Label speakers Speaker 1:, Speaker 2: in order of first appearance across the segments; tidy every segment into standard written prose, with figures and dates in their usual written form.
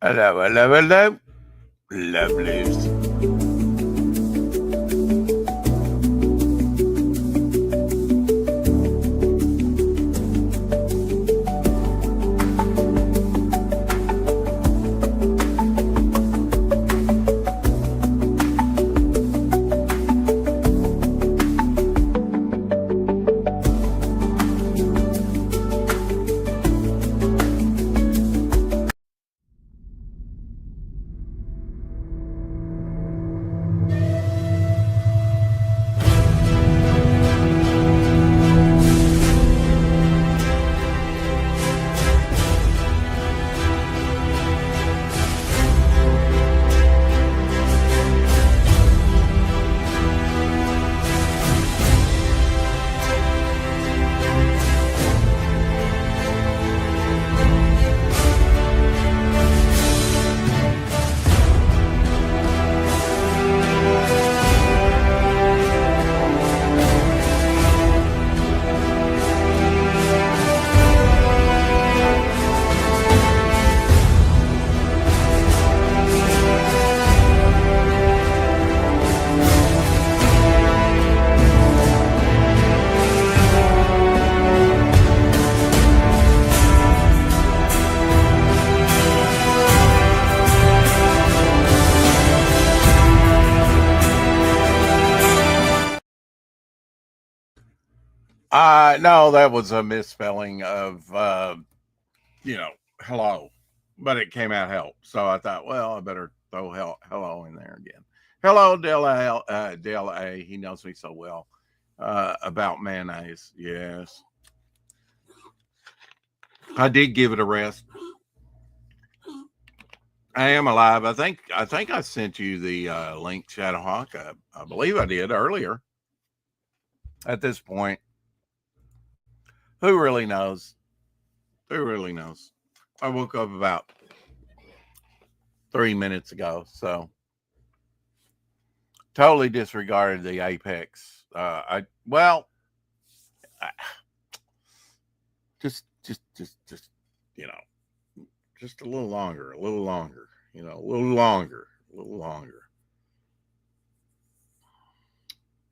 Speaker 1: Hello, hello, hello. Lovelies. No, that was a misspelling of, hello, but it came out help. So I thought, well, I better throw hello in there again. Hello, Dale A. He knows me so well about mayonnaise. Yes, I did give it a rest. I am alive. I think I sent you the link, Shadowhawk. I believe I did earlier. At this point, who really knows? Who really knows? I woke up about 3 minutes ago, so totally disregarded the Apex. Just you know, just a little longer, a little longer, a little longer, a little longer.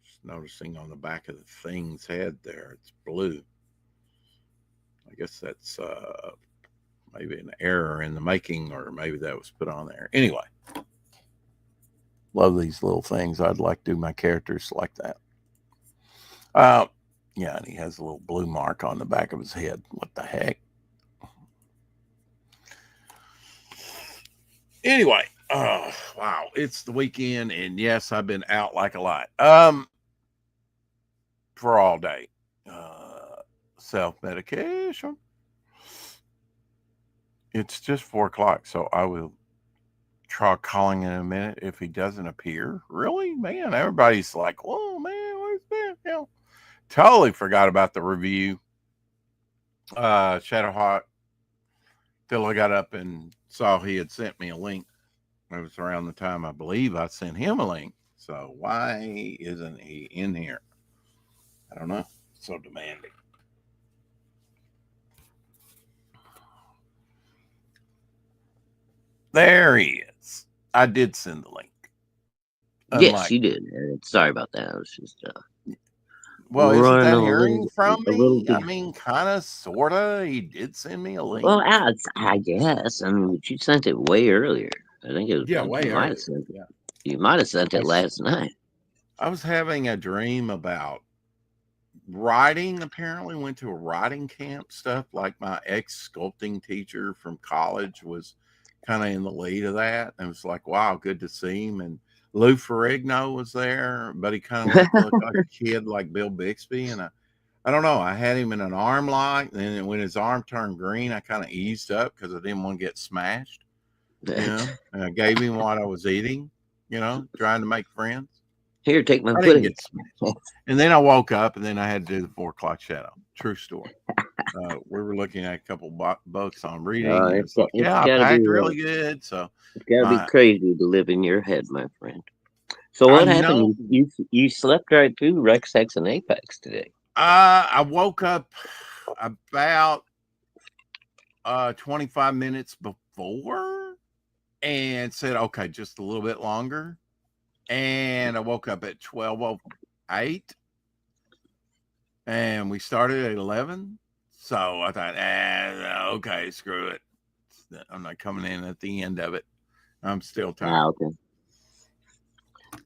Speaker 1: Just noticing on the back of the thing's head there, it's blue. I guess that's maybe an error in the making, or maybe that was put on there. Anyway, love these little things. I'd like to do my characters like that. Yeah, and he has a little blue mark on the back of his head. What the heck? Anyway, wow, it's the weekend, and yes, I've been out like a lot. For all day. Self-medication. It's just 4 o'clock, so I will try calling in a minute if he doesn't appear. Really? Man, everybody's like, whoa, man, where's that? Totally forgot about the review. Shadowhawk, till I got up and saw he had sent me a link. It was around the time I believe I sent him a link. So why isn't he in here? I don't know. So demanding. There he is. I did send the link.
Speaker 2: Yes, you did. Sorry about that. I was just
Speaker 1: well, isn't that hearing from me? I mean, kind of, sort of. He did send me a link.
Speaker 2: Well, I guess. I mean, but you sent it way earlier. I think it was.
Speaker 1: Yeah, way earlier.
Speaker 2: You might have sent it last night.
Speaker 1: I was having a dream about writing. Apparently, went to a writing camp stuff. Like my ex sculpting teacher from college was kind of in the lead of that. And it was like, wow, good to see him. And Lou Ferrigno was there, but he kind of looked like a kid like Bill Bixby. And I don't know. I had him in an arm lock. And then when his arm turned green, I kind of eased up because I didn't want to get smashed. And I gave him what I was eating, trying to make friends.
Speaker 2: Here, take my pudding.
Speaker 1: And then I woke up, and then I had to do the 4 o'clock shadow. True story. We were looking at a couple books on reading. It's like, I packed really good. So
Speaker 2: it's got to be crazy to live in your head, my friend. So what happened? You slept right through Rex, Hex, and Apex today.
Speaker 1: I woke up about 25 minutes before. and said, okay, just a little bit longer. And I woke up at 12:08 and we started at 11. So I thought, okay, screw it. I'm not coming in at the end of it. I'm still tired.
Speaker 2: Okay.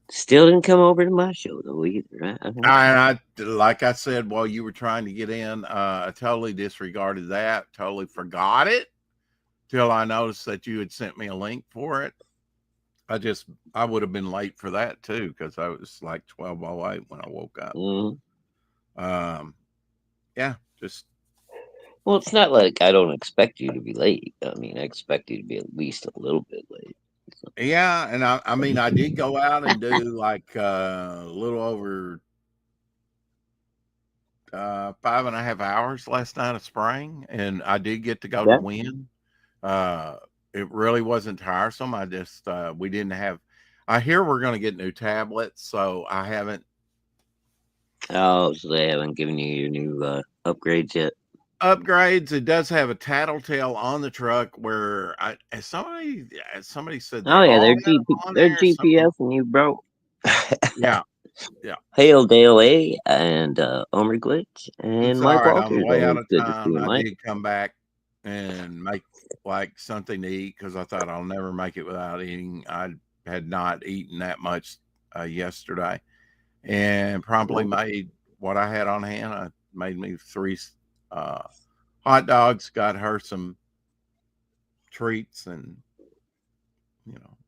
Speaker 2: Still didn't come over to my show though either, right?
Speaker 1: I like I said while you were trying to get in, I totally disregarded that, totally forgot it till I noticed that you had sent me a link for it. I would have been late for that too because I was like 12:08 when I woke up. Yeah, just.
Speaker 2: Well, it's not like I don't expect you to be late. I mean, I expect you to be at least a little bit late. So.
Speaker 1: Yeah, and I mean, I did go out and do like a little over 5.5 hours last night of spraying, and I did get to go to Wynn. It really wasn't tiresome. I just we didn't have. I hear we're going to get new tablets, so I haven't.
Speaker 2: Oh, so they haven't given you your new upgrades yet?
Speaker 1: Upgrades. It does have a tattletale on the truck where somebody said.
Speaker 2: Oh yeah, they're GPS and you broke.
Speaker 1: Yeah.
Speaker 2: Hail Dale A and Omer Glitch and
Speaker 1: it's
Speaker 2: Mike
Speaker 1: right.
Speaker 2: Walters.
Speaker 1: I'm way out of
Speaker 2: Good
Speaker 1: time.
Speaker 2: to see you,
Speaker 1: I
Speaker 2: Mike.
Speaker 1: did come back and make like something to eat because I thought I'll never make it without eating. I had not eaten that much yesterday, and promptly made what I had on hand. I made me 3 hot dogs. Got her some treats, and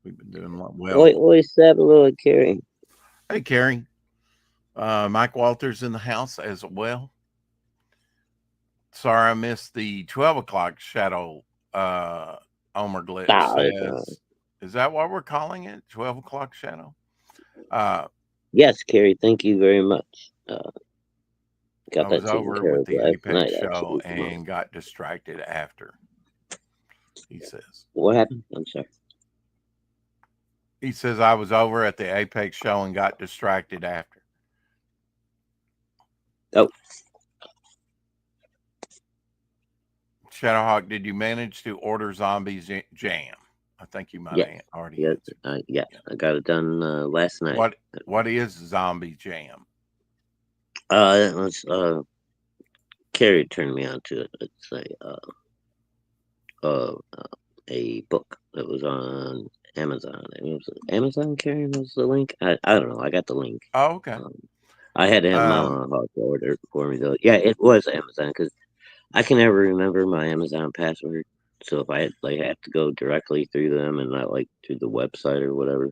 Speaker 1: we've been doing well.
Speaker 2: Oi, little Carrie.
Speaker 1: Hey, Carrie. Mike Walters in the house as well. Sorry, I missed the 12 o'clock shadow. Omer Glitch says, is that what we're calling it? 12 o'clock shadow?
Speaker 2: Yes, Carrie, thank you very much.
Speaker 1: I was over with the Apex show and got distracted after. He says.
Speaker 2: What happened? I'm sorry.
Speaker 1: He says I was over at the Apex show and got distracted after.
Speaker 2: Oh.
Speaker 1: Shadowhawk, did you manage to order Zombies Jam? I think you might have already answered.
Speaker 2: Yeah, I got it done last night.
Speaker 1: What is Zombie Jam?
Speaker 2: It was Carrie turned me on to it. It's a book that was on Amazon. It was Amazon. Carrie was the link. I don't know. I got the link.
Speaker 1: Oh, okay.
Speaker 2: I had to have Mama Hawk order it for me though. Yeah, it was Amazon because I can never remember my Amazon password. So if I have to go directly through them and not through the website or whatever,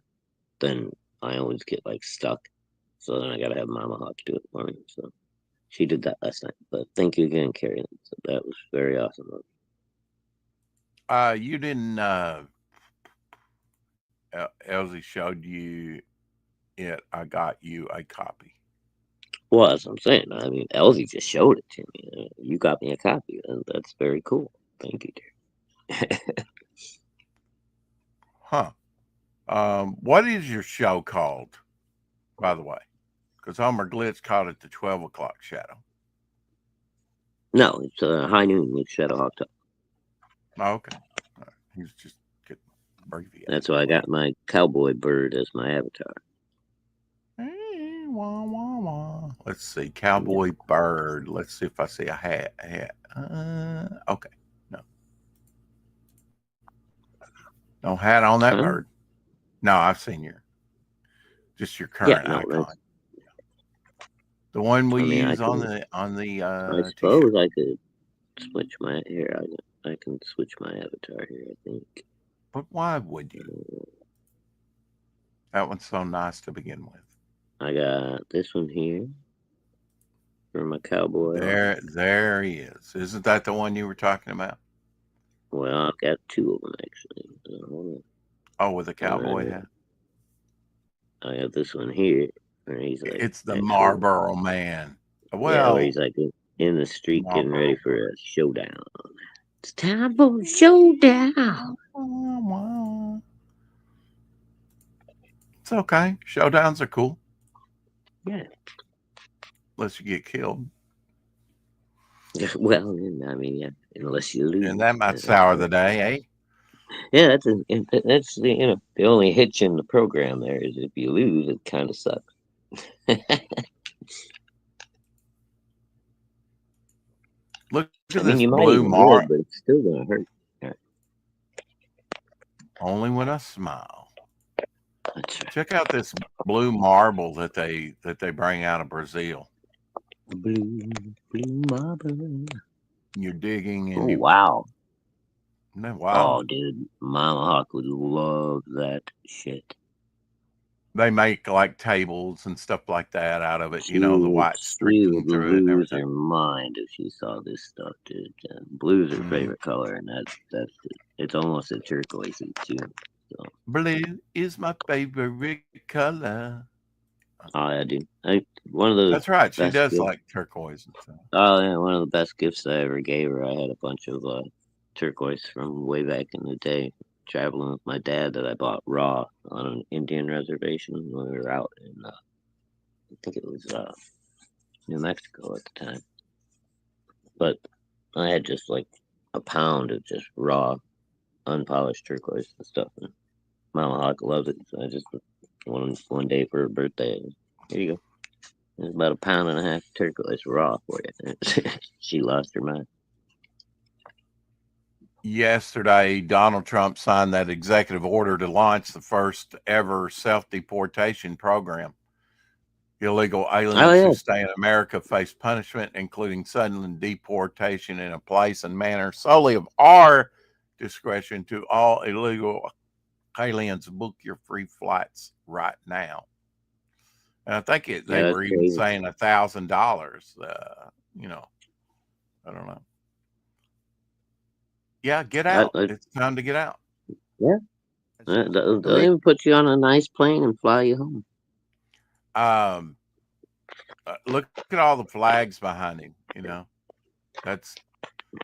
Speaker 2: then I always get stuck. So then I gotta have Mama Hawk do it for me. So she did that last night. But thank you again, Carrie. So that was very awesome.
Speaker 1: You didn't. Elsie showed you it. I got you a copy.
Speaker 2: Well, as I'm saying, I mean, Elsie just showed it to me. You got me a copy, and that's very cool. Thank you, dear.
Speaker 1: Huh. What is your show called, by the way? Because Omer Glitch called it the 12 o'clock shadow.
Speaker 2: No, it's High Noon with Shadowhawk Talk.
Speaker 1: Oh, okay. Right. He's just getting abbreviated.
Speaker 2: That's why I got my cowboy bird as my avatar.
Speaker 1: Hey, wah, wah, wah. Let's see. Cowboy bird. Let's see if I see a hat. Okay. No. No hat on that bird. No, I've seen just your current icon. The one we use on the
Speaker 2: I suppose I could switch my hair. I can switch my avatar here, I think.
Speaker 1: But why would you? That one's so nice to begin with.
Speaker 2: I got this one here for my cowboy.
Speaker 1: There he is. Isn't that the one you were talking about?
Speaker 2: Well, I've got 2 of them actually.
Speaker 1: Oh, with a cowboy hat.
Speaker 2: I have this one here. Where he's
Speaker 1: it's the Marlboro Man. Well,
Speaker 2: yeah, where he's in the street getting ready for a showdown. It's time for a showdown.
Speaker 1: It's okay. Showdowns are cool.
Speaker 2: Yeah.
Speaker 1: Unless you get killed.
Speaker 2: Well, I mean, yeah, unless you lose.
Speaker 1: And that might sour the day, eh?
Speaker 2: Yeah, that's the the only hitch in the program there is if you lose, it kind of sucks.
Speaker 1: Look
Speaker 2: I
Speaker 1: at
Speaker 2: mean,
Speaker 1: this
Speaker 2: you might
Speaker 1: blue
Speaker 2: even live,
Speaker 1: mar.
Speaker 2: but it's still gonna hurt. Yeah,
Speaker 1: Only when I smile.
Speaker 2: that's right.
Speaker 1: Check out this blue marble that they bring out of Brazil.
Speaker 2: Blue, blue marble.
Speaker 1: You're digging
Speaker 2: Oh
Speaker 1: and you.
Speaker 2: wow.
Speaker 1: Isn't that wild?
Speaker 2: Oh, dude, Mama Hawk would love that shit.
Speaker 1: They make like tables and stuff like that out of it.
Speaker 2: She
Speaker 1: You know, the
Speaker 2: would,
Speaker 1: white
Speaker 2: she
Speaker 1: streaking
Speaker 2: would
Speaker 1: through it and
Speaker 2: lose
Speaker 1: everything.
Speaker 2: her mind if she saw this stuff, dude. Blue's her
Speaker 1: Mm.
Speaker 2: favorite color, and that's it's almost a turquoisey too. So,
Speaker 1: Blue is my favorite color.
Speaker 2: oh yeah, dude. One of the
Speaker 1: That's right. She
Speaker 2: best
Speaker 1: does
Speaker 2: gifts.
Speaker 1: like turquoise and stuff.
Speaker 2: Oh yeah, one of the best gifts I ever gave her. I had a bunch of turquoise from way back in the day, traveling with my dad that I bought raw on an Indian reservation when we were out in I think it was New Mexico at the time. But I had just like a pound of just raw, unpolished turquoise and stuff. And Mama Hawk loves it, so I just one day for her birthday. Here you go. It's about a pound and a half of turquoise raw for you. She lost her mind.
Speaker 1: Yesterday, Donald Trump signed that executive order to launch the first ever self deportation program. Illegal
Speaker 2: Oh
Speaker 1: aliens who
Speaker 2: yeah,
Speaker 1: stay in America face punishment, including sudden deportation in a place and manner solely of our discretion. To all illegal aliens, book your free flights right now. And I think
Speaker 2: yeah,
Speaker 1: they
Speaker 2: that's
Speaker 1: were even
Speaker 2: crazy.
Speaker 1: saying $1,000. You know, I don't know. Yeah, get out.
Speaker 2: I,
Speaker 1: It's time to get out.
Speaker 2: yeah,
Speaker 3: So,
Speaker 2: they'll
Speaker 3: Rick,
Speaker 2: even put you on a nice plane and fly you home.
Speaker 1: Um, look at all the flags behind him. You know, that's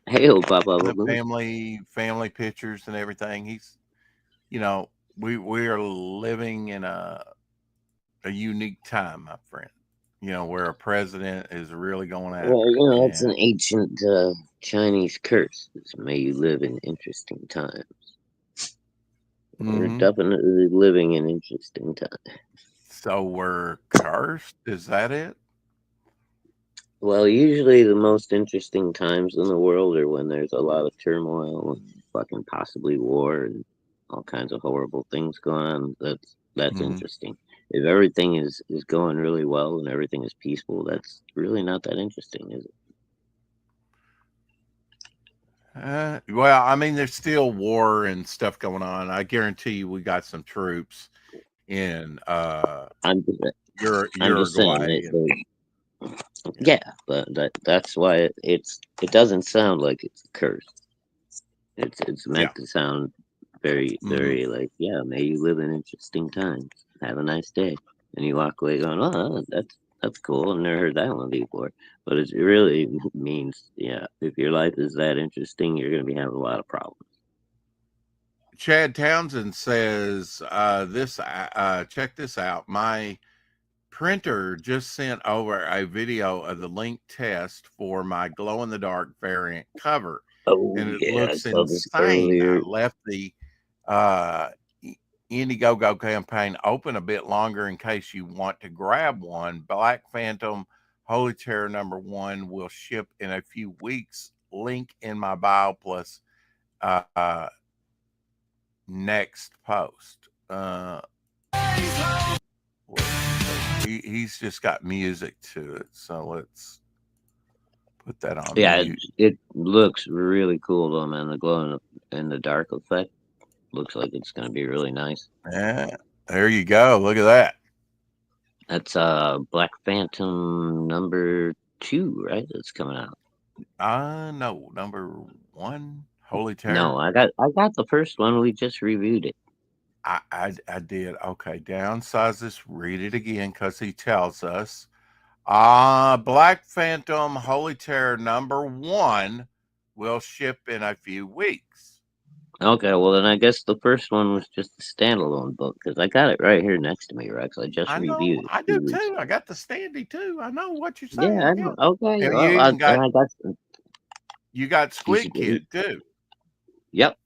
Speaker 2: Hail, Papa
Speaker 1: the
Speaker 2: Baloo.
Speaker 1: family pictures and everything. He's, you know, we are living in a unique time, my friend. You know, where a president is really going
Speaker 2: Well,
Speaker 1: after it,
Speaker 2: it's an
Speaker 1: and
Speaker 2: ancient Chinese curse. It's, may you live in interesting times. We're
Speaker 1: mm-hmm.
Speaker 2: definitely living in interesting times.
Speaker 1: So we're cursed. Is that it?
Speaker 2: Well, usually the most interesting times in the world are when there's a lot of turmoil and fucking possibly war and all kinds of horrible things going on. That's
Speaker 1: Mm-hmm.
Speaker 2: interesting. If everything is going really well and everything is peaceful, that's really not that interesting, is it?
Speaker 1: Well, I mean, there's still war and stuff going on. I guarantee you, we got some troops in
Speaker 2: I'm just, I'm just saying
Speaker 1: Uruguay.
Speaker 2: yeah, but that's why it doesn't sound like it's a curse. It's
Speaker 1: Yeah.
Speaker 2: meant to sound very
Speaker 1: Mm-hmm.
Speaker 2: very like, yeah, may you live in interesting times. Have a nice day, and you walk away going, oh, that's cool. I've never heard that one before. But it really means, yeah, if your life is that interesting, you're going to be having a lot of problems.
Speaker 1: Chad Townsend says, check this out. My printer just sent over a video of the link test for my glow in the dark variant cover,
Speaker 2: Oh
Speaker 1: and it
Speaker 2: yeah, I
Speaker 1: looks
Speaker 2: saw this
Speaker 1: insane. I
Speaker 2: earlier.
Speaker 1: left the uh, Indiegogo campaign open a bit longer in case you want to grab one. Black Phantom Holy Terror #1 will ship in a few weeks. Link in my bio plus next post. He's just got music to it, so let's put that on
Speaker 2: Yeah,
Speaker 1: mute.
Speaker 2: it looks really cool though, man. The glow in the dark effect looks like it's going to be really nice.
Speaker 1: Yeah, there you go. Look at that.
Speaker 2: That's Black Phantom #2, right? That's coming out.
Speaker 1: No, #1, Holy
Speaker 2: No,
Speaker 1: Terror.
Speaker 2: I got the first one. We just reviewed it.
Speaker 1: I did. Okay, downsize this. Read it again because he tells us. Black Phantom Holy Terror #1 will ship in a few weeks.
Speaker 2: Okay, well then I guess the first one was just a standalone book because I got it right here next to me, Rex. I just
Speaker 1: I know.
Speaker 2: reviewed it
Speaker 1: I
Speaker 2: a few
Speaker 1: do
Speaker 2: weeks
Speaker 1: too.
Speaker 2: ago.
Speaker 1: I got the standy too. I know what you're
Speaker 2: Yeah,
Speaker 1: saying. Yeah.
Speaker 2: okay.
Speaker 1: And
Speaker 2: Well,
Speaker 1: you even got
Speaker 2: I got
Speaker 1: you got
Speaker 2: he's
Speaker 1: Squid Kid too.
Speaker 2: yep.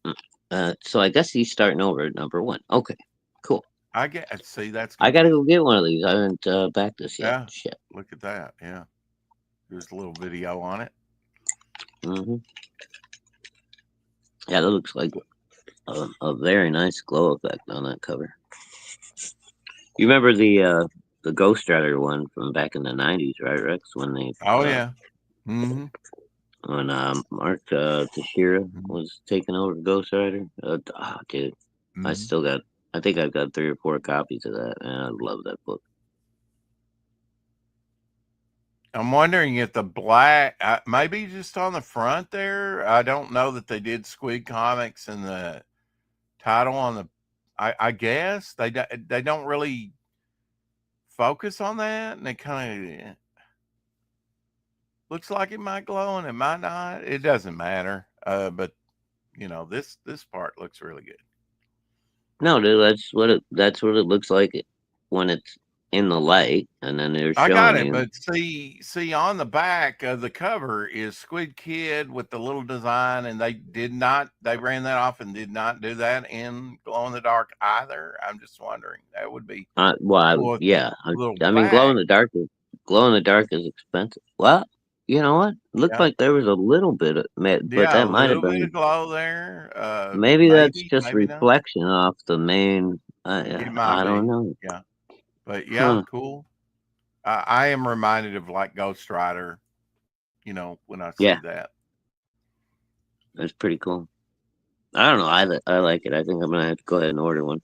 Speaker 2: So I guess he's starting over at number 1. Okay, cool.
Speaker 1: I get. See, that's
Speaker 2: I
Speaker 1: good
Speaker 2: gotta
Speaker 1: news.
Speaker 2: go get one of these. I haven't backed this yet.
Speaker 1: Yeah.
Speaker 2: Shit.
Speaker 1: Look at that. Yeah. There's a little video on it.
Speaker 2: Hmm. Yeah, that looks like a very nice glow effect on that cover. You remember the Ghost Rider one from back in the '90s, right, Rex? When they
Speaker 1: Oh yeah. Mm-hmm.
Speaker 2: when Mark Teixeira
Speaker 1: Mm-hmm.
Speaker 2: was taking over Ghost Rider. Dude, I
Speaker 1: Mm-hmm.
Speaker 2: still got. I think I've got 3 or 4 copies of that, and I love that book.
Speaker 1: I'm wondering if the black, maybe just on the front there. I don't know that they did Squid Comics and the title on the. I guess they don't really focus on that, and it kind of looks like it might glow and it might not. It doesn't matter. But this part looks really good.
Speaker 2: No, dude, that's what it looks like when it's in the light, and then they're
Speaker 1: I got
Speaker 2: showing
Speaker 1: it,
Speaker 2: you.
Speaker 1: but see on the back of the cover is Squid Kid with the little design, and they ran that off and did not do that in Glow in the Dark either. I'm just wondering. That would be cool if the
Speaker 2: Yeah,
Speaker 1: little
Speaker 2: I mean,
Speaker 1: back.
Speaker 2: glow in the dark is expensive. Well, you know what? Looked
Speaker 1: Yeah.
Speaker 2: like there was a little bit of, but
Speaker 1: Yeah, a
Speaker 2: that might have
Speaker 1: little bit
Speaker 2: been.
Speaker 1: of glow there.
Speaker 2: Maybe that's
Speaker 1: Maybe,
Speaker 2: just
Speaker 1: maybe not.
Speaker 2: reflection off the main.
Speaker 1: It might
Speaker 2: I don't
Speaker 1: be.
Speaker 2: know.
Speaker 1: Yeah. But yeah,
Speaker 2: Huh?
Speaker 1: cool. I am reminded of like Ghost Rider, when I see
Speaker 2: Yeah,
Speaker 1: that.
Speaker 2: that's pretty cool. I don't know. I like it. I think I'm gonna have to go ahead and order one.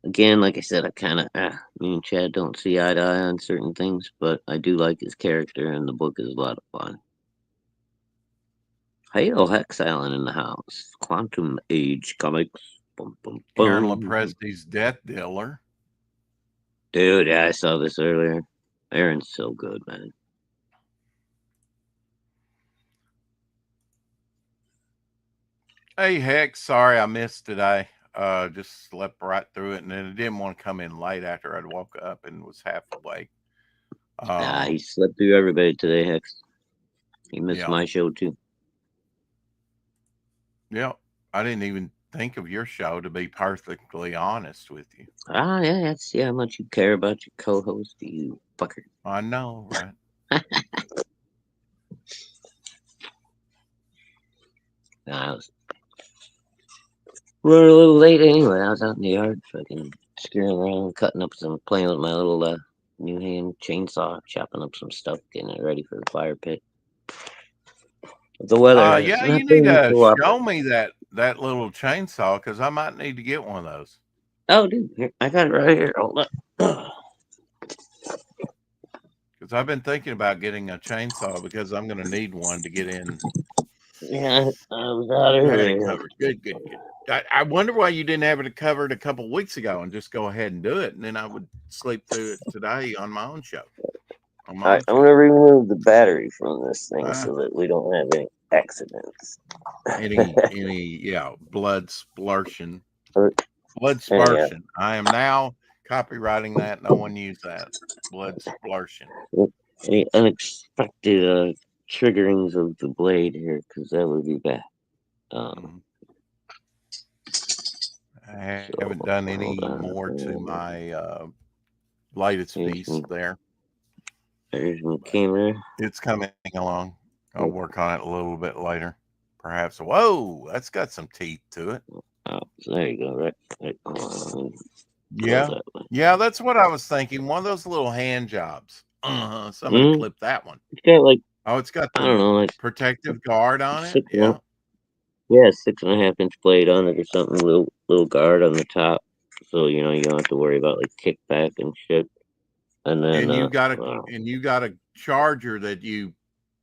Speaker 2: Again, like I said, I kind of me and Chad don't see eye to eye on certain things, but I do like his character, and the book is a lot of fun. Hail Hex Allen in the house. Quantum Age Comics. Boom, boom,
Speaker 1: Aaron
Speaker 2: boom.
Speaker 1: Lepresti's Death Dealer.
Speaker 2: Dude, yeah, I saw this earlier. Aaron's so good, man.
Speaker 1: Hey, Hex, sorry I missed today. Just slept right through it, and then I didn't want to come in late after I'd woke up and was half awake.
Speaker 2: He slept through everybody today, Hex. He missed
Speaker 1: Yeah,
Speaker 2: my show too.
Speaker 1: yeah. I didn't even think of your show, to be perfectly honest with you.
Speaker 2: Yeah, that's how much you care about your co-host, you fucker.
Speaker 1: I know, right?
Speaker 2: I was running a little late anyway. I was out in the yard, fucking screwing around, playing with my little new hand chainsaw, chopping up some stuff, getting it ready for the fire pit. The weather has
Speaker 1: Yeah,
Speaker 2: not
Speaker 1: you need
Speaker 2: been
Speaker 1: to
Speaker 2: cooperative.
Speaker 1: show me that little chainsaw because I might need to get one of those.
Speaker 2: Oh, dude, here, I got it right here. Hold up.
Speaker 1: Because I've been thinking about getting a chainsaw because I'm going to need one to get in.
Speaker 2: Yeah, I was out
Speaker 1: You had it
Speaker 2: earlier.
Speaker 1: covered. Good, good, good. I wonder why you didn't have it covered a couple weeks ago and just go ahead and do it, and then I would sleep through it today on my own show. On my
Speaker 2: All
Speaker 1: own
Speaker 2: right, I'm
Speaker 1: show.
Speaker 2: gonna remove the battery from this thing
Speaker 1: Ah,
Speaker 2: so that we don't have any accidents.
Speaker 1: blood splurtion.
Speaker 2: Or
Speaker 1: Blood
Speaker 2: any,
Speaker 1: splurtion. I am now copywriting that. No one use that. Blood splurtion.
Speaker 2: any unexpected triggerings of the blade here, because that would be bad.
Speaker 1: Mhm. I
Speaker 2: So
Speaker 1: haven't done
Speaker 2: hold
Speaker 1: any
Speaker 2: on.
Speaker 1: more to my latest piece there.
Speaker 2: There's my
Speaker 1: But
Speaker 2: camera.
Speaker 1: it's coming along. I'll work on it a little bit later. Perhaps. Whoa, that's got some teeth to it.
Speaker 2: Oh, so there you go. Right.
Speaker 1: Yeah. Yeah, that's what I was thinking. One of those little hand jobs. Somebody clip that one.
Speaker 2: It's got like,
Speaker 1: Oh, it's got
Speaker 2: I
Speaker 1: the
Speaker 2: don't know, like
Speaker 1: protective guard on it.
Speaker 2: six
Speaker 1: Yeah.
Speaker 2: yeah, 6.5 inch blade on it or something. Little guard on the top, so you don't have to worry about like kickback and shit. And then
Speaker 1: And you got a charger that you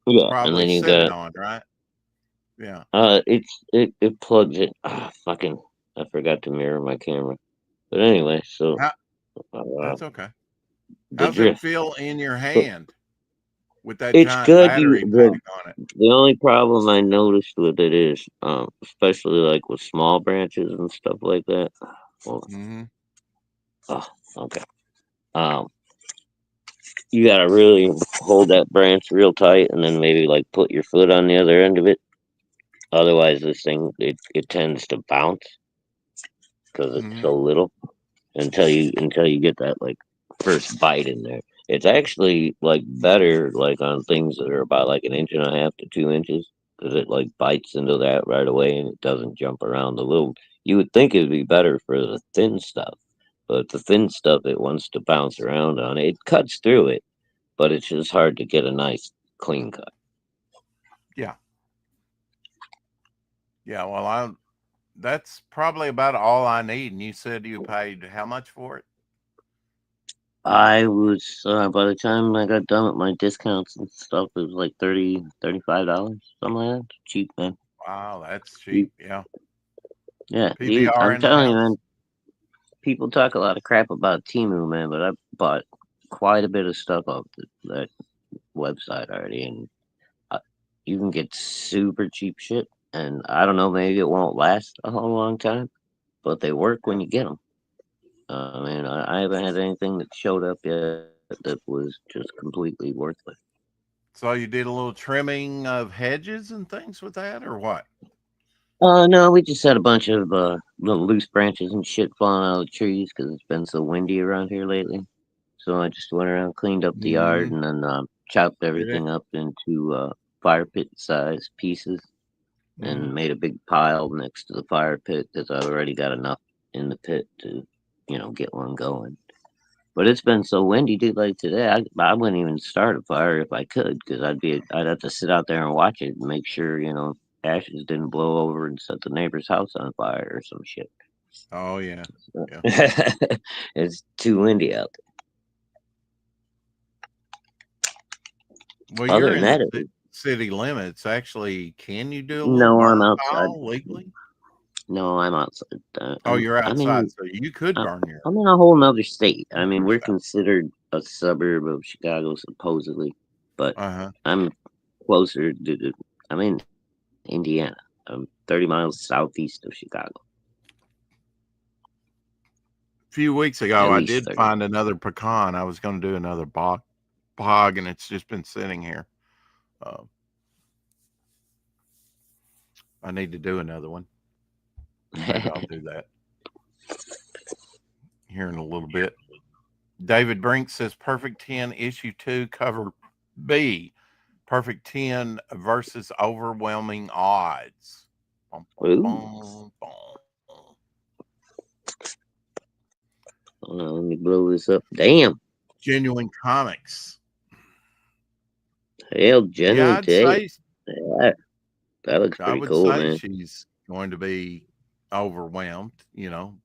Speaker 2: yeah, and
Speaker 1: probably
Speaker 2: then you
Speaker 1: set it
Speaker 2: got
Speaker 1: on, right? Yeah.
Speaker 2: it plugs it. Fucking, I forgot to mirror my camera. But anyway, so
Speaker 1: How,
Speaker 2: uh,
Speaker 1: that's okay.
Speaker 2: the
Speaker 1: How's it
Speaker 2: drift.
Speaker 1: feel in your
Speaker 2: So
Speaker 1: hand with that
Speaker 2: it's
Speaker 1: giant
Speaker 2: good.
Speaker 1: battery pack on it?
Speaker 2: The only problem I noticed with it is, especially like with small branches and stuff like that. Well,
Speaker 1: Mm-hmm.
Speaker 2: oh, okay. Um, you gotta really hold that branch real tight, and then maybe like put your foot on the other end of it. Otherwise, this thing it tends to bounce because it's
Speaker 1: Hmm.
Speaker 2: so little until you get that like first bite in there. It's actually like better like on things that are about like 1.5 to 2 inches because it like bites into that right away and it doesn't jump around the little. You would think it'd be better for the thin stuff, but the thin stuff it wants to bounce around on it. It cuts through it, but it's just hard to get a nice clean cut.
Speaker 1: Yeah. Yeah. Well, that's probably about all I need. And you said you paid how much for it?
Speaker 2: I was by the time I got done with my discounts and stuff, it was like $35, something like that. Cheap, man.
Speaker 1: Wow, that's
Speaker 2: Cheap.
Speaker 1: cheap. Yeah.
Speaker 2: Yeah, dude.
Speaker 1: PBR
Speaker 2: I'm
Speaker 1: in the
Speaker 2: telling you,
Speaker 1: house.
Speaker 2: man. People talk a lot of crap about Temu, man, but I bought quite a bit of stuff off that website already, and uh, you can get super cheap shit. And I don't know, maybe it won't last a whole long time, but they work
Speaker 1: Yeah.
Speaker 2: when you get them. Man, I haven't had anything that showed up yet that was just completely worthless.
Speaker 1: So you did a little trimming of hedges and things with that, or what?
Speaker 2: No, we just had a bunch of little loose branches and shit falling out of the trees because it's been so windy around here lately. So I just went around, cleaned up the yard,
Speaker 1: Mm,
Speaker 2: and then chopped
Speaker 1: did it?
Speaker 2: everything up into fire pit size pieces
Speaker 1: Hmm.
Speaker 2: and made a big pile next to the fire pit because I already got enough in the pit to, get one going. But it's been so windy, dude. Like today, I wouldn't even start a fire if I could, because I'd have to sit out there and watch it and make sure, ashes didn't blow over and set the neighbor's house on fire or some shit.
Speaker 1: Oh yeah.
Speaker 2: So,
Speaker 1: Yeah.
Speaker 2: it's too windy out
Speaker 1: Well,
Speaker 2: there. Other
Speaker 1: you're
Speaker 2: than
Speaker 1: in the
Speaker 2: that,
Speaker 1: city limits. Actually, can you do a little
Speaker 2: no, I'm
Speaker 1: burn
Speaker 2: outside.
Speaker 1: pile legally?
Speaker 2: No, I'm outside.
Speaker 1: Oh, you're
Speaker 2: I
Speaker 1: outside,
Speaker 2: mean,
Speaker 1: so you could
Speaker 2: I-
Speaker 1: burn your
Speaker 2: I'm in a whole nother state. I mean, we're
Speaker 1: stuff.
Speaker 2: considered a suburb of Chicago, supposedly, but
Speaker 1: Uh huh.
Speaker 2: I'm closer I'm in Indiana. I'm 30 miles southeast of Chicago,
Speaker 1: A few weeks ago,
Speaker 2: at
Speaker 1: I
Speaker 2: least
Speaker 1: did
Speaker 2: 30.
Speaker 1: find another pecan. I was going to do another bog, and it's just been sitting here. Uh, I need to do another one. Maybe I'll do that here in a little bit. David Brink says Perfect 10 issue 2 cover B. Perfect 10 versus overwhelming odds. Bum, bum,
Speaker 2: Ooh,
Speaker 1: bum, bum.
Speaker 2: hold on, let me blow this up. Damn,
Speaker 1: Genuine Comics.
Speaker 2: hell,
Speaker 1: Yeah,
Speaker 2: genuine tape. Yeah, that looks
Speaker 1: I
Speaker 2: pretty
Speaker 1: would
Speaker 2: cool,
Speaker 1: say
Speaker 2: man.
Speaker 1: she's going to be overwhelmed. You know,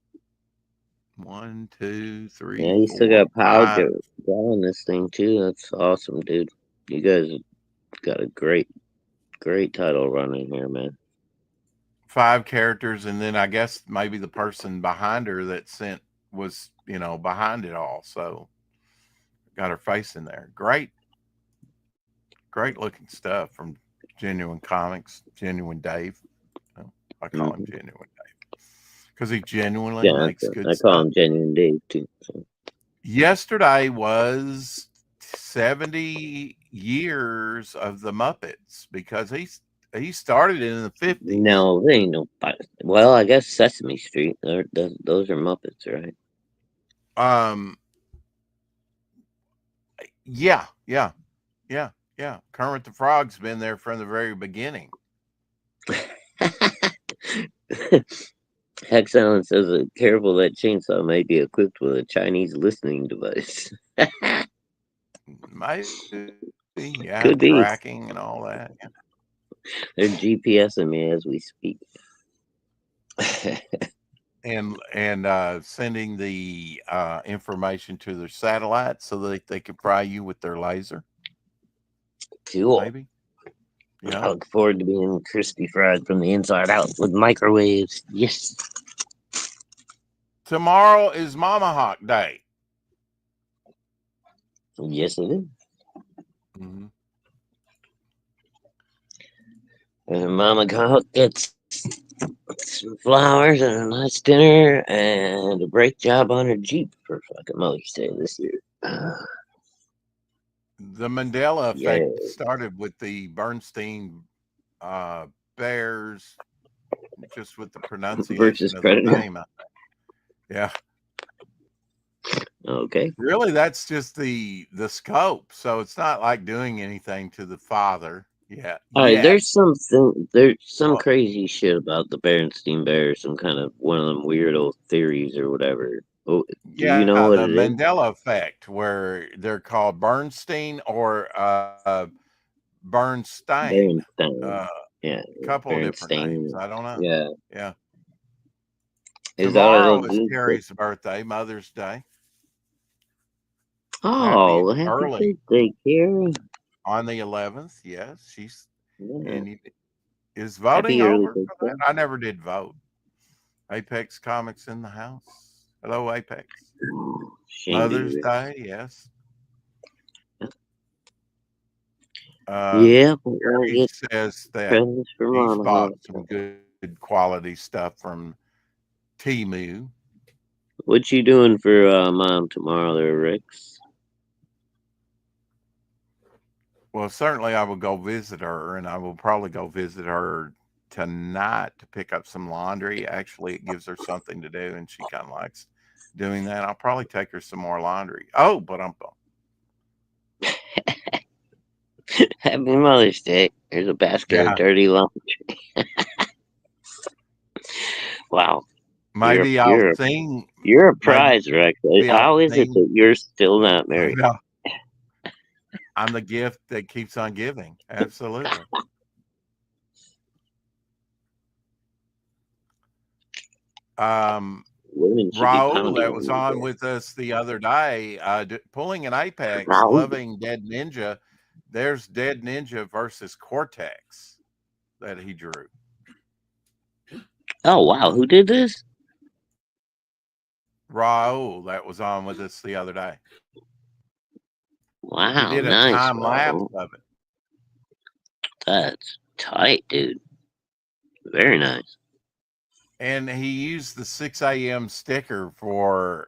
Speaker 1: one, two, three,
Speaker 2: Yeah, you still
Speaker 1: four,
Speaker 2: got Pow
Speaker 1: five.
Speaker 2: drawing this thing too. That's awesome, dude. You guys got a great title running here, man.
Speaker 1: Five characters, and then I guess maybe the person behind her that sent was, behind it all. So got her face in there. Great looking stuff from Genuine Comics, Genuine Dave. Oh, I call him
Speaker 2: Hmm.
Speaker 1: Genuine Dave because he genuinely
Speaker 2: Yeah,
Speaker 1: makes good
Speaker 2: I call
Speaker 1: stuff.
Speaker 2: him Genuine Dave too. So.
Speaker 1: Yesterday was 70 years of the Muppets because he started in the 50s.
Speaker 2: No, they ain't no. Well, I guess Sesame Street. Those are Muppets, right?
Speaker 1: Um, yeah, yeah, yeah, yeah. Kermit the Frog's been there from the very beginning.
Speaker 2: Hex Allen says, "Careful, that chainsaw may be equipped with a Chinese listening device."
Speaker 1: Maybe, yeah,
Speaker 2: Could be.
Speaker 1: tracking and all that.
Speaker 2: They're GPSing me as we speak.
Speaker 1: And sending the information to their satellite so that they can fry you with their laser.
Speaker 2: Cool.
Speaker 1: Maybe,
Speaker 2: I
Speaker 1: yeah.
Speaker 2: look forward to being crispy fried from the inside out with microwaves. Yes.
Speaker 1: Tomorrow is Mama Hawk Day.
Speaker 2: Yes, it is.
Speaker 1: Mm-hmm.
Speaker 2: And Mama gets some flowers and a nice dinner and a brake job on her Jeep for fucking Mother's Day this year.
Speaker 1: The Mandela
Speaker 2: Yeah.
Speaker 1: effect started with the Bernstein Bears, just with the pronunciation
Speaker 2: Versus
Speaker 1: of the
Speaker 2: Predator.
Speaker 1: name. Yeah.
Speaker 2: Okay.
Speaker 1: Really, that's just the scope. So it's not like doing anything to the father. Yeah.
Speaker 2: All right,
Speaker 1: Yeah.
Speaker 2: there's some crazy shit about the Berenstein Bear, some kind of one of them weirdo theories or whatever. Oh, do you know what
Speaker 1: The
Speaker 2: it is?
Speaker 1: Mandela effect, where they're called Bernstein or Bernstein.
Speaker 2: Berenstain.
Speaker 1: A
Speaker 2: Yeah,
Speaker 1: couple of different names.
Speaker 2: Berenstain.
Speaker 1: I don't know.
Speaker 2: Yeah.
Speaker 1: Yeah.
Speaker 2: Is that what
Speaker 1: Tomorrow
Speaker 2: it
Speaker 1: is
Speaker 2: is?
Speaker 1: Carrie's birthday, Mother's Day. Happy
Speaker 2: Oh, happy
Speaker 1: early
Speaker 2: birthday, Carrie.
Speaker 1: on the 11th. Yes,
Speaker 2: Yeah.
Speaker 1: is voting
Speaker 2: Happy early
Speaker 1: over for that.
Speaker 2: birthday.
Speaker 1: I never did vote. Apex Comics in the house. Hello, Apex.
Speaker 2: Shame to
Speaker 1: Mother's
Speaker 2: you.
Speaker 1: Day, yes.
Speaker 2: Yeah, but I
Speaker 1: He
Speaker 2: get
Speaker 1: says that
Speaker 2: presents for
Speaker 1: he's
Speaker 2: Mama.
Speaker 1: bought some good quality stuff from Temu.
Speaker 2: What you doing for Mom tomorrow there, Rex?
Speaker 1: Well, certainly I will go visit her, and I will probably go visit her tonight to pick up some laundry. Actually, it gives her something to do, and she kind of likes doing that. I'll probably take her some more laundry. Oh, but I'm
Speaker 2: Happy Mother's Day. There's a basket of dirty laundry. Wow.
Speaker 1: maybe I'll sing.
Speaker 2: You're a
Speaker 1: Maybe
Speaker 2: prize, Rex.
Speaker 1: I'll
Speaker 2: How is it
Speaker 1: sing.
Speaker 2: that you're still not married?
Speaker 1: Maybe I'm the gift that keeps on giving. Absolutely.
Speaker 2: Women should be
Speaker 1: Raul,
Speaker 2: pounding
Speaker 1: that
Speaker 2: on
Speaker 1: was
Speaker 2: you.
Speaker 1: on with us the other day, pulling an Apex,
Speaker 2: Raul.
Speaker 1: loving Dead Ninja. There's Dead Ninja versus Cortex that he drew.
Speaker 2: Oh, wow. Who did this?
Speaker 1: Raul, that was on with us the other day. He
Speaker 2: Wow,
Speaker 1: did a
Speaker 2: nice,
Speaker 1: time lapse
Speaker 2: Raul.
Speaker 1: of it.
Speaker 2: That's tight, dude. Very nice.
Speaker 1: And he used the 6 a.m. sticker for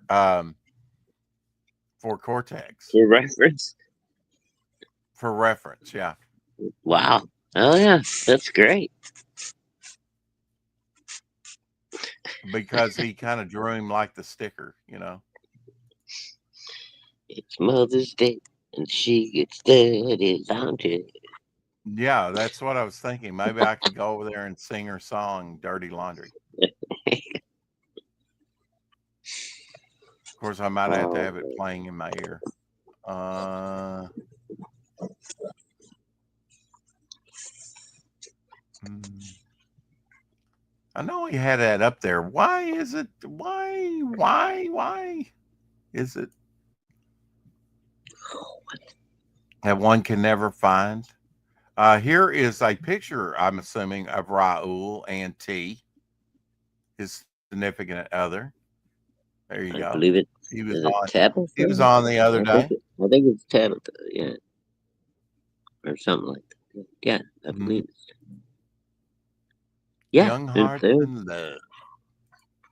Speaker 1: Cortex.
Speaker 2: For reference?
Speaker 1: For reference, yeah.
Speaker 2: Wow. Oh, yeah. That's great.
Speaker 1: Because he kind of drew him like the sticker, you know.
Speaker 2: It's Mother's Day, and she gets dirty laundry.
Speaker 1: Yeah, that's what I was thinking. Maybe I could go over there and sing her song, Dirty Laundry. Of course, I might have to have it playing in my ear. I know he had that up there. Why is it? Why is it that one can never find? Here is a picture, I'm assuming, of Raul and T, his significant other. There you
Speaker 2: I
Speaker 1: go.
Speaker 2: believe it.
Speaker 1: He was
Speaker 2: Is it
Speaker 1: on.
Speaker 2: Tabitha?
Speaker 1: He was on the other day.
Speaker 2: I think it's Tabitha, yeah. Or something like that. Yeah, I believe it. Yeah,
Speaker 1: Young Hearts in Love.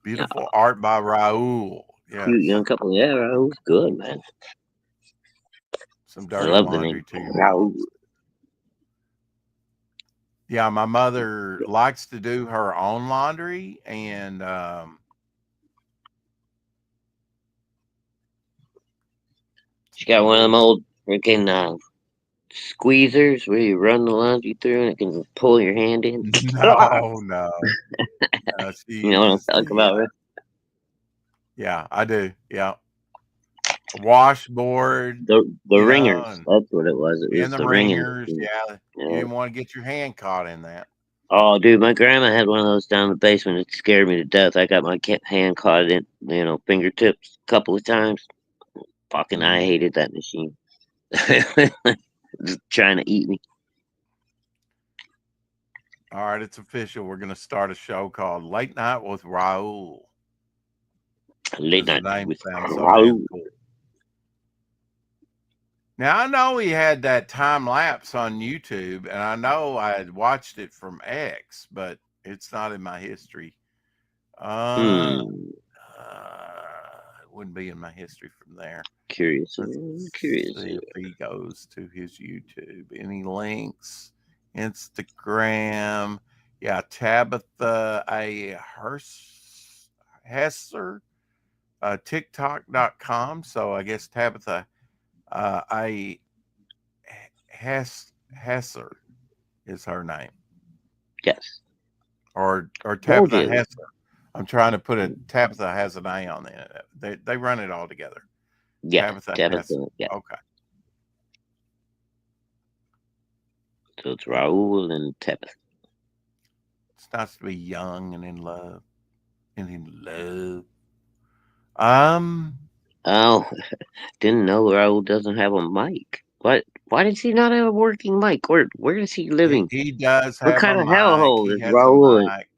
Speaker 1: Beautiful art by Raul. Yes.
Speaker 2: Cute young couple. Yeah, Raul's good, man.
Speaker 1: Some dirty
Speaker 2: I love
Speaker 1: laundry
Speaker 2: the name.
Speaker 1: too.
Speaker 2: Raul.
Speaker 1: Yeah, my mother likes to do her own laundry, and
Speaker 2: she got one of them old freaking squeezers where you run the laundry through and it can pull your hand in.
Speaker 1: No.
Speaker 2: You know what I'm talking about, right?
Speaker 1: Yeah, I do. Yeah. Washboard.
Speaker 2: The ringers. That's what it was. It was
Speaker 1: the
Speaker 2: ringers.
Speaker 1: Yeah. You didn't want to get your hand caught in that.
Speaker 2: Oh, dude, my grandma had one of those down in the basement. It scared me to death. I got my hand caught in, fingertips a couple of times. Fucking, I hated that machine. Just trying to eat me.
Speaker 1: All right, it's official. We're going to start a show called Late Night with Raul.
Speaker 2: Late Night with
Speaker 1: Raul. Cool. Now, I know he had that time lapse on YouTube, and I know I had watched it from X, but it's not in my history. It wouldn't be in my history from there.
Speaker 2: Curious.
Speaker 1: See if he goes to his YouTube. Any links? Instagram. Yeah, Tabitha A. Hesser, TikTok.com. So I guess Tabitha A. Hesser is her name,
Speaker 2: Yes.
Speaker 1: or
Speaker 2: Told
Speaker 1: Tabitha
Speaker 2: you.
Speaker 1: Hesser. I'm trying to put Tabitha has an A on it. They run it all together.
Speaker 2: Yeah.
Speaker 1: Tabitha Hesser.
Speaker 2: Tabitha. Yeah.
Speaker 1: Okay.
Speaker 2: So it's Raul and Tabitha.
Speaker 1: It's nice to be young and in love. And in love. Um,
Speaker 2: Oh, didn't know Raul doesn't have a mic. What? Why does he not have a working mic? Where is he living?
Speaker 1: he does
Speaker 2: What
Speaker 1: have a
Speaker 2: kind of
Speaker 1: mic.
Speaker 2: hellhole
Speaker 1: He
Speaker 2: is
Speaker 1: has a
Speaker 2: Raul in?
Speaker 1: mic.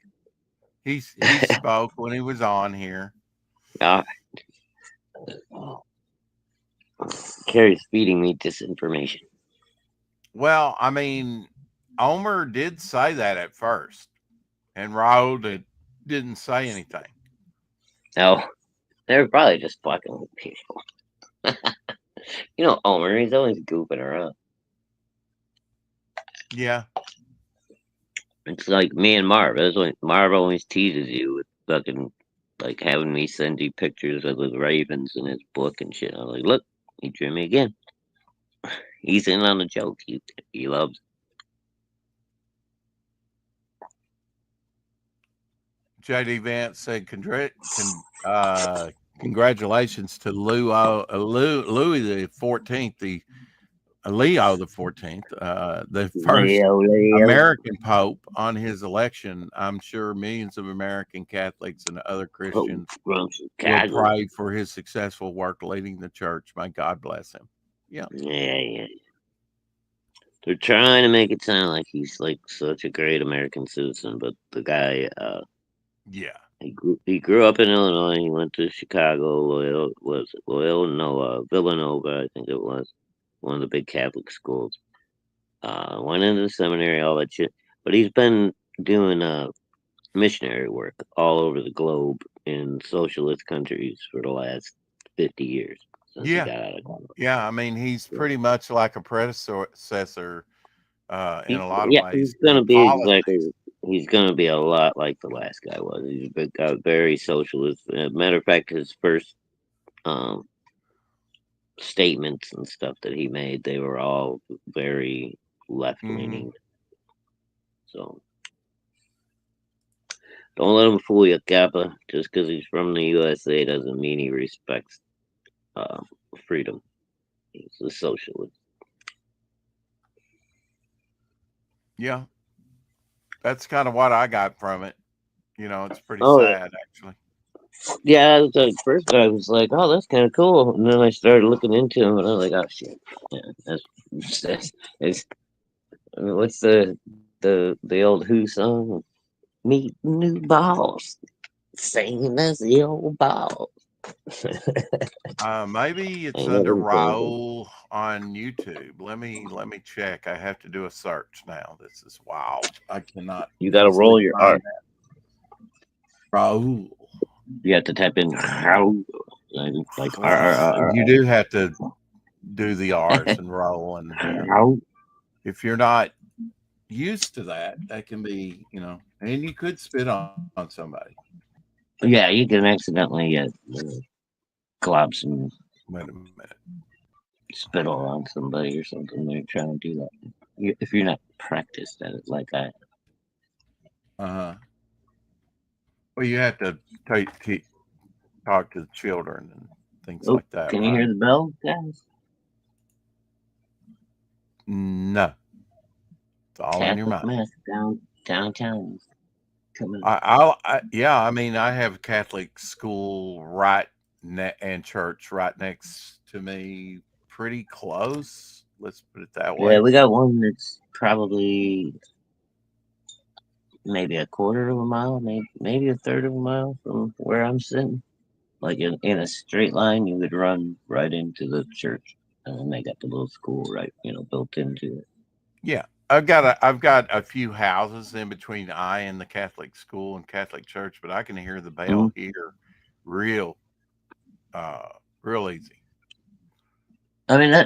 Speaker 1: He spoke when he was on here.
Speaker 2: Ah, Carrie's feeding me disinformation.
Speaker 1: Well, I mean, Omer did say that at first, and Raul didn't say anything.
Speaker 2: Oh, they're probably just fucking with people. You know, Omer, he's always goofing around.
Speaker 1: Yeah.
Speaker 2: It's like me and Marv. That's when Marv always teases you with fucking like having me send you pictures of the ravens in his book and shit. I'm like, look, he drew me again. He's in on the joke. He loves.
Speaker 1: JD Vance said, congratulations to Louis the 14th, Leo the 14th, the first
Speaker 2: Leo.
Speaker 1: American Pope on his election. I'm sure millions of American Catholics and other
Speaker 2: Oh,
Speaker 1: Christians
Speaker 2: from
Speaker 1: will
Speaker 2: Chicago.
Speaker 1: pray for his successful work leading the church. May God bless him. Yeah.
Speaker 2: Yeah. They're trying to make it sound like he's like such a great American citizen, but the guy,
Speaker 1: Yeah.
Speaker 2: he grew up in Illinois. He went to Chicago. Villanova, I think it was one of the big Catholic schools. Went into the seminary, all that shit. But he's been doing missionary work all over the globe in socialist countries for the last 50 years since he
Speaker 1: Yeah.
Speaker 2: got out of college.
Speaker 1: Yeah. I mean, he's
Speaker 2: So
Speaker 1: pretty much like a predecessor in a lot of
Speaker 2: he's
Speaker 1: ways
Speaker 2: gonna
Speaker 1: in
Speaker 2: be
Speaker 1: politics.
Speaker 2: exactly. He's gonna be a lot like the last guy was. He's a big guy, very socialist. Matter of fact, his first um, statements and stuff that he made, they were all very left
Speaker 1: Hmm.
Speaker 2: leaning. So don't let him fool you, Kappa. Just because he's from the USA doesn't mean he respects uh, freedom. He's a socialist.
Speaker 1: Yeah. That's kind of what I got from it. It's pretty
Speaker 2: Oh yeah,
Speaker 1: sad, actually.
Speaker 2: yeah. At first, I was like, "Oh, that's kind of cool," and then I started looking into him, and I was like, "Oh shit, yeah, that's what's the old Who song? Meet new boss, same as the old boss."
Speaker 1: Maybe it's
Speaker 2: Ain't
Speaker 1: under
Speaker 2: nothing changing.
Speaker 1: Raul on YouTube. Let me check. I have to do a search now. This is wild. I cannot
Speaker 2: You got to
Speaker 1: easily
Speaker 2: roll your R.
Speaker 1: find Raul.
Speaker 2: You have to type in how, like
Speaker 1: You do have to do the R's and roll, and
Speaker 2: how.
Speaker 1: if you're not used to that, that can be, and you could spit on somebody.
Speaker 2: Yeah, you can accidentally glob some
Speaker 1: Wait a minute.
Speaker 2: spittle on somebody or something. They're trying to do that. If you're not practiced at it like I.
Speaker 1: Uh-huh. Well, you have to talk to the children and things
Speaker 2: Oh,
Speaker 1: like that,
Speaker 2: can you
Speaker 1: right?
Speaker 2: hear the bell, guys?
Speaker 1: No, it's all in your
Speaker 2: Catholic
Speaker 1: mind.
Speaker 2: mass downtown coming.
Speaker 1: Yeah, I mean, I have a Catholic school and church right next to me, pretty close. Let's put it that
Speaker 2: Yeah,
Speaker 1: way.
Speaker 2: we got one that's probably maybe a quarter of a mile, maybe a third of a mile from where I'm sitting. Like in a straight line, you would run right into the church, and they got the little school right, built into it.
Speaker 1: Yeah, I've got a few houses in between I and the Catholic school and Catholic church, but I can hear the
Speaker 2: Mm-hmm.
Speaker 1: bell here, real, uh, real easy.
Speaker 2: I mean,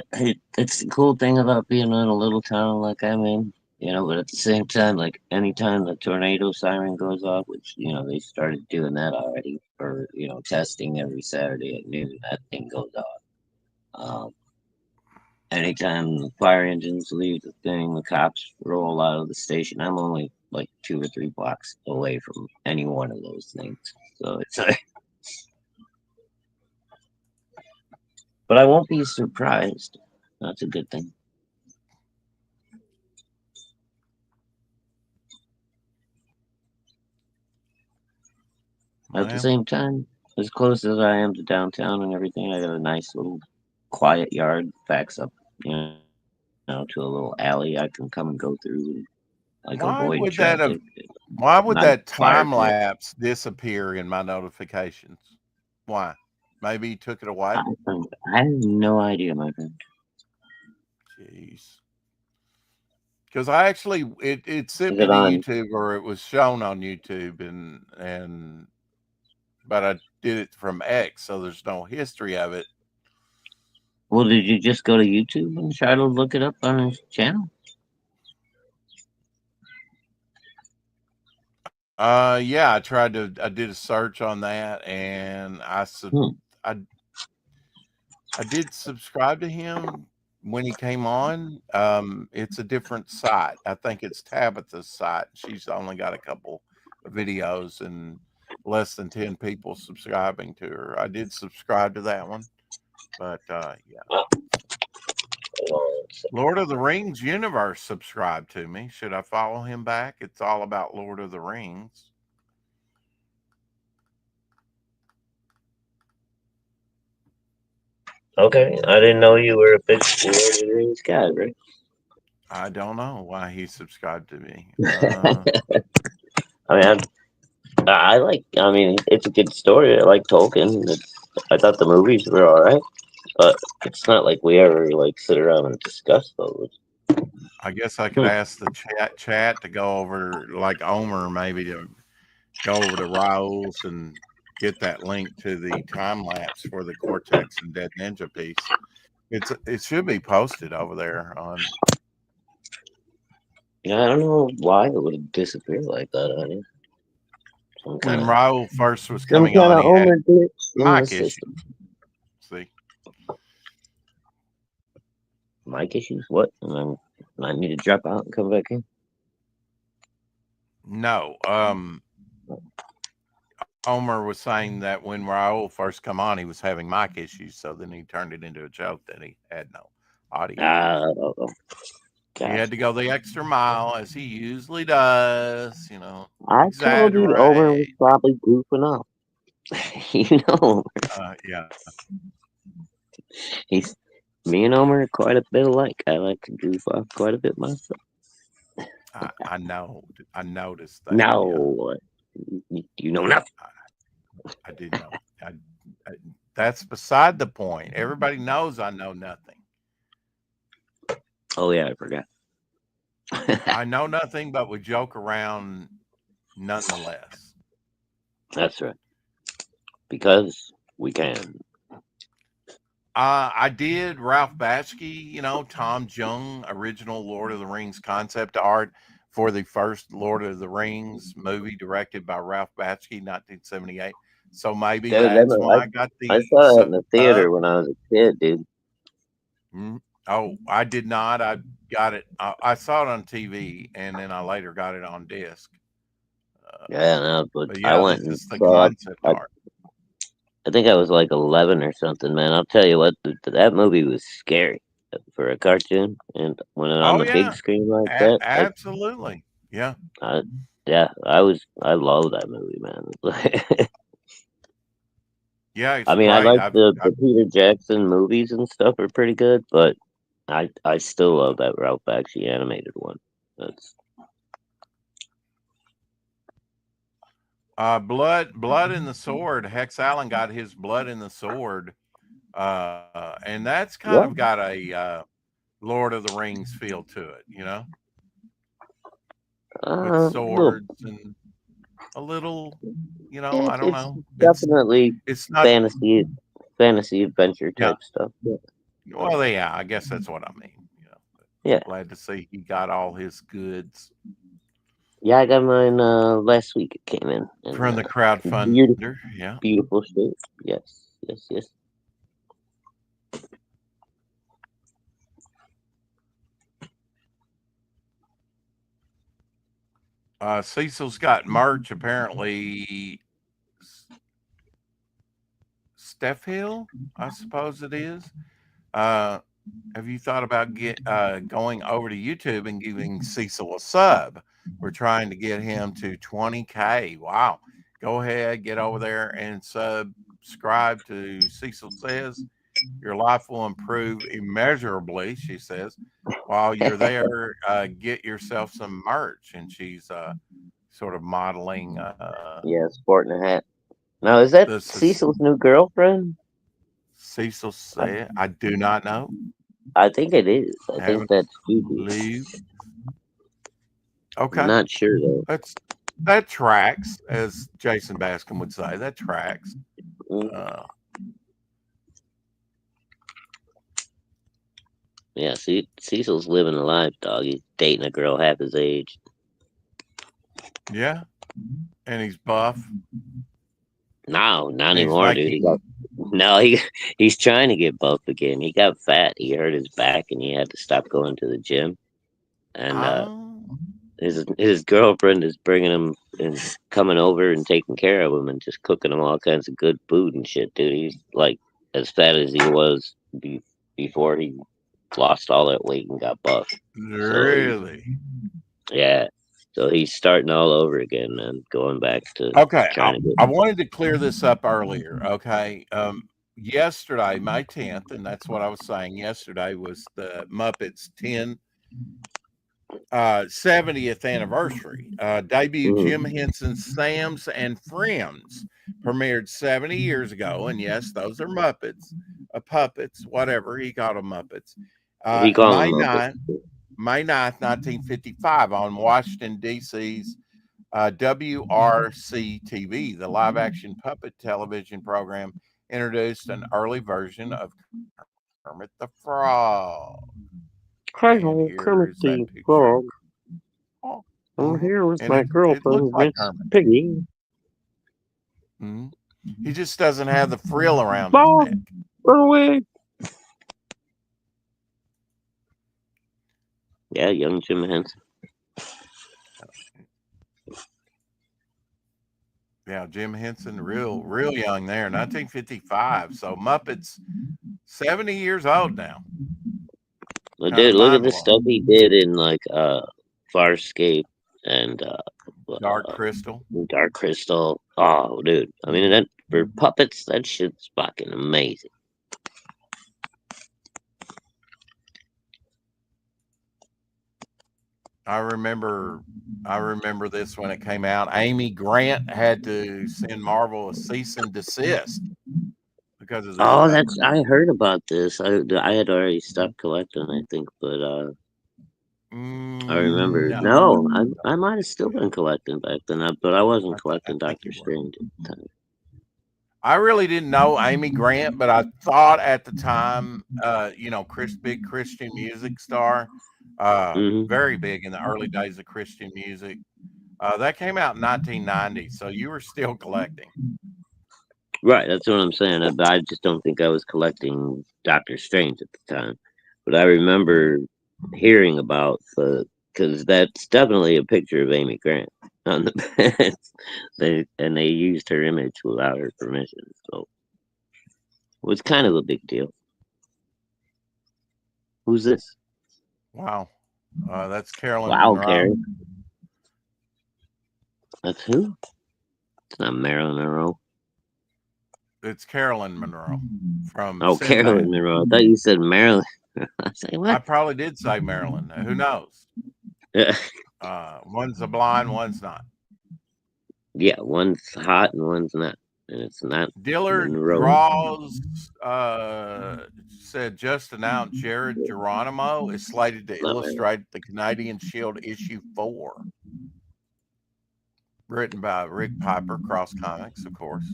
Speaker 2: it's the cool thing about being in a little town like I'm in. You know, but at the same time, like anytime the tornado siren goes off, which they started doing that already for testing every Saturday at noon, that thing goes off. Anytime the fire engines leave the thing, the cops roll out of the station. I'm only like 2 or 3 blocks away from any one of those things, so it's like. But I won't be surprised. That's a good thing. At the same time, as close as I am to downtown and everything, I got a nice little quiet yard, backs up, to a little alley I can come and go through, like avoid traffic.
Speaker 1: Why would
Speaker 2: Nice
Speaker 1: that time lapse disappear in my notifications? Why? Maybe you took it away?
Speaker 2: I have no idea, my friend.
Speaker 1: Jeez. Because I actually it sent me to YouTube, or it was shown on YouTube, but I did it from X, so there's no history of it.
Speaker 2: Well, did you just go to YouTube and try to look it up on his channel?
Speaker 1: Yeah, I did a search on that, and I did subscribe to him when he came on. It's a different site. I think it's Tabitha's site. She's only got a couple of videos and less than 10 people subscribing to her. I did subscribe to that one, but yeah. Lord of the Rings Universe subscribed to me. Should I follow him back? It's all about Lord of the Rings.
Speaker 2: Okay, I didn't know you were a big Lord of the Rings guy, right?
Speaker 1: I don't know why he subscribed to me.
Speaker 2: I mean, I mean, it's a good story. I like Tolkien. I thought the movies were all right, but it's not like we ever sit around and discuss those.
Speaker 1: I guess I could ask the chat to go over, like Omer, maybe to go over to Raul's and get that link to the time lapse for the Cortex and Dead Ninja piece. It should be posted over there on.
Speaker 2: Yeah, I don't know why it would have disappeared like that.
Speaker 1: When Raul first was coming on, he had mic issues. See,
Speaker 2: mic issues. What? And then I need to drop out and come back in.
Speaker 1: No, Omer was saying that when Raul first come on, he was having mic issues, so then he turned it into a joke that he had no audio. He had to go the extra mile, as he usually does,
Speaker 2: I told you Omer was probably goofing off.
Speaker 1: Yeah.
Speaker 2: Me and Omer are quite a bit alike. I like to goof off quite a bit myself.
Speaker 1: I know. I noticed that.
Speaker 2: No. Yeah. You know nothing.
Speaker 1: I did know. That's beside the point. Everybody knows I know nothing.
Speaker 2: Oh, yeah, I forgot.
Speaker 1: I know nothing, but we joke around nonetheless.
Speaker 2: That's right. Because we can.
Speaker 1: I did Ralph Bakshi, Tom Jung, original Lord of the Rings concept art for the first Lord of the Rings movie directed by Ralph Bakshi, 1978. So maybe that's why I got the.
Speaker 2: I saw it in the theater when I was a kid, dude.
Speaker 1: Oh, I did not. I got it. I saw it on TV, and then I later got it on disc.
Speaker 2: But I went and saw it. I think I was like 11 or something, man. I'll tell you what, that movie was scary for a cartoon, and when it on the big screen like that,
Speaker 1: absolutely, yeah.
Speaker 2: I love that movie, man.
Speaker 1: Yeah,
Speaker 2: I mean, I like the Peter Jackson movies and stuff are pretty good, but I still love that Ralph Bakshi animated one. That's
Speaker 1: Blood in the Sword. Hex Allen got his Blood in the Sword, and that's kind of got a Lord of the Rings feel to it, with swords and a little, I don't know.
Speaker 2: Definitely it's not fantasy adventure type stuff.
Speaker 1: Well, yeah, I guess that's what I mean.
Speaker 2: Yeah.
Speaker 1: Glad to see he got all his goods
Speaker 2: Yeah, I got mine last week. It came in.
Speaker 1: from the
Speaker 2: And beautiful,
Speaker 1: crowdfunder. Yeah.
Speaker 2: beautiful shape. Yes, yes, yes.
Speaker 1: Cecil's got merch apparently. Steph Hill, I suppose it is. Uh, have you thought about going over to YouTube and giving Cecil a sub? We're trying to get him to 20K. Wow. Go ahead, get over there and subscribe to Cecil Says. Your life will improve immeasurably, she says. While you're there, get yourself some merch. And she's sort of modeling
Speaker 2: Yeah, sporting a hat. Now, is that
Speaker 1: this is
Speaker 2: Cecil's new girlfriend?
Speaker 1: Cecil said. I do not know.
Speaker 2: I think it is. I think
Speaker 1: Haven't
Speaker 2: that's Gigi.
Speaker 1: believed.
Speaker 2: I'm
Speaker 1: Okay.
Speaker 2: not sure though.
Speaker 1: That tracks, as Jason Bascom would say. That tracks.
Speaker 2: Yeah, see, Cecil's living a life, dog. He's dating a girl half his age.
Speaker 1: Yeah. And he's buff.
Speaker 2: No, not
Speaker 1: And he's
Speaker 2: anymore, dude. He's trying to get buff again. He got fat. He hurt his back, and he had to stop going to the gym. And his girlfriend is bringing him and coming over and taking care of him and just cooking him all kinds of good food and shit, dude. He's like as fat as he was before he lost all that weight and got buff.
Speaker 1: Really?
Speaker 2: Yeah. So he's starting all over again and going back to
Speaker 1: okay.
Speaker 2: trying to get.
Speaker 1: I wanted to clear this up earlier. Okay. Yesterday, May 10th, and that's what I was saying. Yesterday was the Muppets 70th anniversary. Debut Jim Henson's Sam's and Friends premiered 70 years ago. And yes, those are Muppets, puppets, whatever. He called them Muppets. May 9th, 1955, on Washington, D.C.'s WRC-TV, the live-action puppet television program, introduced an early version of Kermit the Frog.
Speaker 2: Hi, Kermit the Frog.
Speaker 1: Oh,
Speaker 2: I'm here with my girlfriend, Miss Piggy.
Speaker 1: Mm-hmm. He just doesn't have the frill around his neck.
Speaker 2: Run away. Yeah, young Jim Henson.
Speaker 1: Yeah, Jim Henson, real young there, 1955. So Muppets, 70 years old now.
Speaker 2: Well, dude, look at the stuff he did in like Farscape and
Speaker 1: Dark Crystal.
Speaker 2: Dark Crystal. Oh, dude. I mean, that for puppets, that shit's fucking amazing.
Speaker 1: I remember this when it came out. Amy Grant had to send Marvel a cease and desist because of this.
Speaker 2: Oh, I heard about this. I had already stopped collecting, I think, but I remember. No, I might have still been collecting back then, but I wasn't collecting Doctor Strange at the time.
Speaker 1: I really didn't know Amy Grant, but I thought at the time, big Christian music star, very big in the early days of Christian music. That came out in 1990, so you were still collecting.
Speaker 2: Right, that's what I'm saying. I just don't think I was collecting Doctor Strange at the time, but I remember hearing about because that's definitely a picture of Amy Grant on the pants. They used her image without her permission, so it was kind of a big deal. Who's this?
Speaker 1: Wow, that's Carolyn Monroe.
Speaker 2: Karen. That's who? It's not Marilyn Monroe.
Speaker 1: It's Carolyn Monroe from.
Speaker 2: Carolyn Monroe. I thought you said Marilyn. I say what?
Speaker 1: I probably did say Marilyn. Who knows? One's a blonde, one's not.
Speaker 2: Yeah, one's hot and one's not. And it's not.
Speaker 1: Dillard Draws said just announced Jared Geronimo is slated to illustrate the Canadian Shield issue 4. Written by Rick Piper, Cross Comics, of course.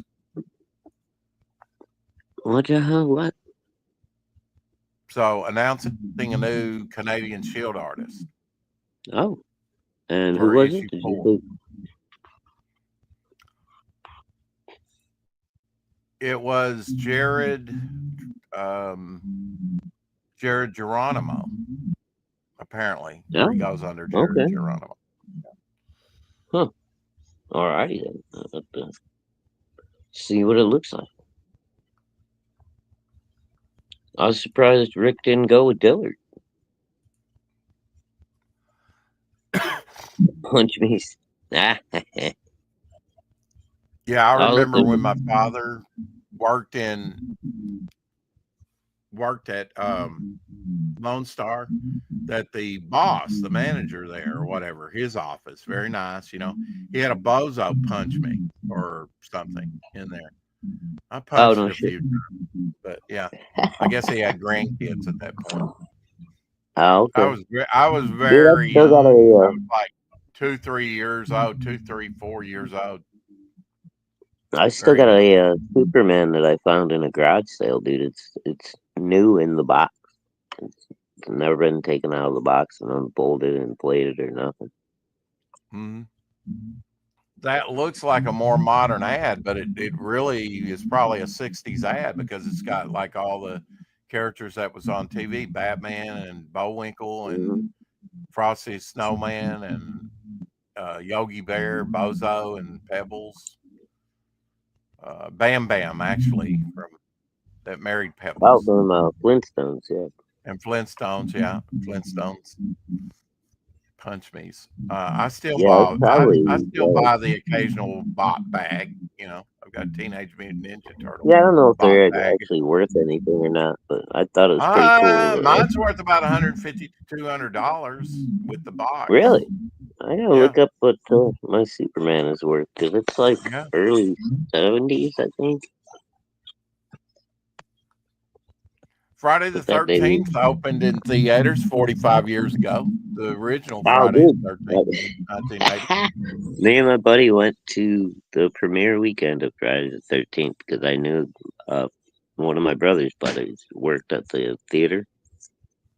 Speaker 2: What the hell? What?
Speaker 1: So announcing a new Canadian Shield artist
Speaker 2: Oh, and who
Speaker 1: for
Speaker 2: was it?
Speaker 1: issue
Speaker 2: Did
Speaker 1: 4.
Speaker 2: you
Speaker 1: It was Jared Geronimo, apparently,
Speaker 2: say?
Speaker 1: or
Speaker 2: Oh,
Speaker 1: he goes under Jared
Speaker 2: okay.
Speaker 1: Geronimo.
Speaker 2: Huh. Alrighty then. I'll have to see what it looks like. I was surprised Rick didn't go with Dillard. Punch me. Ah,
Speaker 1: Yeah, I
Speaker 2: I'll look
Speaker 1: remember when my father worked at Lone Star, that the boss, the manager there or whatever, his office, very nice, he had a bozo punch me or something in there. I
Speaker 2: Oh,
Speaker 1: punched
Speaker 2: no
Speaker 1: it a
Speaker 2: shit.
Speaker 1: few times, but yeah, I guess he had grandkids at that point.
Speaker 2: Oh,
Speaker 1: I
Speaker 2: okay.
Speaker 1: was
Speaker 2: Dude,
Speaker 1: very
Speaker 2: I still got
Speaker 1: young. I
Speaker 2: a.
Speaker 1: was like 2, 3 years old, 2, 3, 4 years old.
Speaker 2: I still
Speaker 1: Very
Speaker 2: got
Speaker 1: young.
Speaker 2: a Superman that I found in a garage sale, dude. It's new in the box. It's never been taken out of the box and unfolded and plated or nothing.
Speaker 1: Mhm. That looks like a more modern ad, but it really is probably a 60s ad because it's got like all the characters that was on TV, Batman and Bullwinkle and
Speaker 2: Mm-hmm.
Speaker 1: Frosty Snowman and Yogi Bear, Bozo and Pebbles. Bam Bam, actually, from that married
Speaker 2: Oh,
Speaker 1: Pebbles.
Speaker 2: from Flintstones, yeah.
Speaker 1: And Flintstones, yeah, Flintstones. Punch me's. I still
Speaker 2: Yeah, it's
Speaker 1: buy.
Speaker 2: probably.
Speaker 1: I still buy the occasional bot bag. I've got Teenage Mutant Ninja Turtle
Speaker 2: Yeah, I don't know if
Speaker 1: bot
Speaker 2: they're
Speaker 1: bag.
Speaker 2: actually worth anything or not, but I thought it was pretty cool.
Speaker 1: Mine's worth about $150 to $200 with the box.
Speaker 2: Really? I gotta
Speaker 1: Yeah,
Speaker 2: look up what my Superman is worth because it's like
Speaker 1: yeah.
Speaker 2: early 70s, I think.
Speaker 1: Friday the
Speaker 2: But that baby.
Speaker 1: 13th opened in theaters 45 years ago. The original
Speaker 2: Oh,
Speaker 1: Friday the
Speaker 2: dude.
Speaker 1: 13th was 1980.
Speaker 2: Me and my buddy went to the premiere weekend of Friday the 13th because I knew one of my brother's buddies worked at the theater,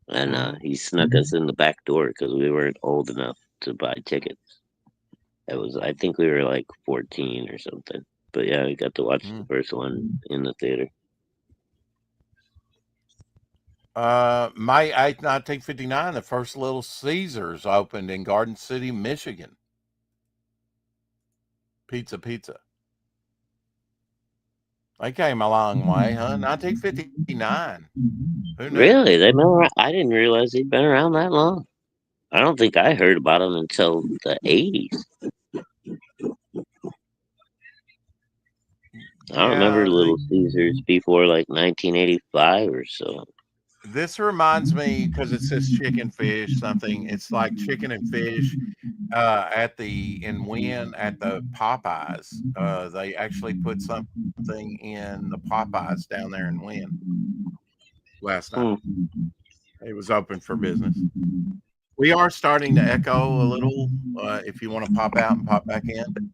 Speaker 2: and
Speaker 1: Mhm.
Speaker 2: he snuck us in the back door because we weren't old enough to buy tickets. I think we were like 14 or something. But yeah, we got to watch the
Speaker 1: Mhm.
Speaker 2: first one in the theater.
Speaker 1: May 8th, 1959, the first Little Caesars opened in Garden City, Michigan. Pizza. They came a long way, huh? 1959. Who knew?
Speaker 2: Really? They've been around? I didn't realize they'd been around that long. I don't think I heard about them until the 80s. I don't remember
Speaker 1: Yeah,
Speaker 2: Little Caesars before like 1985 or so.
Speaker 1: this reminds me because it says chicken fish something. It's like chicken and fish in Wynn at the Popeyes. They actually put something in the Popeyes down there in Wynn last night.
Speaker 2: Hmm.
Speaker 1: It was open for business. We are starting to echo a little. If you want to pop out and pop back in.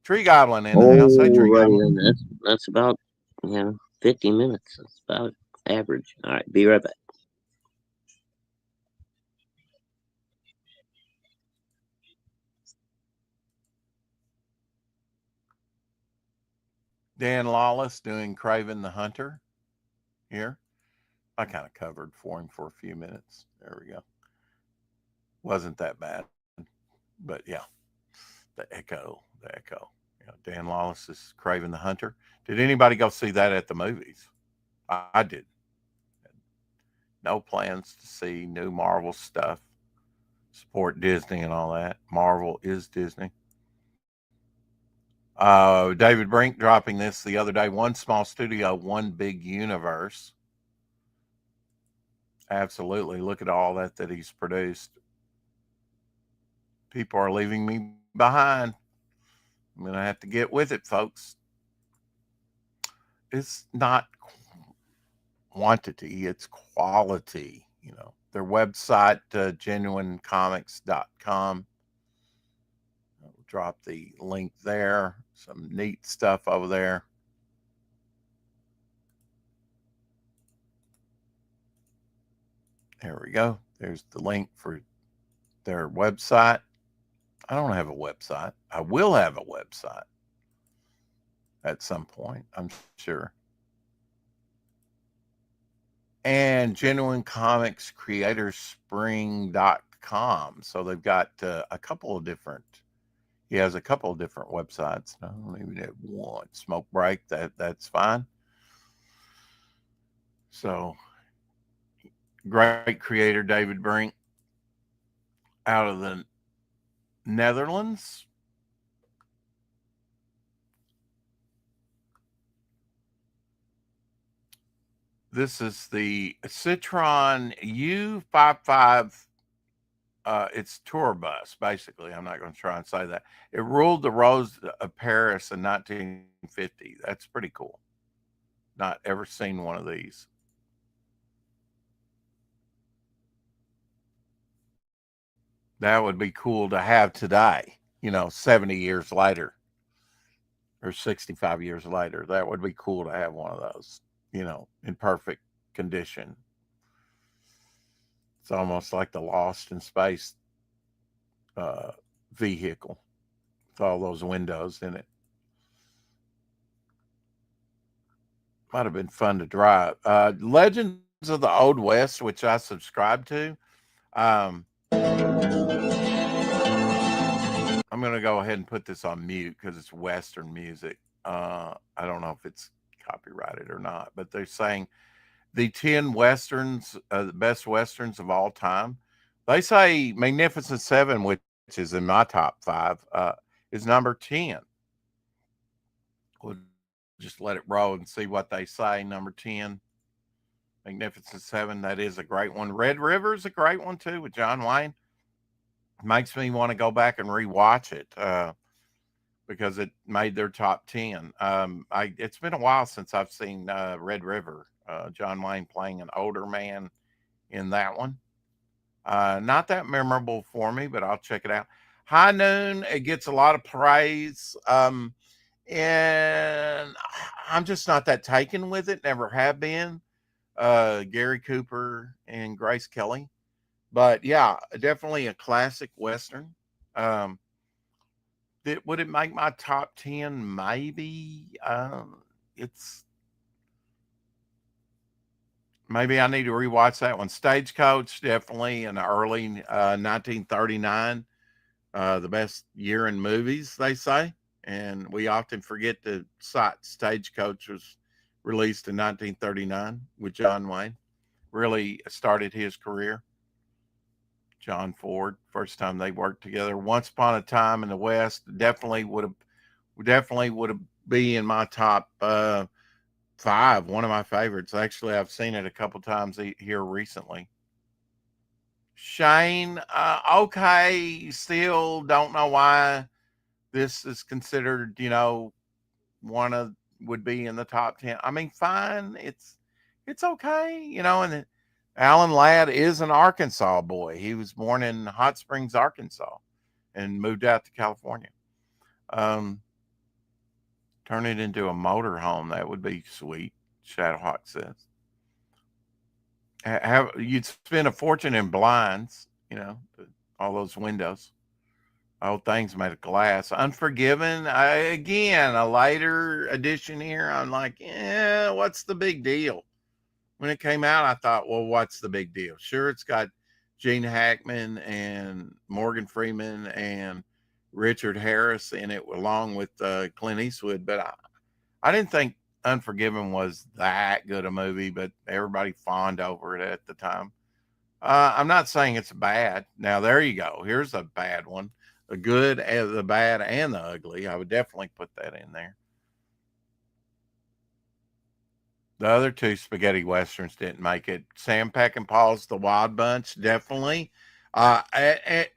Speaker 1: Tree Goblin in the house. Hey, Tree
Speaker 2: Alrighty
Speaker 1: Goblin.
Speaker 2: then. That's about 50 minutes. That's about average. All right, be right back.
Speaker 1: Dan Lawless doing Craven the Hunter here. I kind of covered for him for a few minutes. There we go. Wasn't that bad. But yeah, the echo. Dan Lawless is Craven the Hunter. Did anybody go see that at the movies? I did. No plans to see new Marvel stuff. Support Disney and all that. Marvel is Disney. David Brink dropping this the other day. One small studio, one big universe. Absolutely. Look at all that he's produced. People are leaving me behind. I'm going to have to get with it, folks. It's not quantity, it's quality. Their website, genuinecomics.com. I'll drop the link there. Some neat stuff over there. There we go. There's the link for their website. I don't have a website. I will have a website at some point, I'm sure. And genuinecomicscreatorspring.com. So they've got a couple of different, he has a couple of different websites. No, maybe that one. Smoke Break, that's fine. So great creator David Brink out of the Netherlands. This is the Citroen U55. It's tour bus, basically. I'm not going to try and say that. It ruled the roads of Paris in 1950. That's pretty cool. Not ever seen one of these. That would be cool to have today, 70 years later or 65 years later. That would be cool to have one of those, in perfect condition. It's almost like the Lost in Space vehicle with all those windows in it. Might have been fun to drive. Legends of the Old West, which I subscribe to. I'm going to go ahead and put this on mute because it's Western music. I don't know if it's copyrighted or not, but they're saying the 10 Westerns, the best Westerns of all time. They say Magnificent Seven, which is in my top 5, is number 10. We'll just let it roll and see what they say. Number 10, Magnificent Seven. That is a great one. Red River is a great one too with John Wayne. Makes me want to go back and rewatch it because it made their top 10. It's been a while since I've seen Red River. John Wayne playing an older man in that one. Not that memorable for me, but I'll check it out. High Noon, it gets a lot of praise. And I'm just not that taken with it. Never have been. Gary Cooper and Grace Kelly. But yeah, definitely a classic Western. Would it make my top 10? Maybe. Maybe I need to rewatch that one. Stagecoach, definitely in the early 1939. The best year in movies, they say. And we often forget to cite Stagecoach was released in 1939 with John Wayne. Really started his career. John Ford, first time they worked together. Once Upon a Time in the West, definitely would be in my top 5. One of my favorites. Actually, I've seen it a couple times here recently. Shane, okay, still don't know why this is considered, would be in the top 10. I mean, fine, it's okay, and Alan Ladd is an Arkansas boy. He was born in Hot Springs, Arkansas, and moved out to California. Turn it into a motor home. That would be sweet, Shadowhawk says. You'd spend a fortune in blinds, all those windows. Old things made of glass. Unforgiven, again, a later edition here. I'm like, what's the big deal? When it came out, I thought, well, what's the big deal? Sure, it's got Gene Hackman and Morgan Freeman and Richard Harris in it, along with Clint Eastwood. But I didn't think Unforgiven was that good a movie, but everybody fawned over it at the time. I'm not saying it's bad. Now, there you go. Here's a bad one. The good, the bad, and the ugly. I would definitely put that in there. The other 2 spaghetti westerns didn't make it. Sam Peckinpah's The Wild Bunch, definitely. And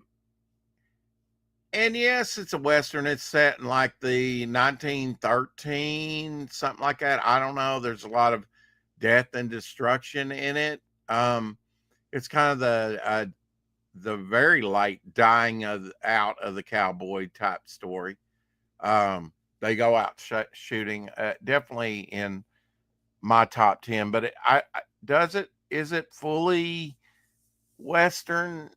Speaker 1: yes, it's a western. It's set in like the 1913, something like that. I don't know. There's a lot of death and destruction in it. It's kind of the very late dying out of the cowboy type story. They go out shooting. Definitely in my top 10, but is it fully Western,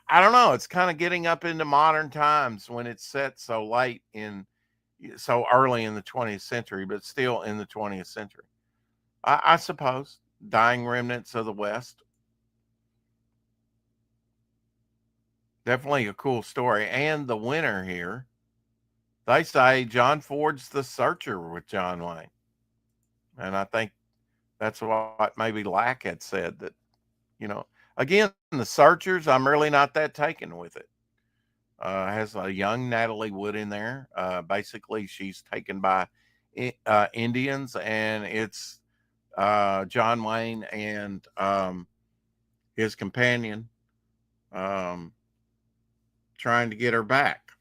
Speaker 1: I don't know. It's kind of getting up into modern times when it's set so late so early in the 20th century, but still in the 20th century. I suppose dying remnants of the West. Definitely a cool story. And the winner here, they say John Ford's the searcher with John Wayne. And I think that's what maybe Lack had said that, again, the searchers, I'm really not that taken with it. Has a young Natalie Wood in there. Basically, she's taken by Indians, and it's John Wayne and his companion trying to get her back.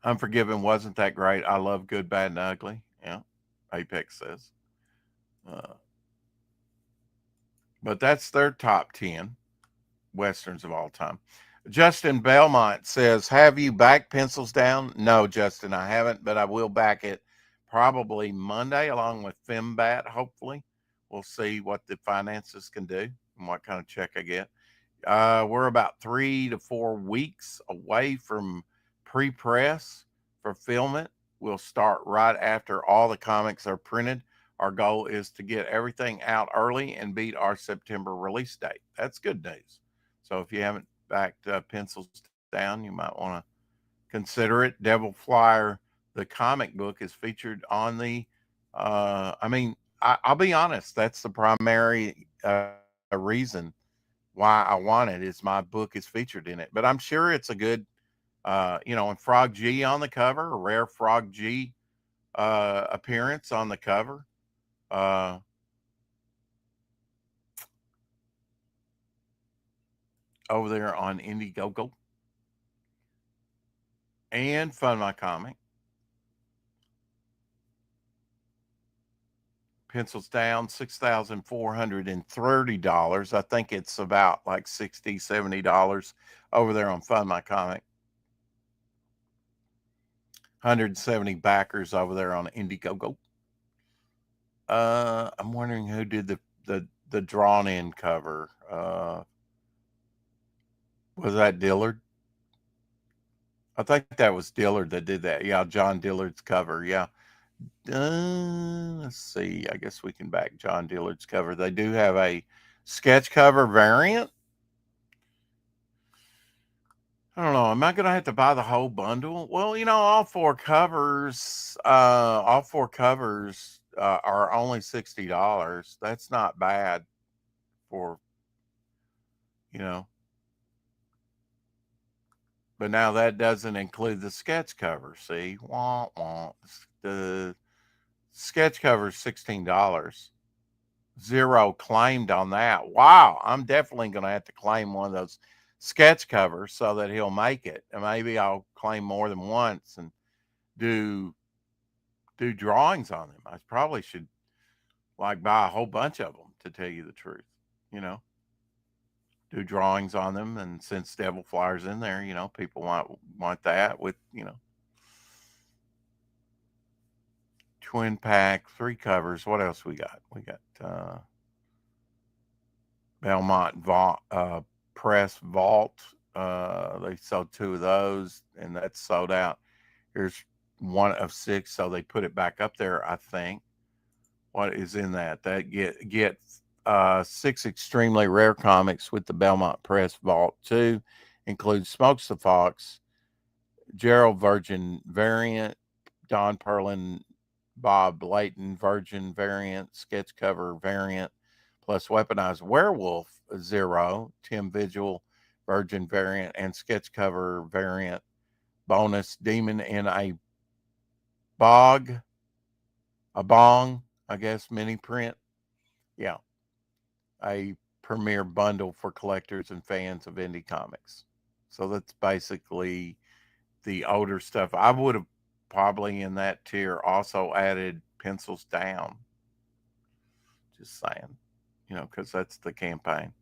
Speaker 1: Unforgiven wasn't that great. I love Good, Bad, and Ugly. Yeah, Apex says. But that's their top 10 Westerns of all time. Justin Belmont says, have you backed Pencils Down? No, Justin, I haven't, but I will back it probably Monday along with FemBat, hopefully. We'll see what the finances can do and what kind of check I get. We're about 3 to 4 weeks away from pre-press for filming. We'll start right after all the comics are printed. Our goal is to get everything out early and beat our September release date. That's good news. So if you haven't backed Pencils Down, you might want to consider it. Devil Flyer, the comic book, is featured on the. I'll be honest. That's the primary reason why I want it is my book is featured in it. But I'm sure it's a good, and Frog G on the cover, a rare Frog G appearance on the cover. Over there on Indiegogo and Fund My Comic. Pencils Down, $6,430. I think it's about like $60, $70 over there on Fund My Comic. 170 backers over there on Indiegogo. I'm wondering who did the drawn in cover. Was that Dillard? I think that was Dillard that did that. Yeah, John Dillard's cover. Yeah. Let's see. I guess we can back John Dillard's cover. They do have a sketch cover variant. I don't know. Am I going to have to buy the whole bundle? Well, all four covers are only $60. That's not bad for, but now that doesn't include the sketch cover. See, wah, wah. The sketch cover is $16. Zero claimed on that. Wow, I'm definitely going to have to claim one of those sketch covers so that he'll make it. And maybe I'll claim more than once and do drawings on them. I probably should buy a whole bunch of them, to tell you the truth. Do drawings on them, and since Devil Flyer's in there, people want that with twin pack, 3 covers. What else we got? We got Belmont Press Vault. They sold 2 of those, and that's sold out. Here's 1 of 6, so they put it back up there, I think. What is in that? That get 6 extremely rare comics with the Belmont Press Vault 2. Includes Smokes the Fox, Gerald Virgin variant, Don Perlin, Bob Layton Virgin variant, sketch cover variant, plus Weaponized Werewolf 0, Tim Vigil Virgin variant, and sketch cover variant bonus Demon in a bong, I guess, mini print. Yeah. A premier bundle for collectors and fans of indie comics. So that's basically the older stuff. I would have probably in that tier also added Pencils Down. Just saying, because that's the campaign.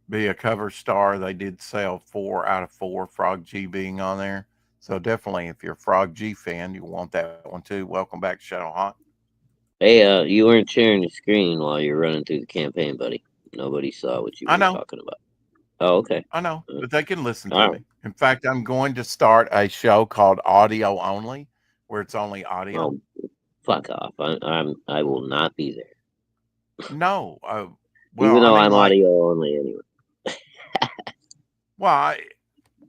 Speaker 1: Be a cover star. They did sell 4 out of 4, Frog G being on there. So definitely, if you're a Frog G fan, you want that one too. Welcome back to Shadow Hawk.
Speaker 2: Hey, you weren't sharing the screen while you're running through the campaign, buddy. Nobody saw what you
Speaker 1: I
Speaker 2: were
Speaker 1: know,
Speaker 2: talking about. Oh, okay.
Speaker 1: I know,
Speaker 2: Uh,
Speaker 1: but they can listen to
Speaker 2: all right.
Speaker 1: me. In fact, I'm going to start a show called Audio Only, where it's only audio.
Speaker 2: Oh, fuck off. I will not be there.
Speaker 1: No, well,
Speaker 2: Even
Speaker 1: I
Speaker 2: though
Speaker 1: mean,
Speaker 2: I'm
Speaker 1: like,
Speaker 2: audio only anyway.
Speaker 1: well,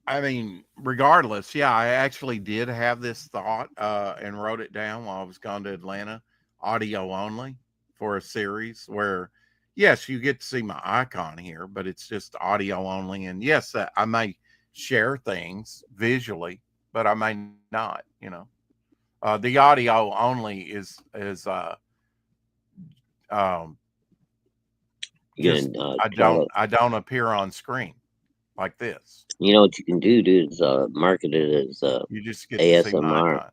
Speaker 1: I mean, regardless, yeah, I actually did have this thought and wrote it down while I was gone to Atlanta, audio only for a series where, yes, you get to see my icon here, but it's just audio only. And yes, I may share things visually, but I may not, you know. The audio only is um,
Speaker 2: You
Speaker 1: just
Speaker 2: can tell it.
Speaker 1: I don't appear on screen like this.
Speaker 2: You know what you can do, dude, is market it as
Speaker 1: You just get to see my
Speaker 2: ASMR,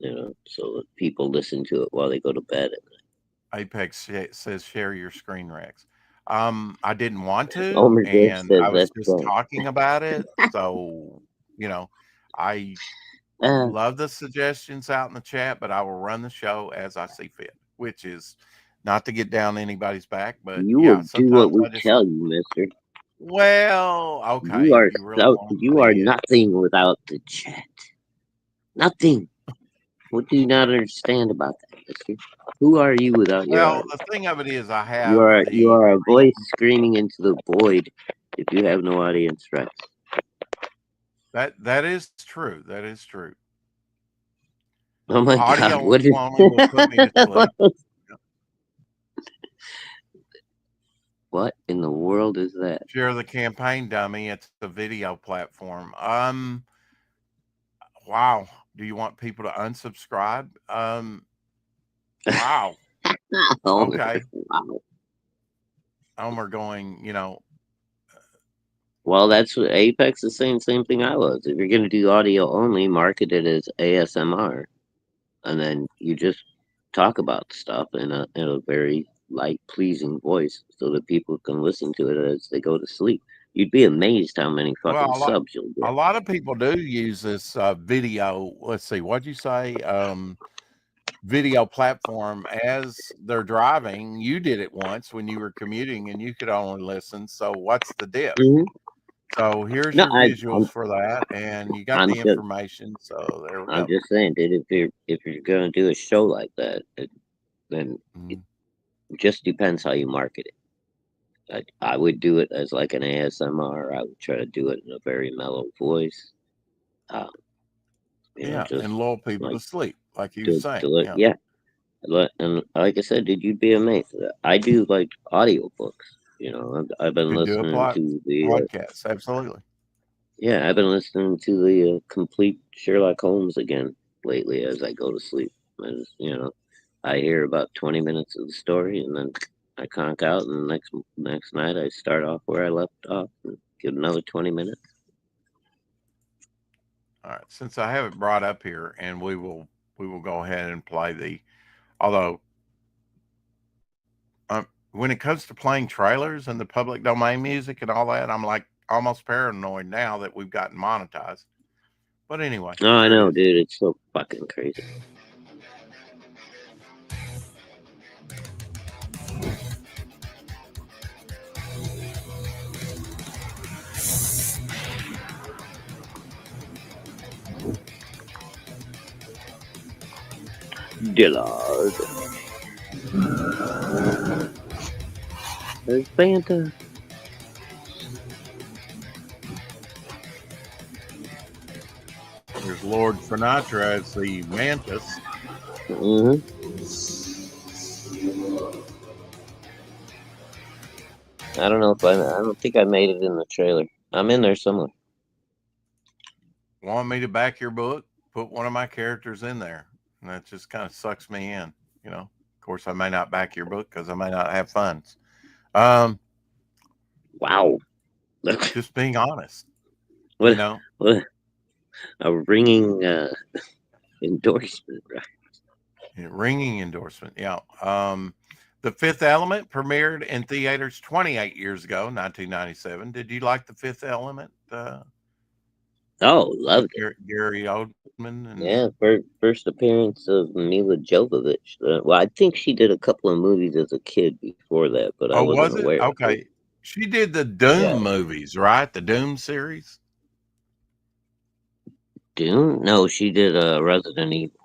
Speaker 1: icon.
Speaker 2: so that people listen to it while they go to bed.
Speaker 1: Apex says share your screen, Rex. I didn't want to,
Speaker 2: Homer Dick
Speaker 1: and
Speaker 2: says
Speaker 1: I was
Speaker 2: that's
Speaker 1: just
Speaker 2: fun.
Speaker 1: talking about it. So, you know, I
Speaker 2: Uh,
Speaker 1: love the suggestions out in the chat, but I will run the show as I see fit, which is not to get down anybody's back, but
Speaker 2: you will
Speaker 1: yeah,
Speaker 2: do what
Speaker 1: sometimes
Speaker 2: we
Speaker 1: I just,
Speaker 2: tell you, mister.
Speaker 1: well, okay, if you really want
Speaker 2: You are
Speaker 1: me,
Speaker 2: nothing without the chat. Nothing. What do you not understand about that, mister? Who are you without your
Speaker 1: well,
Speaker 2: audience?
Speaker 1: the thing of it is, I have
Speaker 2: You
Speaker 1: the
Speaker 2: are a
Speaker 1: freedom.
Speaker 2: voice screaming into the void if you have no audience rights.
Speaker 1: That is true. That is true.
Speaker 2: Oh my god,
Speaker 1: Audio
Speaker 2: what is
Speaker 1: only will put me to sleep.
Speaker 2: what in the world is that?
Speaker 1: Share the campaign dummy. It's a video platform. Wow. Do you want people to unsubscribe? Wow.
Speaker 2: Oh,
Speaker 1: Okay.
Speaker 2: wow.
Speaker 1: We're going, you know,
Speaker 2: Well, that's what Apex is saying. Same thing I was. If you're going to do audio only, market it as ASMR, and then you just talk about stuff in a very light, pleasing voice, so that people can listen to it as they go to sleep. You'd be amazed how many
Speaker 1: well,
Speaker 2: fucking subs you'll
Speaker 1: a
Speaker 2: get.
Speaker 1: lot of people do use this video. Let's see, what'd you say? Video platform as they're driving. You did it once when you were commuting and you could only listen. So what's the diff?
Speaker 2: Hmm.
Speaker 1: So here's
Speaker 2: No,
Speaker 1: your visuals for that, and you got
Speaker 2: I'm
Speaker 1: the
Speaker 2: just,
Speaker 1: information. So there we
Speaker 2: I'm
Speaker 1: go.
Speaker 2: just saying, dude. If you're going to do a show like that, then it
Speaker 1: Mhm.
Speaker 2: just depends how you market it. I would do it as like an ASMR. I would try to do it in a very mellow voice. Um,
Speaker 1: Yeah,
Speaker 2: just
Speaker 1: and lull people
Speaker 2: like
Speaker 1: to sleep, like he was saying. Yeah,
Speaker 2: yeah. And like I said, dude, you'd be amazed. I do like audiobooks. I've been
Speaker 1: could do a
Speaker 2: listening to the
Speaker 1: podcast. Absolutely.
Speaker 2: yeah, I've been listening to the complete Sherlock Holmes again lately as I go to sleep. And I hear about 20 minutes of the story, and then I conk out, and the next night I start off where I left off and get another 20 minutes.
Speaker 1: All right. Since I have it brought up here, and we will go ahead and play the. Although, when it comes to playing trailers and the public domain music and all that, I'm like almost paranoid now that we've gotten monetized. But anyway,
Speaker 2: Oh, I
Speaker 1: here it
Speaker 2: know,
Speaker 1: is.
Speaker 2: dude. It's so fucking crazy. Dillard. There's Fanta.
Speaker 1: There's Lord Sinatra as the mantis.
Speaker 2: Hmm. I don't know if I don't think I made it in the trailer. I'm in there somewhere.
Speaker 1: Want me to back your book? Put one of my characters in there. And that just kind of sucks me in, you know. Of course, I may not back your book because I may not have funds. Um,
Speaker 2: Wow.
Speaker 1: just being honest, you
Speaker 2: what,
Speaker 1: know.
Speaker 2: what a ringing endorsement, right?
Speaker 1: Ringing endorsement. Yeah. The Fifth Element premiered in theaters 28 years ago, 1997. Did you like The Fifth Element?
Speaker 2: Oh, loved it.
Speaker 1: Gary Oldman and
Speaker 2: Yeah, first appearance of Mila Jovovich. Well, I think she did a couple of movies as a kid before that, but I
Speaker 1: oh,
Speaker 2: wasn't
Speaker 1: was it?
Speaker 2: aware of her.
Speaker 1: Okay. She did the
Speaker 2: Yeah.
Speaker 1: Doom movies, right? The Doom series.
Speaker 2: Dune? No, she did Resident Evil.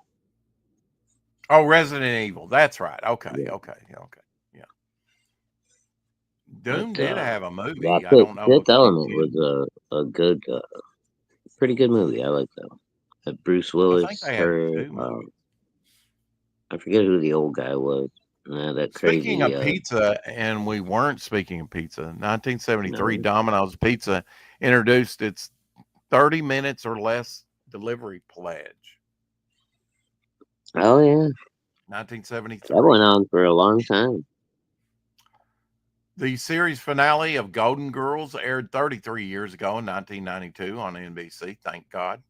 Speaker 1: Oh, Resident Evil. That's right. Okay.
Speaker 2: Yeah.
Speaker 1: Yeah.
Speaker 2: But
Speaker 1: Doom did have a
Speaker 2: yeah,
Speaker 1: movie. I don't know if
Speaker 2: Fifth
Speaker 1: you
Speaker 2: Element
Speaker 1: did.
Speaker 2: was a good, pretty good movie. I like that one. Had Bruce
Speaker 1: I think
Speaker 2: Willis,
Speaker 1: they had
Speaker 2: her,
Speaker 1: two movies.
Speaker 2: I forget who the old guy was. That
Speaker 1: Speaking
Speaker 2: crazy,
Speaker 1: of pizza, and we weren't speaking of pizza, 1973
Speaker 2: no.
Speaker 1: Domino's Pizza introduced its 30 minutes or less delivery pledge.
Speaker 2: Oh yeah, that
Speaker 1: 1973.
Speaker 2: went on for a long time.
Speaker 1: The series finale of Golden Girls aired 33 years ago in 1992 on NBC. Thank God.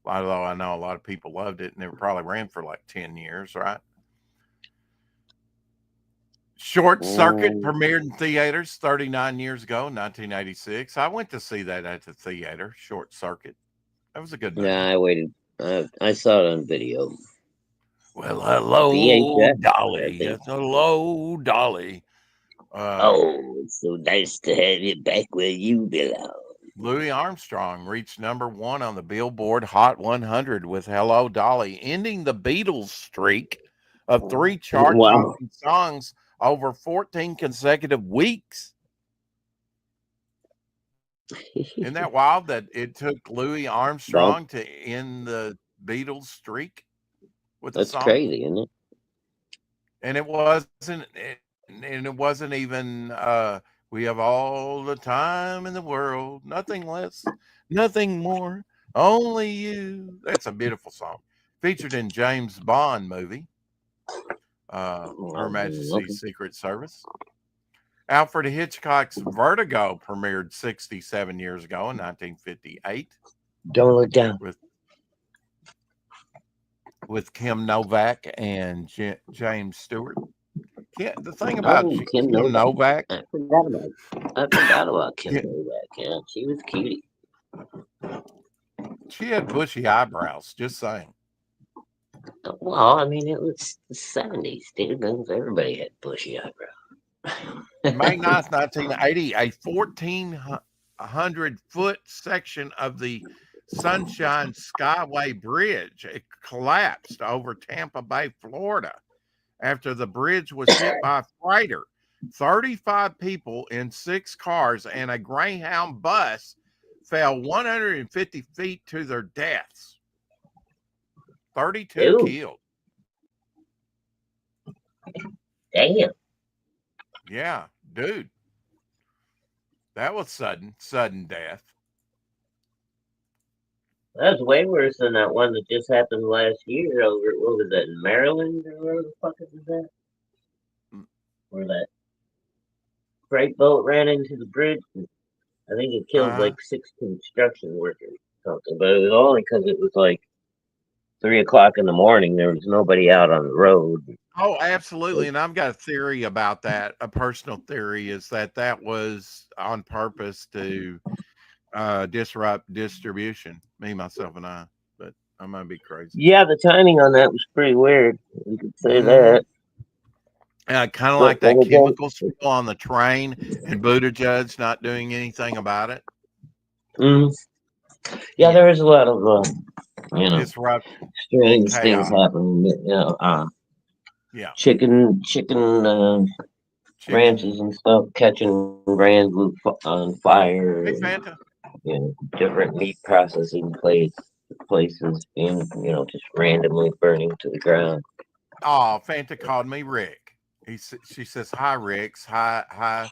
Speaker 1: Although I know a lot of people loved it and it probably ran for like 10 years, right? Short Circuit
Speaker 2: Um,
Speaker 1: premiered in theaters 39 years ago, 1986. I went to see that at the theater, Short Circuit. That was a good
Speaker 2: yeah,
Speaker 1: movie.
Speaker 2: I waited. I saw it on video.
Speaker 1: Well, hello,
Speaker 2: VHS, I
Speaker 1: Dolly.
Speaker 2: think.
Speaker 1: Yes, hello, Dolly. Uh,
Speaker 2: Oh, it's so nice to have you back where you belong.
Speaker 1: Louis Armstrong reached #1 on the Billboard Hot 100 with Hello, Dolly, ending the Beatles streak of 3
Speaker 2: Wow.
Speaker 1: chart-topping songs over 14 consecutive weeks. Isn't that wild that it took Louis
Speaker 2: that
Speaker 1: Armstrong to end the Beatles streak with a
Speaker 2: that's
Speaker 1: song?
Speaker 2: crazy, isn't it?
Speaker 1: And it wasn't even we have all the time in the world, nothing less, nothing more, only you. That's a beautiful song. Featured in James Bond movie, Her
Speaker 2: Okay.
Speaker 1: Majesty's Secret Service. Alfred Hitchcock's Vertigo premiered 67 years ago in 1958
Speaker 2: Don't look down.
Speaker 1: with Kim Novak and James Stewart. The thing about
Speaker 2: Oh, Kim
Speaker 1: Kim
Speaker 2: Novak.
Speaker 1: Novak,
Speaker 2: I forgot about Kim Novak. Yeah, she was cutie.
Speaker 1: she had bushy eyebrows. Just saying.
Speaker 2: Well, I mean, it was the 70s, dude. Everybody had bushy eyebrows.
Speaker 1: May 9th, 1980, a 1,400-foot section of the Sunshine Skyway Bridge it collapsed over Tampa Bay, Florida, after the bridge was hit by a freighter. 35 people in 6 cars and a Greyhound bus fell 150 feet to their deaths. 32
Speaker 2: Dude,
Speaker 1: killed.
Speaker 2: damn.
Speaker 1: Yeah, dude. That was sudden death.
Speaker 2: That's way worse than that one that just happened last year over, what was that, in Maryland or where the fuck is that?
Speaker 1: Mm.
Speaker 2: Where that freight boat ran into the bridge. I think it killed
Speaker 1: Uh-huh.
Speaker 2: like 6 construction workers or something, but it was only because it was like 3 o'clock in the morning. There was nobody out on the road.
Speaker 1: Oh, absolutely. And I've got a theory about that. A personal theory is that was on purpose to disrupt distribution. Me, myself, and I. But I might be crazy.
Speaker 2: Yeah, the timing on that was pretty weird. You could say
Speaker 1: Mm-hmm.
Speaker 2: that.
Speaker 1: Kind of
Speaker 2: But
Speaker 1: like
Speaker 2: then
Speaker 1: that
Speaker 2: again,
Speaker 1: chemical spill on the train and Buttigieg not doing anything about it.
Speaker 2: mm, yeah, there is a lot of
Speaker 1: Disruption and
Speaker 2: strange things
Speaker 1: chaos.
Speaker 2: happening.
Speaker 1: Yeah.
Speaker 2: Chicken
Speaker 1: Chicken.
Speaker 2: ranches and stuff catching brands on fire,
Speaker 1: Hey,
Speaker 2: and
Speaker 1: Fanta.
Speaker 2: different meat processing places being just randomly burning to the ground.
Speaker 1: Oh, Fanta called me Rick. She says, "Hi, Ricks. Hi,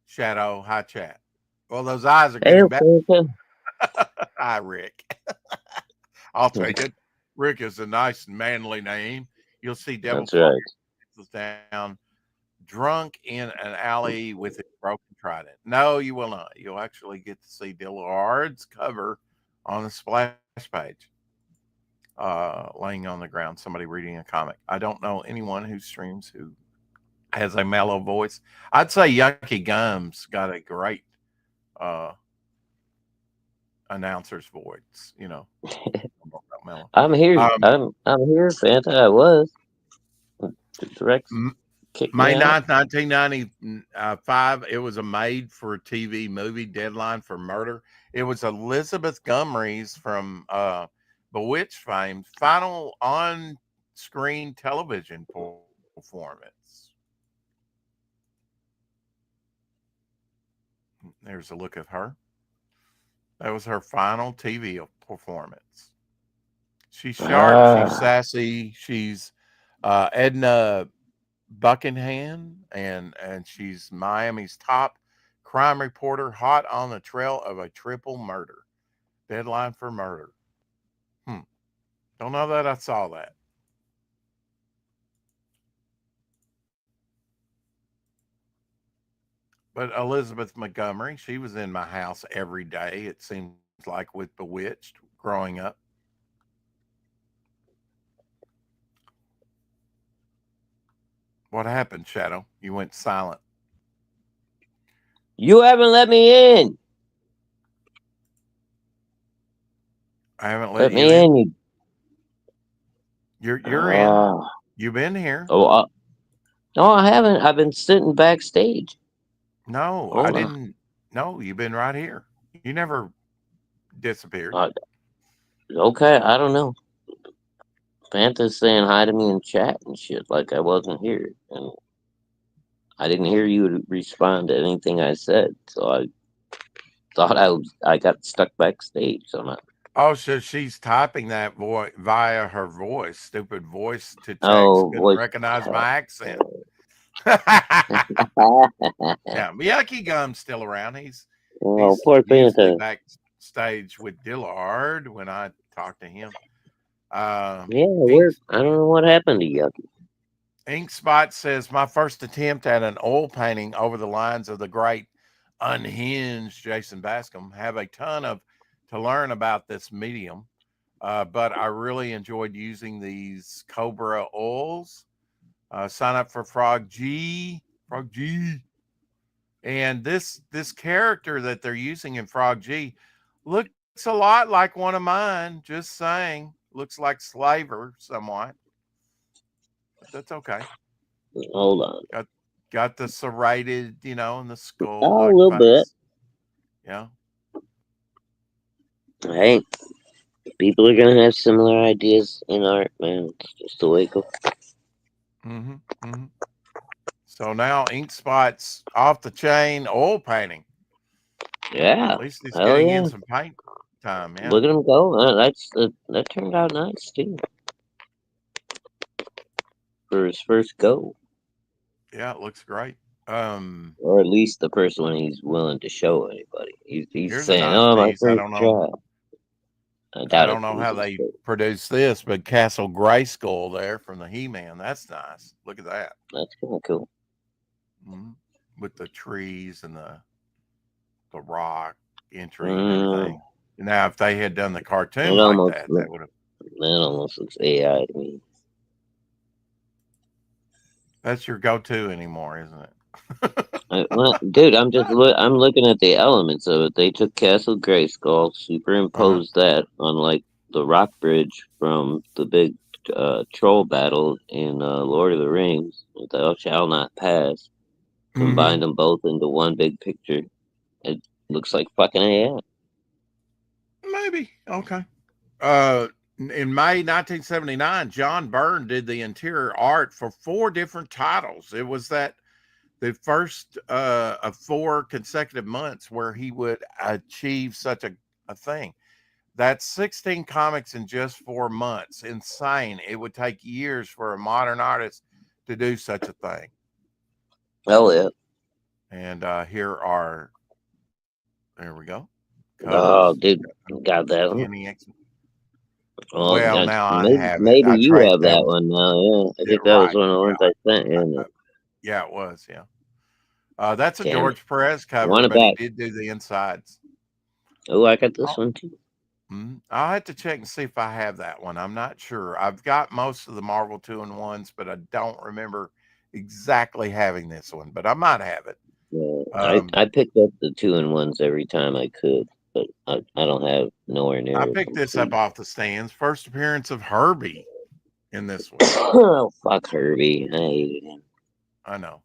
Speaker 1: Shadow. Hi, chat." Well, those eyes are
Speaker 2: Hey,
Speaker 1: getting better.
Speaker 2: okay.
Speaker 1: Hi, Rick. I'll take it. Rick is a nice and manly name. You'll see Devil
Speaker 2: That's right.
Speaker 1: down drunk in an alley with a broken trident. No, you will not. You'll actually get to see Dillard's cover on the splash page, laying on the ground, somebody reading a comic. I don't know anyone who streams who has a mellow voice. I'd say Yucky Gums got a great announcer's voice,
Speaker 2: I'm here.
Speaker 1: Um,
Speaker 2: I'm here, Santa. I was. Rex kicked me
Speaker 1: May
Speaker 2: out.
Speaker 1: 9th, 1995, it was a made-for-TV movie, Deadline for Murder. It was Elizabeth Montgomery's from Bewitched fame's final on-screen television performance. There's a look at her. That was her final TV performance. She's sharp, she's sassy, she's Edna Buckingham, and she's Miami's top crime reporter, hot on the trail of a triple murder. Deadline for Murder. Don't know that I saw that. But Elizabeth Montgomery, she was in my house every day, it seems like, with Bewitched growing up. What happened, Shadow? You went silent.
Speaker 2: You haven't let me in.
Speaker 1: I haven't let you in.
Speaker 2: You.
Speaker 1: You're in. You've been here.
Speaker 2: Oh, no, I haven't. I've been sitting backstage.
Speaker 1: No, I didn't. No, you've been right here. You never disappeared.
Speaker 2: Okay, I don't know. Panta's saying hi to me in chat and shit like I wasn't here, and I didn't hear you respond to anything I said, so I thought I got stuck backstage. So I'm not.
Speaker 1: Oh, so she's typing that via her voice, stupid voice to text. Couldn't recognize my accent. Yeah, Miyake Gum's still around. He's
Speaker 2: poor
Speaker 1: usually backstage with Dillard when I talk to him.
Speaker 2: I don't know what happened to Yucky.
Speaker 1: Ink Spot says, my first attempt at an oil painting over the lines of the great unhinged Jason Bascom. Have a ton to learn about this medium, but I really enjoyed using these Cobra oils. Sign up for Frog G. And this character that they're using in Frog G looks a lot like one of mine. Just saying, looks like Slaver somewhat. But that's okay.
Speaker 2: Hold on.
Speaker 1: Got the serrated, and the skull.
Speaker 2: A little bit.
Speaker 1: Yeah.
Speaker 2: Hey, people are gonna have similar ideas in art, man. It's just the way it goes.
Speaker 1: So now Ink Spot's off the chain oil painting.
Speaker 2: Yeah.
Speaker 1: At least he's getting in some paint time. Yeah.
Speaker 2: Look at him go. That turned out nice too. For his first go.
Speaker 1: Yeah, it looks great.
Speaker 2: Or at least the first one he's willing to show anybody. He's saying,
Speaker 1: nice
Speaker 2: "Oh, my
Speaker 1: piece.
Speaker 2: first
Speaker 1: I don't know. I don't know how they produced this, but Castle Grayskull there from the He-Man. That's nice. Look at that.
Speaker 2: That's kind of cool.
Speaker 1: With the trees and the rock entry and everything. Now, if they had done the cartoon like that, that would have.
Speaker 2: That almost looks AI to me.
Speaker 1: That's your go-to anymore, isn't it?
Speaker 2: Dude, I'm looking at the elements of it. They took Castle Grayskull, superimposed that on like the rock bridge from the big troll battle in Lord of the Rings. Thou shalt not pass. Combined them both into one big picture. It looks like fucking AI.
Speaker 1: Maybe. Okay. In May 1979, John Byrne did the interior art for 4 different titles. It was the first of 4 consecutive months where he would achieve such a thing. That's 16 comics in just 4 months. Insane. It would take years for a modern artist to do such a thing.
Speaker 2: Oh, yeah.
Speaker 1: And there we go.
Speaker 2: Covers. Oh, dude, got that one.
Speaker 1: Well, now I have it.
Speaker 2: Maybe you have that one now. Yeah, I think that was one of the ones I sent you.
Speaker 1: Yeah, it was. Yeah. That's a George Perez cover, but he did do the insides.
Speaker 2: Oh, I got this one too.
Speaker 1: I'll have to check and see if I have that one. I'm not sure. I've got most of the Marvel 2-in-1s, but I don't remember exactly having this one. But I might have it.
Speaker 2: Yeah, I picked up the 2-in-1s every time I could, but I don't have nowhere near
Speaker 1: I
Speaker 2: a
Speaker 1: picked this up
Speaker 2: complete.
Speaker 1: off the stands. First appearance of Herbie in this one.
Speaker 2: Oh, fuck Herbie. I hated him.
Speaker 1: I know.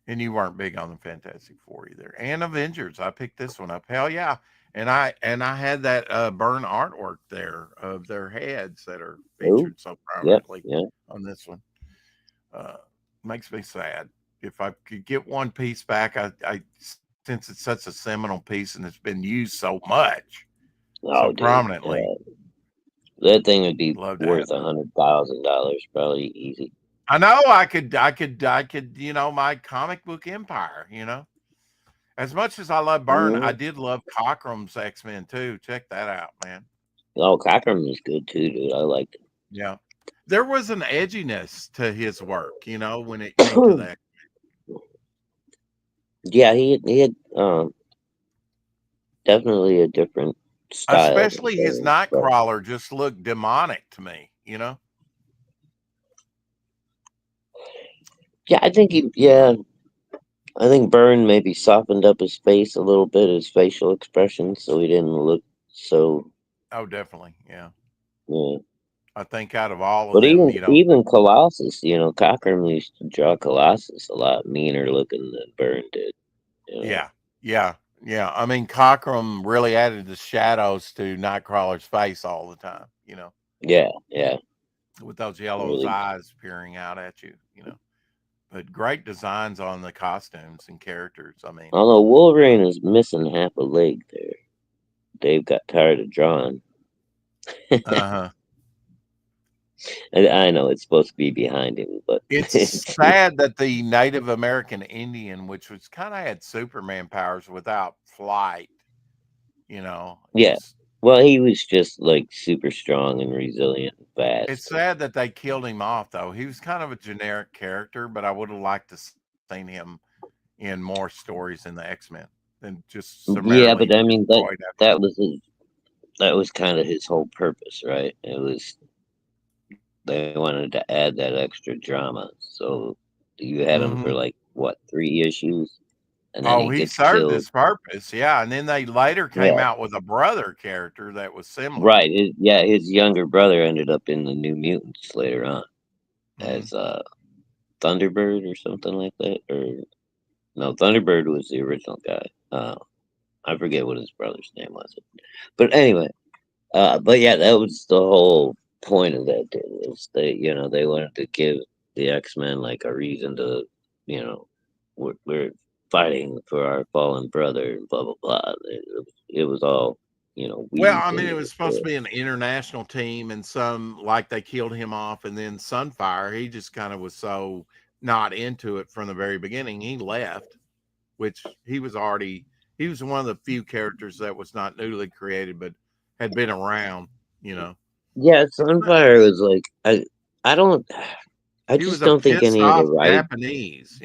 Speaker 1: And you weren't big on the Fantastic Four either. And Avengers. I picked this one up. Hell yeah. And I had that burn artwork there of their heads that are
Speaker 2: Oh,
Speaker 1: featured so
Speaker 2: yep,
Speaker 1: prominently
Speaker 2: yeah.
Speaker 1: on this one. Uh, Makes me sad. If I could get one piece back, I since it's such a seminal piece and it's been used so much, so
Speaker 2: Oh, dude.
Speaker 1: prominently,
Speaker 2: That thing would be
Speaker 1: love to have
Speaker 2: worth
Speaker 1: it.
Speaker 2: $100,000, probably easy.
Speaker 1: I know I could, my comic book empire, As much as I love Byrne, I
Speaker 2: Mhm.
Speaker 1: did love Cockrum's X-Men too. Check that out, man.
Speaker 2: Oh, Cochran was good too, dude. I liked
Speaker 1: Yeah. There was an edginess to his work, when it came to
Speaker 2: it.
Speaker 1: that.
Speaker 2: Yeah, he had definitely a different style than
Speaker 1: Especially his
Speaker 2: Byrne, but
Speaker 1: Nightcrawler just looked demonic to me.
Speaker 2: yeah, I think Byrne maybe softened up his face a little bit, his facial expressions, so he didn't look so.
Speaker 1: Oh, definitely. Yeah.
Speaker 2: Yeah.
Speaker 1: I think out of all of
Speaker 2: But
Speaker 1: them,
Speaker 2: even Colossus, Cochran used to draw Colossus a lot meaner looking than Byrne did. You know.
Speaker 1: yeah, yeah, yeah. I mean, Cockrum really added the shadows to Nightcrawler's face all the time,
Speaker 2: Yeah, yeah,
Speaker 1: with those yellow
Speaker 2: really.
Speaker 1: eyes peering out at you. But great designs on the costumes and characters. I mean,
Speaker 2: Although Wolverine is missing half a leg there, Dave got tired of drawing.
Speaker 1: uh-huh.
Speaker 2: I know it's supposed to be behind him, but
Speaker 1: It's sad that the Native American Indian, which was kind of had Superman powers without flight,
Speaker 2: yeah.
Speaker 1: just
Speaker 2: Well, he was just like super strong and resilient and
Speaker 1: it's
Speaker 2: fast.
Speaker 1: sad that they killed him off though. He was kind of a generic character, but I would have liked to seen him in more stories in the X-Men than just
Speaker 2: Yeah,
Speaker 1: summarily
Speaker 2: but I mean
Speaker 1: destroyed after.
Speaker 2: that was that was kind of his whole purpose, right? It was they wanted to add that extra drama, so you had him for
Speaker 1: Mhm.
Speaker 2: like what 3 issues, and then
Speaker 1: Oh,
Speaker 2: he
Speaker 1: he
Speaker 2: gets
Speaker 1: served
Speaker 2: killed.
Speaker 1: his purpose, yeah, and then they later came
Speaker 2: Yeah,
Speaker 1: out with a brother character that was similar.
Speaker 2: right. Yeah, his younger brother ended up in the New Mutants later on
Speaker 1: Mhm.
Speaker 2: as Thunderbird or something like that. Or no, Thunderbird was the original guy. I forget what his brother's name was. But anyway, but yeah, that was the whole point of that thing was they wanted to give the X-Men like a reason to, we're fighting for our fallen brother and blah blah blah. It was all
Speaker 1: Well,
Speaker 2: weaved
Speaker 1: I mean, it
Speaker 2: into the
Speaker 1: was supposed to
Speaker 2: story.
Speaker 1: be an international team, and like they killed him off, and then Sunfire, he just kind of was so not into it from the very beginning. He left, which he was one of the few characters that was not newly created, but had been around.
Speaker 2: Yeah, Sunfire was like I don't I
Speaker 1: He was
Speaker 2: just
Speaker 1: a
Speaker 2: don't think
Speaker 1: pissed
Speaker 2: any of the
Speaker 1: off
Speaker 2: right.
Speaker 1: Japanese.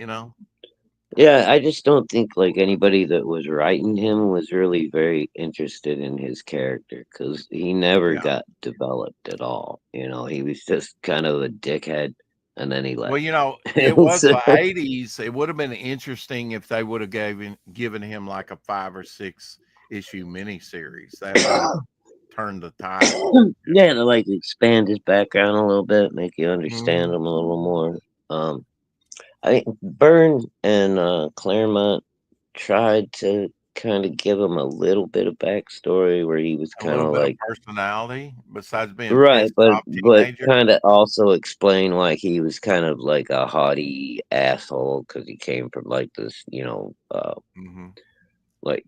Speaker 2: Yeah, I just don't think like anybody that was writing him was really very interested in his character because he never
Speaker 1: Yeah.
Speaker 2: got developed at all. He was just kind of a dickhead, and then he
Speaker 1: Well,
Speaker 2: left.
Speaker 1: it was
Speaker 2: So,
Speaker 1: the 80s. It would have been interesting if they would have given him like a 5 or 6 issue miniseries. That would have turned the tide.
Speaker 2: yeah, to like expand his background a little bit, make you understand
Speaker 1: Mhm.
Speaker 2: him a little more. I think Byrne and Claremont tried to kind of give him a little bit of backstory where he was
Speaker 1: A
Speaker 2: kind
Speaker 1: little
Speaker 2: of
Speaker 1: bit of
Speaker 2: like.
Speaker 1: personality besides being
Speaker 2: Right,
Speaker 1: pissed
Speaker 2: but
Speaker 1: off
Speaker 2: but
Speaker 1: teenager.
Speaker 2: kind of also explain why he was kind of like a haughty asshole because he came from like this,
Speaker 1: Mhm.
Speaker 2: like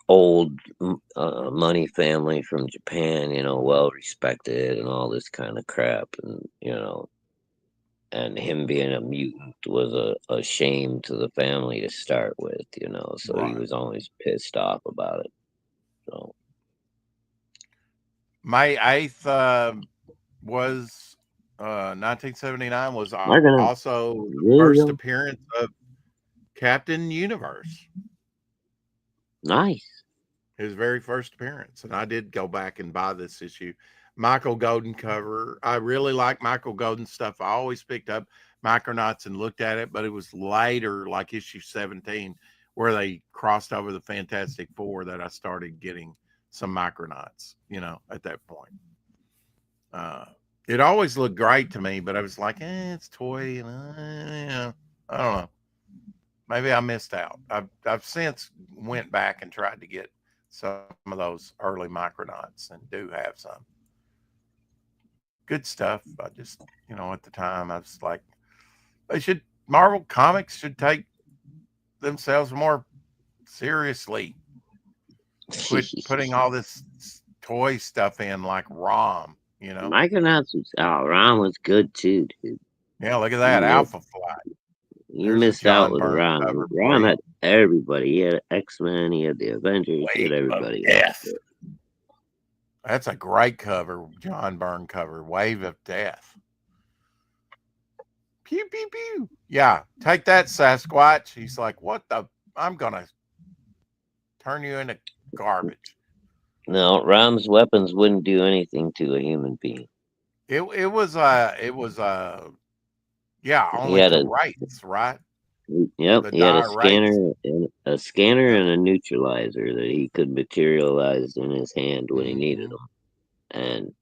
Speaker 2: old money family from Japan, well respected and all this kind of crap, and him being a mutant was a shame to the family to start with, so he
Speaker 1: Right.
Speaker 2: was always pissed off about it. So
Speaker 1: May 8th was 1979 was
Speaker 2: they're gonna,
Speaker 1: also the
Speaker 2: there you
Speaker 1: first
Speaker 2: go,
Speaker 1: appearance of Captain Universe.
Speaker 2: nice.
Speaker 1: His very first appearance, and I did go back and buy this issue. Michael Golden cover. I really like Michael Golden stuff. I always picked up Micronauts and looked at it, but it was later, like issue 17, where they crossed over the Fantastic Four that I started getting some Micronauts, at that point. It always looked great to me, but I was like, it's toy. And, I don't know. Maybe I missed out. I've since went back and tried to get some of those early Micronauts and do have some good stuff. I just, at the time I was like, Marvel Comics should take themselves more seriously. Quit putting all this toy stuff in like ROM,
Speaker 2: Micronauts Ron was good too, dude.
Speaker 1: Yeah, look at that. Alpha Flight.
Speaker 2: You
Speaker 1: There's
Speaker 2: missed
Speaker 1: a
Speaker 2: out
Speaker 1: John
Speaker 2: with
Speaker 1: Byrne
Speaker 2: Ron.
Speaker 1: cover for
Speaker 2: Ron
Speaker 1: you.
Speaker 2: had everybody. He had X-Men, he had the Avengers, he had
Speaker 1: Wave of
Speaker 2: everybody.
Speaker 1: Death. That's a great cover, John Byrne cover. Wave of Death. Pew, pew, pew. Yeah, take that, Sasquatch. He's like, what the? I'm going to turn you into garbage.
Speaker 2: No, Ron's weapons wouldn't do anything to a human being.
Speaker 1: It was yeah,
Speaker 2: He
Speaker 1: only
Speaker 2: had
Speaker 1: to
Speaker 2: a
Speaker 1: rights, right?
Speaker 2: Yep, he had a
Speaker 1: rights.
Speaker 2: scanner and a neutralizer that he could materialize in his hand when he needed them. And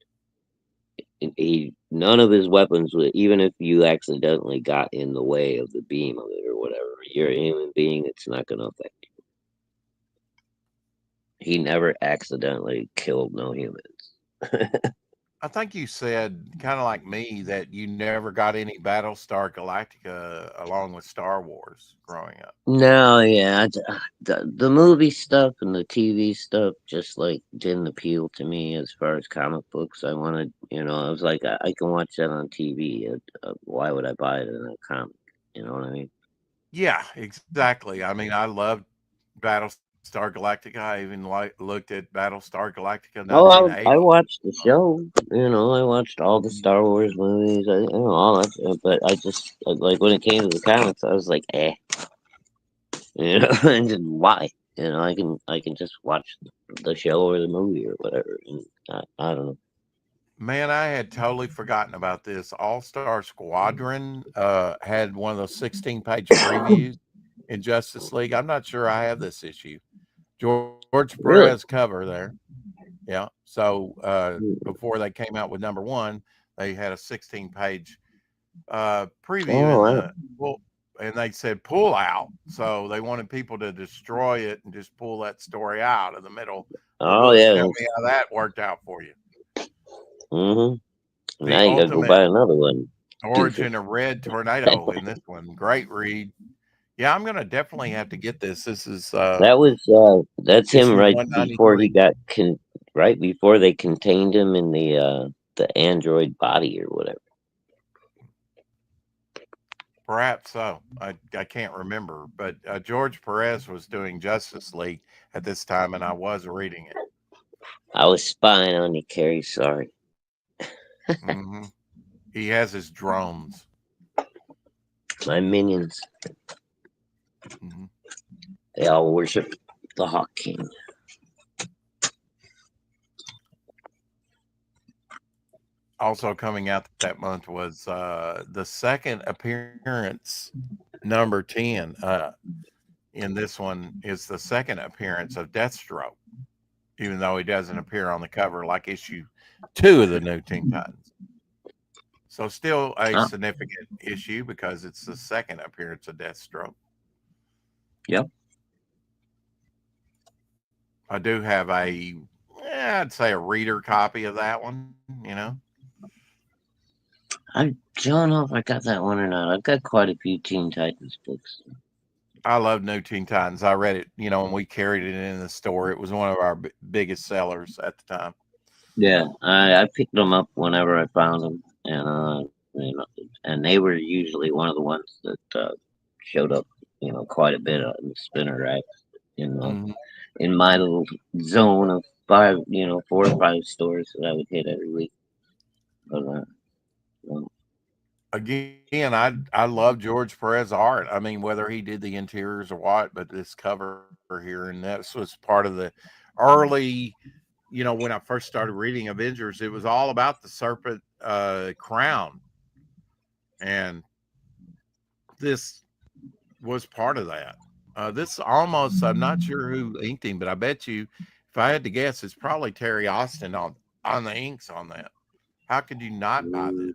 Speaker 2: none of his weapons would, even if you accidentally got in the way of the beam of it or whatever, you're a human being, it's not going to affect you. He never accidentally killed no humans.
Speaker 1: I think you said, kind of like me, that you never got any Battlestar Galactica along with Star Wars growing up.
Speaker 2: No, yeah, the movie stuff and the TV stuff just like didn't appeal to me as far as comic books. I wanted, I was like, I can watch that on TV. Why would I buy it in a comic? You know what I mean?
Speaker 1: Yeah, exactly. I mean, I loved Battlestar Galactica. I even looked at Battlestar Galactica
Speaker 2: Oh, I
Speaker 1: 1980.
Speaker 2: watched the show. I watched all the Star Wars movies. All that, but I just like when it came to the comics, I was like, eh. And just why? I can just watch the show or the movie or whatever. And I don't know.
Speaker 1: Man, I had totally forgotten about this. All Star Squadron had one of those 16-page previews in Justice League. I'm not sure I have this issue. George
Speaker 2: Really?
Speaker 1: Perez cover there. Yeah. So before they came out with number one, they had a 16-page preview and they said pull out. So they wanted people to destroy it and just pull that story out of the middle.
Speaker 2: Oh yeah.
Speaker 1: Tell me how that worked out for you.
Speaker 2: Mm-hmm. Now you gotta go buy another one.
Speaker 1: Origin of Red Tornado in this one. Great read. Yeah, I'm gonna definitely have to get this. This is
Speaker 2: that's him right before he got right before they contained him in the android body or whatever.
Speaker 1: Perhaps so. I can't remember, but George Perez was doing Justice League at this time, and I was reading it.
Speaker 2: I was spying on you, Carrie. Sorry.
Speaker 1: Mm-hmm. He has his drones.
Speaker 2: My minions.
Speaker 1: Mm-hmm.
Speaker 2: They all worship the Hawk King.
Speaker 1: Also coming out that month was the second appearance, number 10. In this one is the second appearance of Deathstroke, even though he doesn't appear on the cover like issue 2 of the new Teen Titans. So still a significant issue because it's the second appearance of Deathstroke.
Speaker 2: Yep.
Speaker 1: I do have I'd say a reader copy of that one,
Speaker 2: I don't know if I got that one or not. I've got quite a few Teen Titans books.
Speaker 1: I love New Teen Titans. I read it, when we carried it in the store. It was one of our biggest sellers at the time.
Speaker 2: Yeah, I picked them up whenever I found them, and they were usually one of the ones that showed up, quite a bit in the spinner racks in my little zone of 4 or 5 stores that I would hit every week. But
Speaker 1: again, I love George Perez art. I mean, whether he did the interiors or what, but this cover here, and this was part of the early, when I first started reading Avengers, it was all about the serpent crown, and this was part of that. This almost, I'm not sure who inked him, but I bet you, if I had to guess, it's probably Terry Austin on the inks on that. How could you not buy this?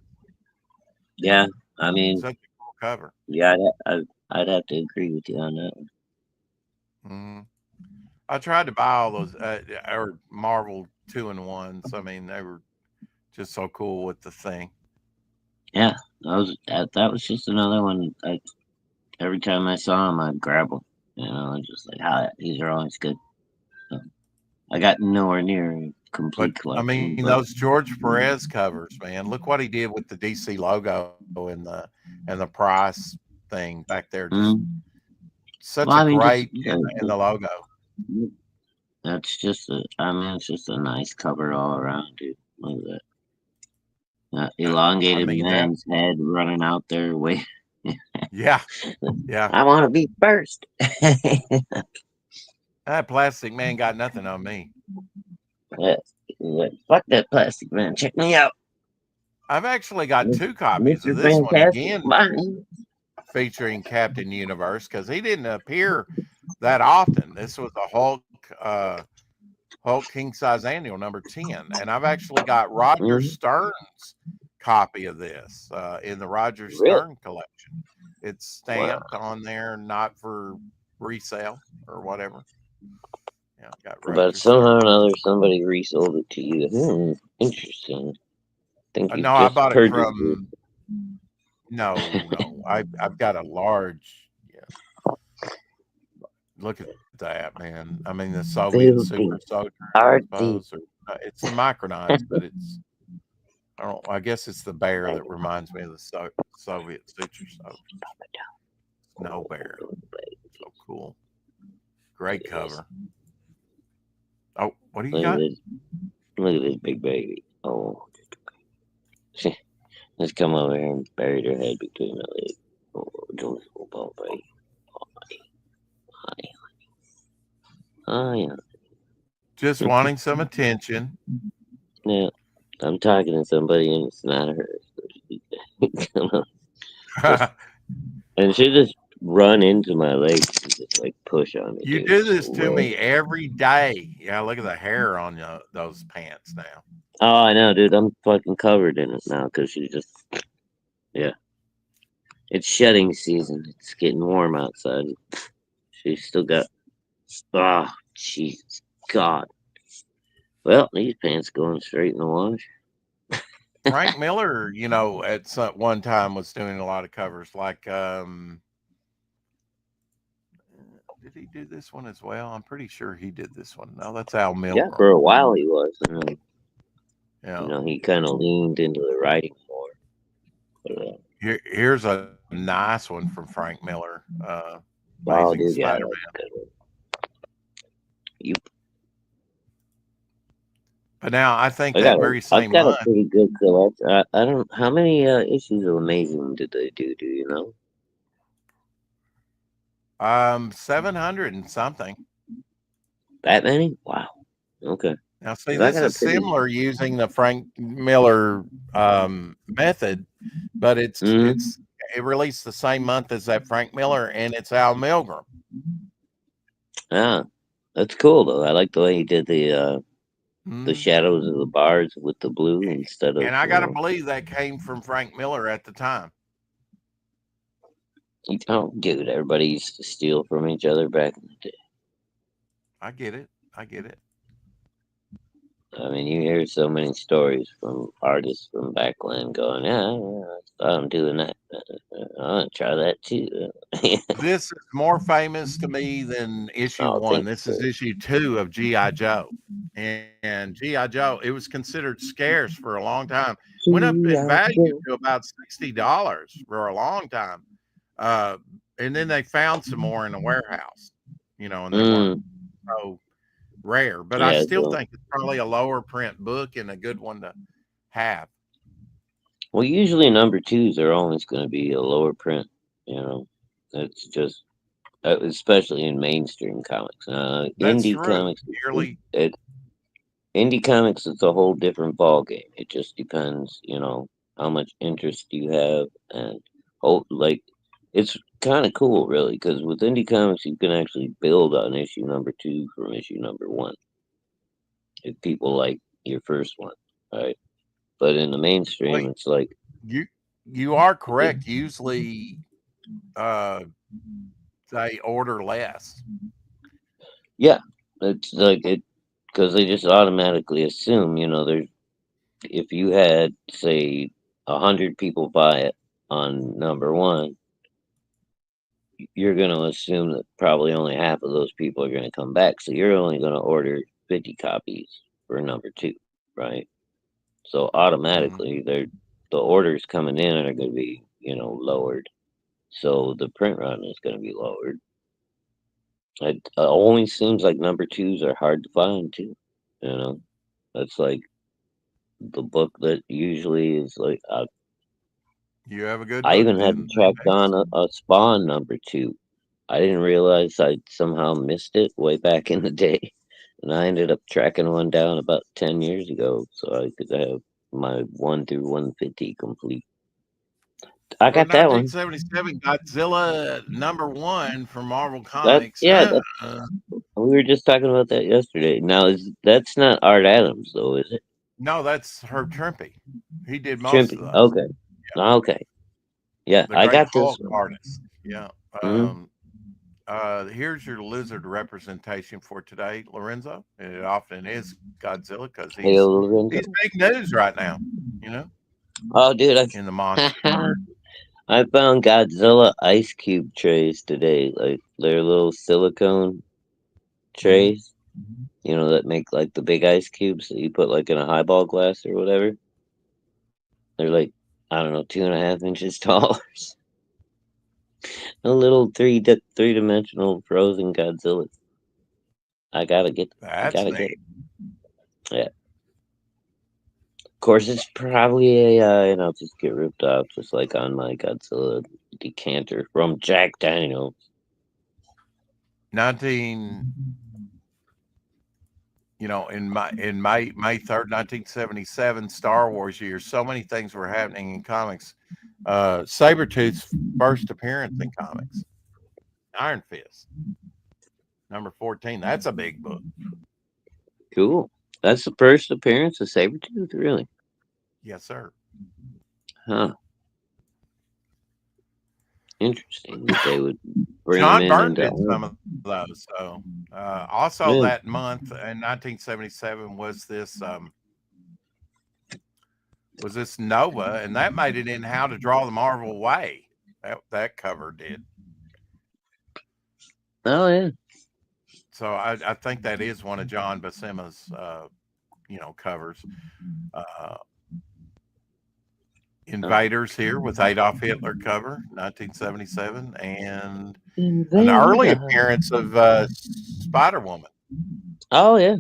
Speaker 2: Yeah, I mean,
Speaker 1: Such a cool cover.
Speaker 2: yeah, I'd have to agree with you on that one.
Speaker 1: Mhm. I tried to buy all those or Marvel 2-in-1s. I mean, they were just so cool with the thing.
Speaker 2: Yeah, that was just another one. Every time I saw him, I'd grab them. You know, and just like, these are always good. So, I got nowhere near a
Speaker 1: But
Speaker 2: complete
Speaker 1: I
Speaker 2: collection,
Speaker 1: mean,
Speaker 2: but
Speaker 1: those George Perez covers, man. Look what he did with the DC logo and the price thing back there. Just
Speaker 2: mm,
Speaker 1: such
Speaker 2: well,
Speaker 1: a
Speaker 2: I mean,
Speaker 1: great in the logo.
Speaker 2: that's just I mean, it's just a nice cover all around, dude. Look at that.
Speaker 1: I
Speaker 2: Elongated
Speaker 1: mean that.
Speaker 2: man's head running out there. Wait,
Speaker 1: Yeah, yeah.
Speaker 2: I want to be first.
Speaker 1: That plastic man got nothing on me.
Speaker 2: Yeah, fuck that plastic man. Check me out,
Speaker 1: I've actually got two copies of
Speaker 2: Mr.
Speaker 1: this one
Speaker 2: Fantastic.
Speaker 1: again,
Speaker 2: Bye.
Speaker 1: featuring Captain Universe because he didn't appear that often. This was a Hulk King Size Annual number 10, and I've actually got Roger
Speaker 2: Mm,
Speaker 1: Stern's copy of this in the Roger
Speaker 2: really?
Speaker 1: Stern collection. It's
Speaker 2: Wow.
Speaker 1: stamped on there, not for resale or whatever. Yeah, got
Speaker 2: But
Speaker 1: Roger
Speaker 2: somehow or
Speaker 1: Stern.
Speaker 2: another, somebody resold it to you. Interesting. Think you
Speaker 1: No, I
Speaker 2: just
Speaker 1: bought it
Speaker 2: purchased it.
Speaker 1: from. No. I've got a large. Yeah, look at that, man. I mean, the Soviet
Speaker 2: Filthy,
Speaker 1: super soldier, I
Speaker 2: artsy.
Speaker 1: suppose, or it's the Micronauts, but it's. I don't. I guess it's the bear that reminds me of the Soviet super soldier. Snow bear. So cool. Great
Speaker 2: Look at this.
Speaker 1: cover. Oh, what do you
Speaker 2: Look at
Speaker 1: got?
Speaker 2: this. Look at this big baby. Oh, let's come over here and bury their head between my legs. Oh, don't ball baby. Hi, hi.
Speaker 1: Just wanting some attention.
Speaker 2: Yeah, I'm talking to somebody and it's not her. So come on. And she just run into my legs and just like push on me,
Speaker 1: You
Speaker 2: dude.
Speaker 1: do
Speaker 2: It's
Speaker 1: this to
Speaker 2: hilarious.
Speaker 1: me every day. Yeah, look at the hair on those pants now.
Speaker 2: Oh, I know, dude. I'm fucking covered in it now because she just, yeah. It's shedding season. It's getting warm outside. She's still got, oh, Jesus, God. Well, these pants going straight in the wash.
Speaker 1: Frank Miller, at one time was doing a lot of covers. Like, did he do this one as well? I'm pretty sure he did this one. No, that's Al
Speaker 2: Yeah,
Speaker 1: Milgrom.
Speaker 2: for a while he was. And then,
Speaker 1: Yeah.
Speaker 2: he kind of leaned into the writing more. But,
Speaker 1: Here's a nice one from Frank Miller.
Speaker 2: oh,
Speaker 1: Amazing
Speaker 2: dude, yeah,
Speaker 1: Spider-Man.
Speaker 2: that's a good one. You,
Speaker 1: But now I think that very
Speaker 2: I've
Speaker 1: same
Speaker 2: got a
Speaker 1: month,
Speaker 2: pretty good collection. I don't. How many issues of Amazing did they do? Do you know?
Speaker 1: 700 and something.
Speaker 2: That many? Wow. Okay.
Speaker 1: Now, see,
Speaker 2: 'Cause I
Speaker 1: this
Speaker 2: got a
Speaker 1: is
Speaker 2: pretty.
Speaker 1: similar using the Frank Miller method, but
Speaker 2: Mm,
Speaker 1: it released the same month as that Frank Miller, and it's Al Milgrom.
Speaker 2: ah, that's cool though. I like the way he did the
Speaker 1: Mm.
Speaker 2: shadows of the bars with the blue instead of
Speaker 1: And I got to believe that came from Frank Miller at the time.
Speaker 2: Oh, dude, everybody used to steal from each other back in the day.
Speaker 1: I get it. I get it.
Speaker 2: I mean, you hear so many stories from artists from back when going, I'm doing that. I want to try that too.
Speaker 1: This is more famous to me than issue
Speaker 2: Oh,
Speaker 1: one.
Speaker 2: thank
Speaker 1: This is
Speaker 2: you.
Speaker 1: issue 2 of G.I. Joe. And G.I. Joe, it was considered scarce for a long time. Went up in value to about $60 for a long time. And then they found some more in the warehouse, and they weren't so rare. But I
Speaker 2: Yeah,
Speaker 1: still
Speaker 2: so,
Speaker 1: think it's probably a lower print book and a good one to have.
Speaker 2: well, usually number twos are always going to be a lower print. It's just, especially in mainstream comics.
Speaker 1: That's
Speaker 2: Indie
Speaker 1: true.
Speaker 2: comics,
Speaker 1: Nearly
Speaker 2: indie comics, it's a whole different ball game. It just depends, how much interest you have, and like It's kind of cool, really, because with indie comics, you can actually build on issue number 2 from issue number 1 if people like your first one, right? But in the mainstream,
Speaker 1: Wait,
Speaker 2: it's like,
Speaker 1: you are correct. Usually, uh, they order less.
Speaker 2: yeah, it's like it because they just automatically assume, there's if you had say 100 people buy it on number 1, you're going to assume that probably only half of those people are going to come back. So you're only going to order 50 copies for number 2, right? So
Speaker 1: Mm.
Speaker 2: automatically, the orders coming in are going to be, lowered. So the print run is going to be lowered. It only seems like number 2s are hard to find too. You know, that's like the book that usually is like.
Speaker 1: You have a good
Speaker 2: I
Speaker 1: book
Speaker 2: even had to
Speaker 1: then.
Speaker 2: track down a Spawn number 2. I didn't realize I'd somehow missed it way back in the day, and I ended up tracking one down about 10 years ago, so I could have my 1 through 150 complete. I
Speaker 1: Well,
Speaker 2: got that one.
Speaker 1: 1977 Godzilla #1 from Marvel
Speaker 2: That
Speaker 1: Comics.
Speaker 2: yeah, we were just talking about that yesterday. Now that's not Art Adams though, is it?
Speaker 1: No, that's Herb Trimpe. He did most of
Speaker 2: Trimpy.
Speaker 1: those.
Speaker 2: Okay. Okay. Yeah,
Speaker 1: The
Speaker 2: I
Speaker 1: Great
Speaker 2: got this
Speaker 1: Hulk
Speaker 2: one.
Speaker 1: artist. Yeah.
Speaker 2: Mm-hmm.
Speaker 1: Here's your lizard representation for today, Lorenzo. And it often is Godzilla because
Speaker 2: Hey,
Speaker 1: he's
Speaker 2: Lorenzo.
Speaker 1: big news right now. You know,
Speaker 2: Oh, dude,
Speaker 1: in the monster world.
Speaker 2: I found Godzilla ice cube trays today. Like they're little silicone
Speaker 1: Mm-hmm.
Speaker 2: trays, that make like the big ice cubes that you put like in a highball glass or whatever. They're like, I don't know, 2.5 inches tall. A little three-dimensional frozen Godzilla. I gotta get. I
Speaker 1: That's
Speaker 2: gotta get it.
Speaker 1: neat.
Speaker 2: Yeah. Of course, it's probably AI, and I'll just get ripped off, just like on my Godzilla decanter from Jack Daniels.
Speaker 1: 19, in May 3rd, 1977, Star Wars year. So many things were happening in comics. Sabretooth's first appearance in comics. Iron Fist, #14. That's a big book.
Speaker 2: Cool. That's the first appearance of Sabretooth, really?
Speaker 1: Yes, sir.
Speaker 2: Huh. Interesting that they would bring him
Speaker 1: John
Speaker 2: in
Speaker 1: Byrne
Speaker 2: into
Speaker 1: did some
Speaker 2: Iron.
Speaker 1: of those. So, also
Speaker 2: Yeah.
Speaker 1: that month in 1977 was this Nova, and that made it in How to Draw the Marvel Way. That cover did.
Speaker 2: Oh, yeah.
Speaker 1: So I think that is one of John Buscema's covers. Uh, Invaders here with Adolf Hitler cover, 1977, and an early
Speaker 2: Invader.
Speaker 1: appearance of Spider Woman.
Speaker 2: Oh, yeah.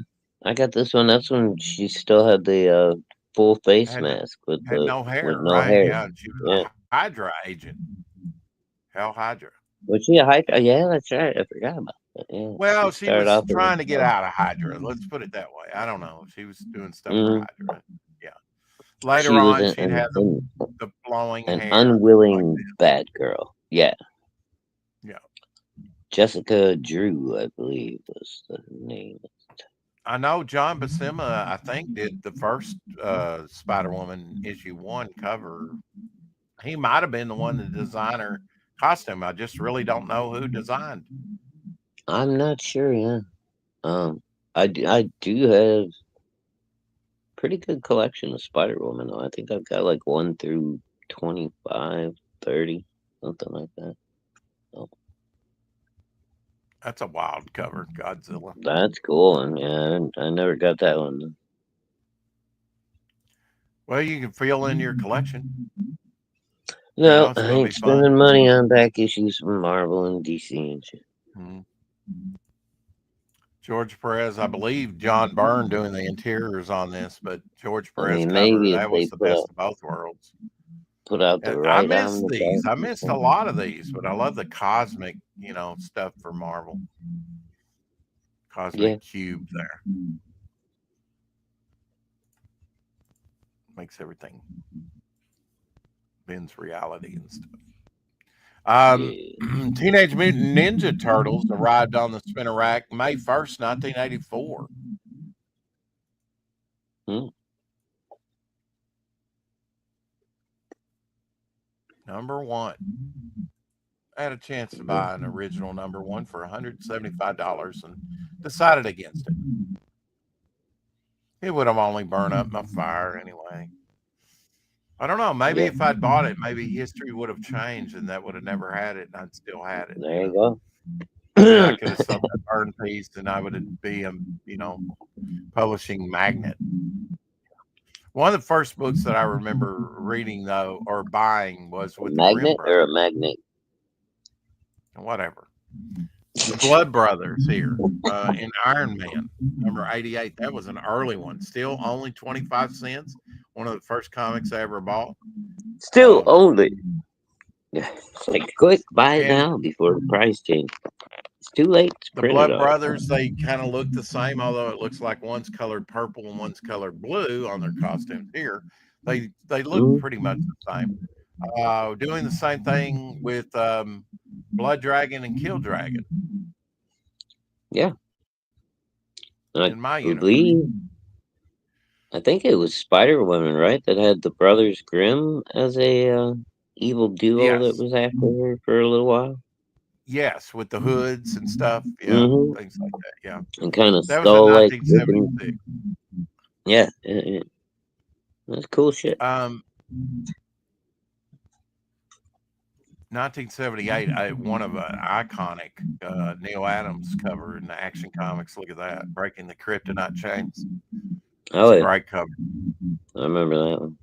Speaker 2: I got this one. That's when she still had the full face
Speaker 1: Had
Speaker 2: mask with
Speaker 1: had no
Speaker 2: with
Speaker 1: hair,
Speaker 2: no
Speaker 1: right?
Speaker 2: hair.
Speaker 1: Yeah, she was
Speaker 2: Yeah.
Speaker 1: a Hydra agent. Hell Hydra.
Speaker 2: Was she a Hydra? Yeah, that's right. I forgot about that. Yeah. She
Speaker 1: Well, she
Speaker 2: started
Speaker 1: was
Speaker 2: off as
Speaker 1: trying to get
Speaker 2: a
Speaker 1: out of Hydra. Let's put it that way. I don't know. She was doing stuff for
Speaker 2: mm,
Speaker 1: Hydra. Yeah. Later
Speaker 2: she was
Speaker 1: on, she'd have the flowing
Speaker 2: an
Speaker 1: hair like
Speaker 2: unwilling
Speaker 1: this.
Speaker 2: bad girl. Yeah.
Speaker 1: Yeah.
Speaker 2: Jessica Drew, I believe, was the name.
Speaker 1: I know John Buscema, I think, did the first Spider Woman issue 1 cover. He might have been the one that designed her costume. I just really don't know who designed.
Speaker 2: I'm not sure, yeah. I do have pretty good collection of Spider Woman though. I think I've got like 1 through 25, 30, something like that. So
Speaker 1: That's a wild cover, Godzilla.
Speaker 2: that's cool, and yeah, I never got that one.
Speaker 1: Well, you can fill in your collection.
Speaker 2: No,
Speaker 1: It's
Speaker 2: I
Speaker 1: going to
Speaker 2: ain't
Speaker 1: be fun.
Speaker 2: spending money on back issues from Marvel and DC and shit.
Speaker 1: Mhm. George Perez, I believe John Byrne doing the interiors on this, but George
Speaker 2: I
Speaker 1: Perez
Speaker 2: mean,
Speaker 1: cover,
Speaker 2: maybe if
Speaker 1: that was
Speaker 2: they
Speaker 1: the best of both worlds.
Speaker 2: put out the
Speaker 1: And I
Speaker 2: right
Speaker 1: missed these.
Speaker 2: omnibus
Speaker 1: I
Speaker 2: or
Speaker 1: missed a
Speaker 2: something.
Speaker 1: lot of these, but I love the cosmic, stuff for Marvel.
Speaker 2: Yeah.
Speaker 1: Cosmic cube there. Makes everything bends reality and stuff.
Speaker 2: Yeah.
Speaker 1: Teenage Mutant Ninja Turtles arrived on the spinner rack May 1st, 1984. Number one. I had a chance to buy an original number one for $175 and decided against it. It would have only burned up my fire anyway. I don't know. Maybe if I'd bought it, maybe history would have changed and that would have never had it and I'd still had it.
Speaker 2: There you go.
Speaker 1: And I could have sold that burn piece and I would be a, publishing magnet. One of the first books that I remember reading though, or buying, was with the
Speaker 2: magnet
Speaker 1: Grimm
Speaker 2: or a
Speaker 1: brothers.
Speaker 2: magnet.
Speaker 1: Whatever. The Blood Brothers here in Iron Man number 88. That was an early one. Still only 25 cents. One of the first comics I ever bought.
Speaker 2: Still only. It's like, quick, buy it now before the price change. It's too late to
Speaker 1: The
Speaker 2: print
Speaker 1: Blood
Speaker 2: it
Speaker 1: Brothers, they kind of look the same, although it looks like one's colored purple and one's colored blue on their costumes here. They look pretty much the same. Doing the same thing with Blood Dragon and Kill Dragon.
Speaker 2: Yeah.
Speaker 1: In my universe.
Speaker 2: I think it was Spider-Woman, right? That had the Brothers Grimm as a evil duo that was after her for a little while.
Speaker 1: Yes, with the hoods and stuff. Yeah, things like that. Yeah.
Speaker 2: And kind of
Speaker 1: that was in 1976.
Speaker 2: Yeah. That's cool shit.
Speaker 1: 1978, one of an iconic Neil Adams cover in the Action Comics. Look at that. Breaking the Kryptonite Chains.
Speaker 2: Oh,
Speaker 1: it's a great cover.
Speaker 2: I remember that one.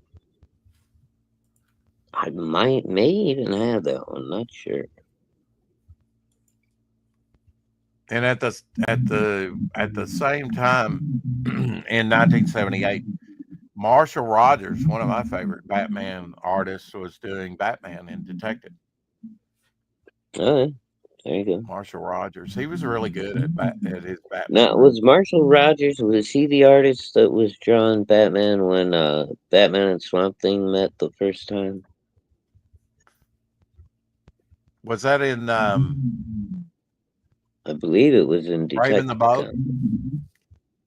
Speaker 2: I may even have that one. Not sure.
Speaker 1: And at the same time, in 1978, Marshall Rogers, one of my favorite Batman artists, was doing Batman and Detective.
Speaker 2: Oh, there you go.
Speaker 1: Marshall Rogers. He was really good at his Batman.
Speaker 2: Now, was Marshall Rogers, was he the artist that was drawing Batman when Batman and Swamp Thing met the first time?
Speaker 1: Was that in
Speaker 2: I believe it was in
Speaker 1: Brave in the Boat?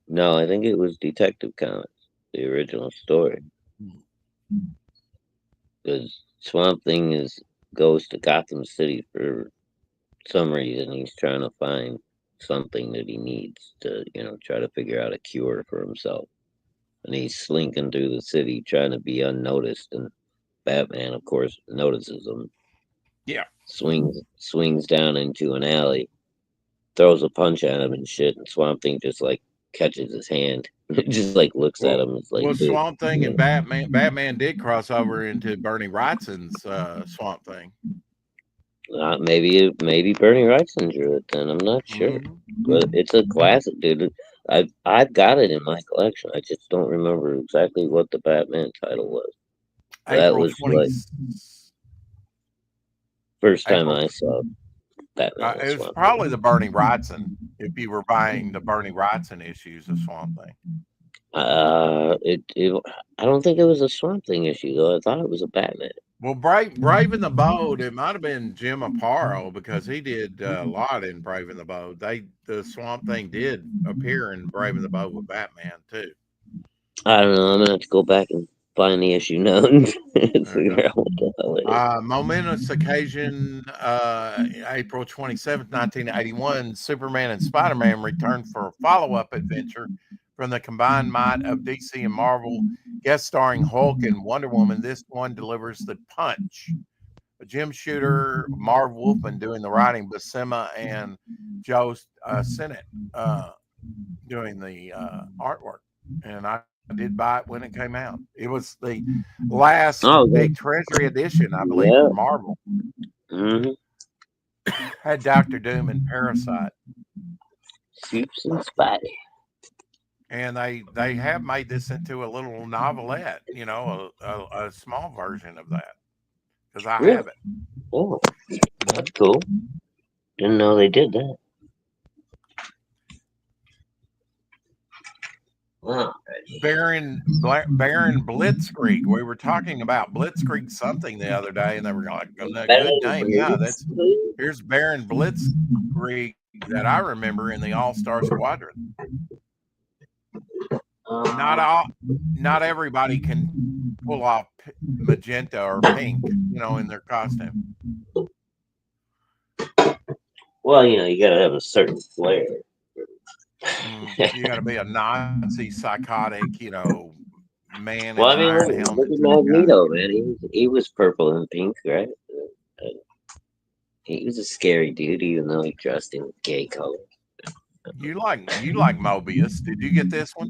Speaker 2: No, I think it was Detective Comics, the original story. Because Swamp Thing goes to Gotham City for some reason. He's trying to find something that he needs to, try to figure out a cure for himself. And he's slinking through the city trying to be unnoticed. And Batman, of course, notices him.
Speaker 1: Yeah.
Speaker 2: Swings down into an alley, throws a punch at him and shit. And Swamp Thing just like catches his hand. Just like looks at him. It's like,
Speaker 1: Swamp Thing and Batman did cross over into Bernie Wrightson's Swamp Thing.
Speaker 2: Maybe Bernie Wrightson drew it then. I'm not sure, but it's a classic, dude. I've got it in my collection. I just don't remember exactly what the Batman title was. That was like first time I saw Batman.
Speaker 1: It was probably the Bernie Wrightson. If you were buying the Bernie Wrightson issues of Swamp Thing.
Speaker 2: I don't think it was a Swamp Thing issue though. I thought it was a Batman.
Speaker 1: Well, Brave in the Bold, it might have been Jim Aparo because he did a lot in Brave in the Bold. The Swamp Thing did appear in Brave in the Bold with Batman too.
Speaker 2: I don't know. I'm gonna have to go back and find the issue now and figure out what the hell it is.
Speaker 1: Momentous occasion, April 27th, 1981, Superman and Spider-Man return for a follow-up adventure from the combined might of DC and Marvel, guest starring Hulk and Wonder Woman. This one delivers the punch. Jim Shooter, Marv Wolfman doing the writing, Buscema and Joe Sinnott doing the artwork. And I did buy it when it came out. It was the last big Treasury edition, I believe, for Marvel. Had Dr. Doom and Parasite.
Speaker 2: Soups and Spidey.
Speaker 1: And they have made this into a little novelette, a small version of that. Because I have it.
Speaker 2: Oh, that's cool. Didn't know they did that. Oh,
Speaker 1: Baron Blitzkrieg. We were talking about Blitzkrieg something the other day, and they were like, "Good name, yeah." Here's Baron Blitzkrieg that I remember in the All Star Squadron. Not everybody can pull off magenta or pink, in their costume.
Speaker 2: Well, you got to have a certain flair.
Speaker 1: You got to be a Nazi psychotic, man.
Speaker 2: Well, I mean, look at Magneto, man. He was purple and pink, right? He was a scary dude, even though he dressed in gay colors.
Speaker 1: You like Mobius? Did you get this one?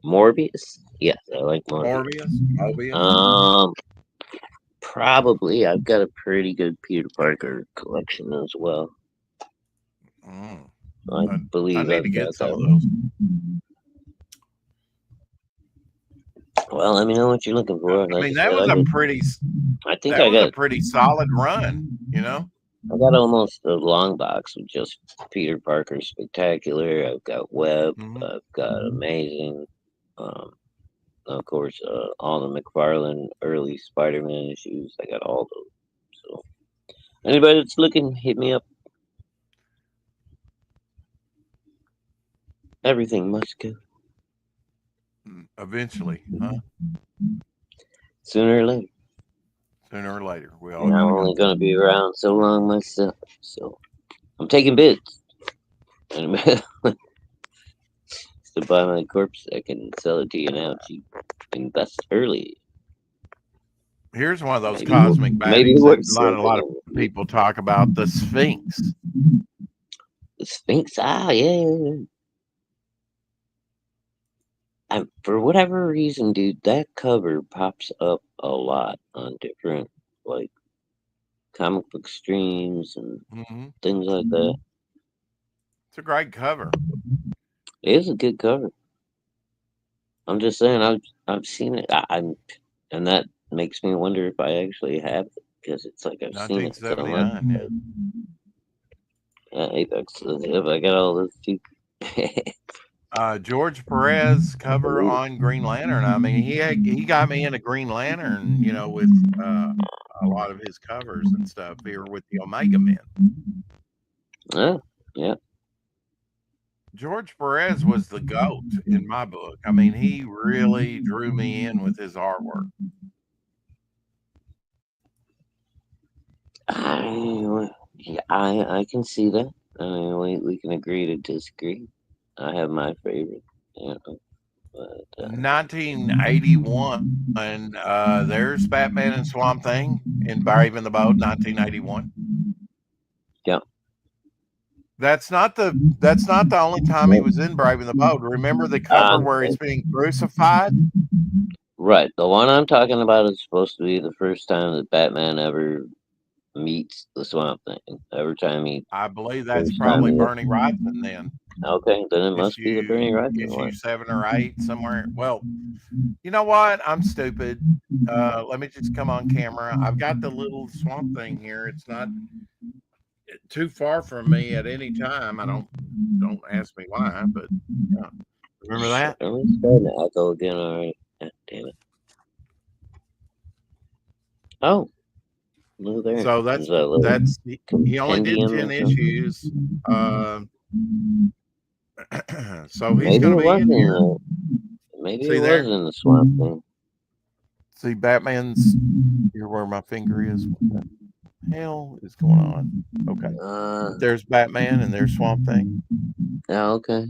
Speaker 2: Morbius? Yes, I like Morbius.
Speaker 1: Mobius.
Speaker 2: Probably. I've got a pretty good Peter Parker collection as well. I believe
Speaker 1: I need to get some of those.
Speaker 2: Well, let me know what you're looking for.
Speaker 1: I mean, that was a pretty.
Speaker 2: I think I got
Speaker 1: a pretty solid run.
Speaker 2: I got almost a long box with just Peter Parker Spectacular. I've got Web. I've got Amazing. Of course, all the McFarlane early Spider-Man issues. I got all those. So, anybody that's looking, hit me up. Everything must go.
Speaker 1: Eventually, huh?
Speaker 2: Sooner or later.
Speaker 1: Sooner or later, we all.
Speaker 2: I'm only going to be around so long myself, so I'm taking bids. To buy my corpse, I can sell it to you now cheap. Invest early.
Speaker 1: Here's one of those cosmic baddies that a lot of people talk about, the Sphinx.
Speaker 2: The Sphinx? Yeah. For whatever reason, dude, that cover pops up a lot on different, like, comic book streams and things like that.
Speaker 1: It's a great cover.
Speaker 2: It is a good cover. I'm just saying, I've seen it. And that makes me wonder if I actually have it, because it's like I've seen it so much. Apex. If I got all those cheap.
Speaker 1: George Perez cover on Green Lantern. I mean, he got me into Green Lantern, with a lot of his covers and stuff here with the Omega Men.
Speaker 2: Oh, yeah.
Speaker 1: George Perez was the GOAT in my book. I mean, he really drew me in with his artwork.
Speaker 2: I can see that. I mean, we can agree to disagree. I have my favorite, But,
Speaker 1: 1981, there's Batman and Swamp Thing in Brave in the Boat, 1981.
Speaker 2: Yeah.
Speaker 1: That's not the only time he was in Brave in the Boat. Remember the cover where he's being crucified?
Speaker 2: Right. The one I'm talking about is supposed to be the first time that Batman ever meets the Swamp Thing. Every time
Speaker 1: I believe that's probably Bernie Wrightson then.
Speaker 2: Okay, then it must be the Bernie Wrightson
Speaker 1: issue
Speaker 2: one.
Speaker 1: 7 or 8 somewhere. Well, you know what? I'm stupid. Let me just come on camera. I've got the little Swamp Thing here. It's not too far from me at any time. I don't ask me why, but yeah. Remember that?
Speaker 2: I'm starting to echo again. All right. God damn it. Oh. Look there.
Speaker 1: So that's he only did 10 issues. So he's going to be in here.
Speaker 2: Maybe it was in the Swamp Thing.
Speaker 1: See, Batman's here where my finger is. What the hell is going on? Okay. There's Batman and there's Swamp Thing.
Speaker 2: Yeah, okay.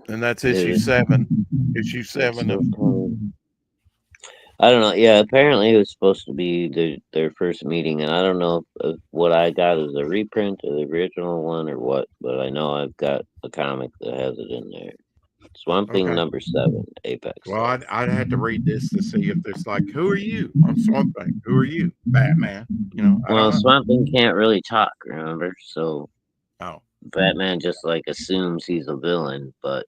Speaker 1: And that's issue 7. Issue 7 of.
Speaker 2: I don't know. Yeah, apparently it was supposed to be their first meeting, and I don't know if what I got is a reprint of the original one or what, but I know I've got a comic that has it in there. Swamp Thing number 7, Apex.
Speaker 1: Well, I'd have to read this to see if there's like, who are you? I'm Swamp Thing. Who are you? Batman.
Speaker 2: Well, Swamp Thing can't really talk, remember? So Batman just like assumes he's a villain, but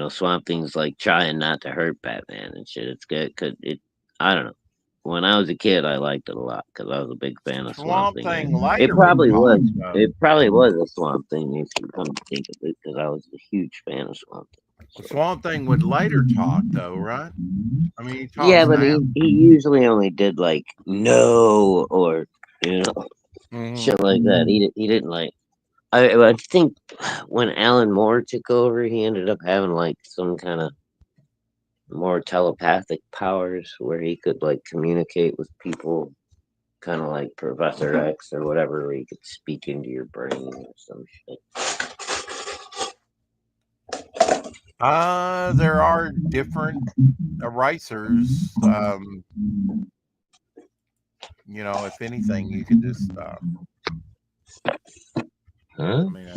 Speaker 2: Swamp Thing's like trying not to hurt Batman and shit. It's good. I don't know. when I was a kid, I liked it a lot because I was a big fan of Swamp
Speaker 1: Swamp
Speaker 2: Thing.
Speaker 1: Thing
Speaker 2: It
Speaker 1: later would
Speaker 2: probably
Speaker 1: talk,
Speaker 2: was.
Speaker 1: though.
Speaker 2: It probably was a Swamp Thing if you come to think of it, because I was a huge fan of Swamp Thing. So.
Speaker 1: Swamp Thing would later talk, though, right? I mean, he talks
Speaker 2: Yeah, but
Speaker 1: now.
Speaker 2: he usually only did like no or shit like that. He didn't like. I think when Alan Moore took over, he ended up having like some kind of more telepathic powers where he could like communicate with people, kind of like Professor X or whatever, where he could speak into your brain or some shit.
Speaker 1: There are different erasers. If anything, you could just.
Speaker 2: Huh?
Speaker 1: I mean,